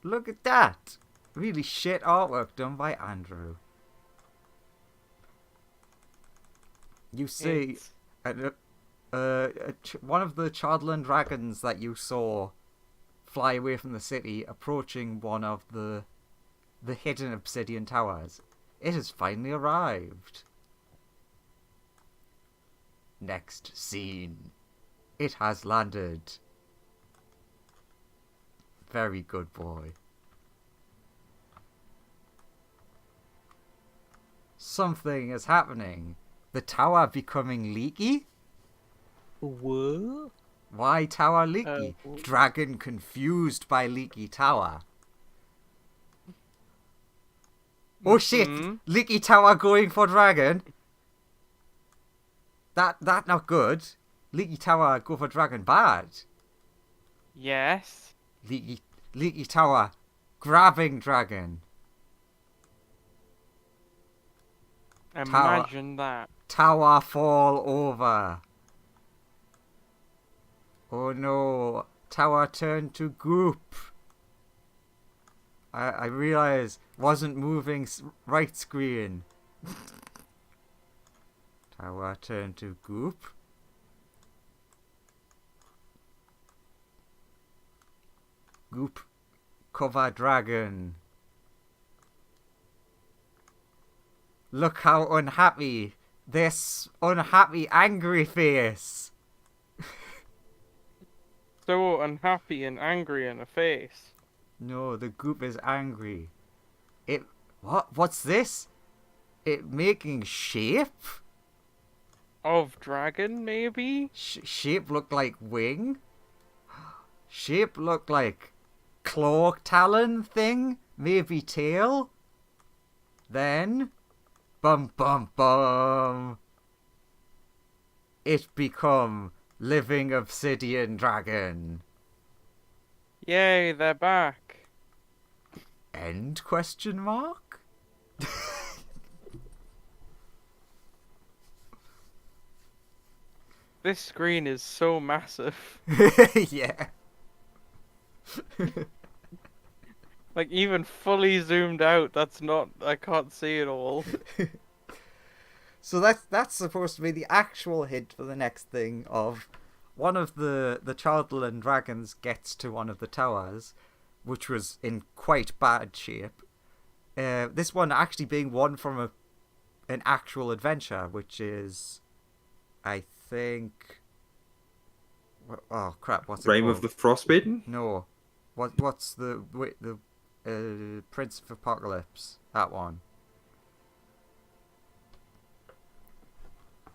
Look at that! really shit artwork done by Andrew. You see, one of the Chardland dragons that you saw fly away from the city, approaching one of the hidden obsidian towers. It has finally arrived. Next scene. It has landed. Very good boy. Something is happening. The tower becoming leaky? What? Why tower leaky? Dragon confused by leaky tower. Oh shit! Leaky tower going for dragon. That not good. Leaky tower go for dragon bad. Yes. Leaky tower grabbing dragon. Imagine that. Tower fall over. Oh no, tower turned to goop. I realize wasn't moving right screen. Tower turned to goop. Goop cover dragon. Look how unhappy. This unhappy angry face. So unhappy and angry in a face. No, the goop is angry. What's this? It making shape? Of dragon, maybe? Shape look like wing? Shape look like claw talon thing? Maybe tail? Then... Bum bum bum! It become living obsidian dragon. Yay, they're back. End question mark? This screen is so massive. Yeah. Like, even fully zoomed out, I can't see it all. So that's supposed to be the actual hint for the next thing of one of the Chardland dragons gets to one of the towers, which was in quite bad shape. This one actually being one from an actual adventure, which is, I think... Oh crap! What's it Rime called? of the Frostmaiden? No, what's the Prince of Apocalypse? That one.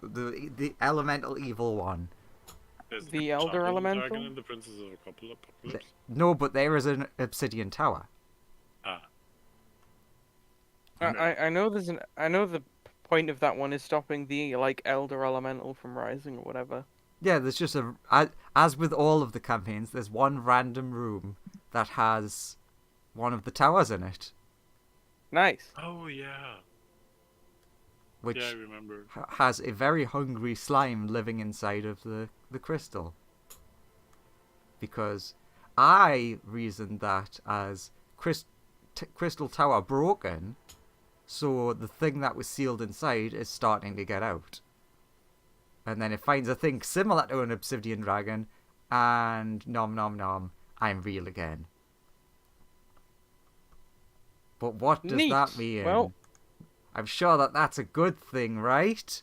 The elemental evil one. There's The Elder Chocolate Elemental? Dragon and the Princess of Apocalypse. No, but there is an obsidian tower. Ah. I know I know the point of that one is stopping the Elder Elemental from rising or whatever. Yeah, there's just as with all of the campaigns, there's one random room that has one of the towers in it, Nice. Oh yeah. which Yeah, I remember. has a very hungry slime living inside of the crystal. Because I reasoned that as crystal tower broken, so the thing that was sealed inside is starting to get out. And then it finds a thing similar to an obsidian dragon, and nom nom nom, I'm real again. But what does Neat. that mean? Well- I'm sure that that's a good thing, right?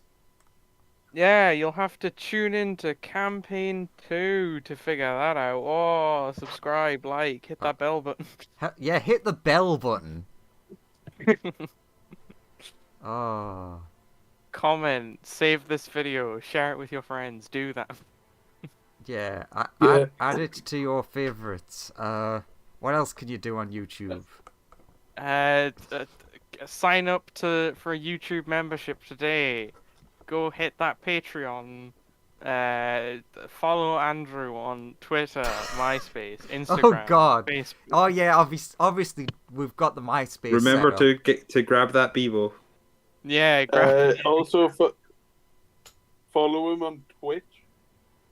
Yeah, you'll have to tune in to campaign 2 to figure that out. Oh, subscribe, hit that bell button. Yeah, hit the bell button. Oh. Comment, save this video, share it with your friends, do that. Yeah, Yeah. add it to your favorites. What else can you do on YouTube? Sign up for a YouTube membership today. Go hit that Patreon. Follow Andrew on Twitter, MySpace, Instagram, Oh God! Facebook. Oh yeah, obviously we've got the MySpace. Remember set up. to grab that Bebo. Yeah, Also, follow him on Twitch.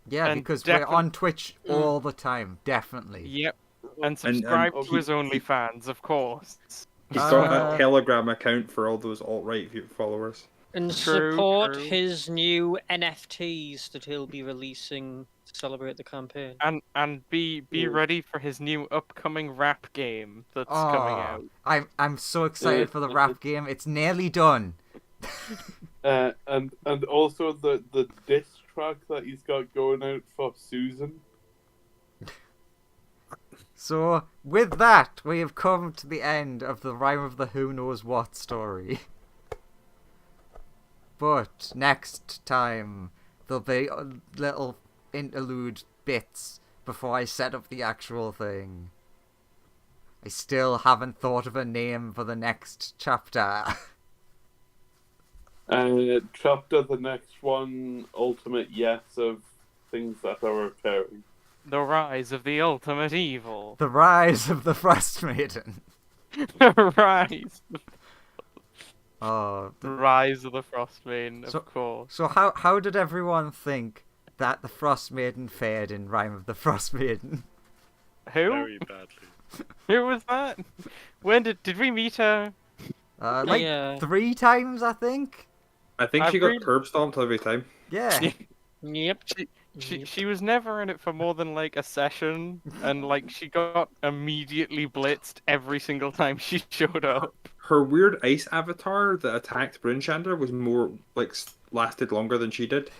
Yeah, and because we're on Twitch Mm. all the time, definitely. Yep. And subscribe and- to his OnlyFans, of course. He's got Uh, a Telegram account for all those alt-right followers. And True, support true. his new NFTs that he'll be releasing to celebrate the campaign. And be Yeah. ready for his new upcoming rap game that's coming out. I'm so excited for the rap game. It's nearly done. And also the diss track that he's got going out for Susan. So, with that, we have come to the end of the Rhyme of the Who Knows What story. But next time, there'll be little interlude bits before I set up the actual thing. I still haven't thought of a name for the next chapter. Chapter the next one, ultimate yes of things that are occurring. The rise of the ultimate evil. The Rise of the Frost Maiden. The rise. Oh, The rise of the Frost Maiden, So- of course. so how did everyone think that the Frost Maiden fared in Rhyme of the Frost Maiden? Who? Very badly. Who was that? When did we meet her? Like Yeah. 3 times, I think. I think I've she got read- curb stomped every time. Yeah. Yep. She was never in it for more than like a session, and like she got immediately blitzed every single time she showed up. Her weird ice avatar that attacked Brynchander was more like lasted longer than she did.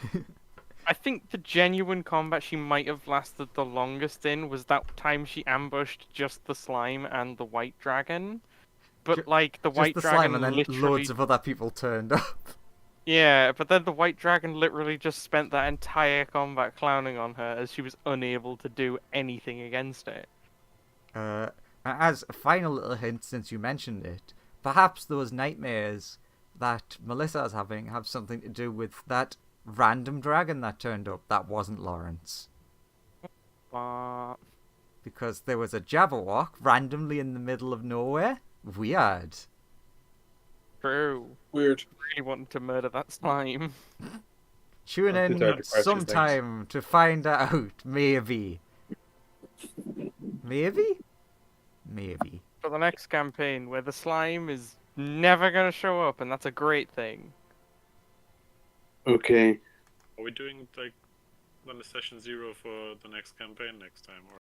I think the genuine combat she might have lasted the longest in was that time she ambushed just the slime and the white dragon. But like the Just white the dragon slime, and then literally, loads of other people turned up. yeah, but then the white dragon literally just spent that entire combat clowning on her as she was unable to do anything against it. As a final little hint, since you mentioned it, perhaps those nightmares that Melissa is having have something to do with that random dragon that turned up that wasn't Lawrence. Because there was a Jabberwock randomly in the middle of nowhere. Weird. True. Weird. Really wanted to murder that slime. Tune That's in the depression things. sometime to find out. Maybe. Maybe? Maybe. For the next campaign, where the slime is never gonna show up, and that's a great thing. Okay. Are we doing like on a session 0 for the next campaign next time,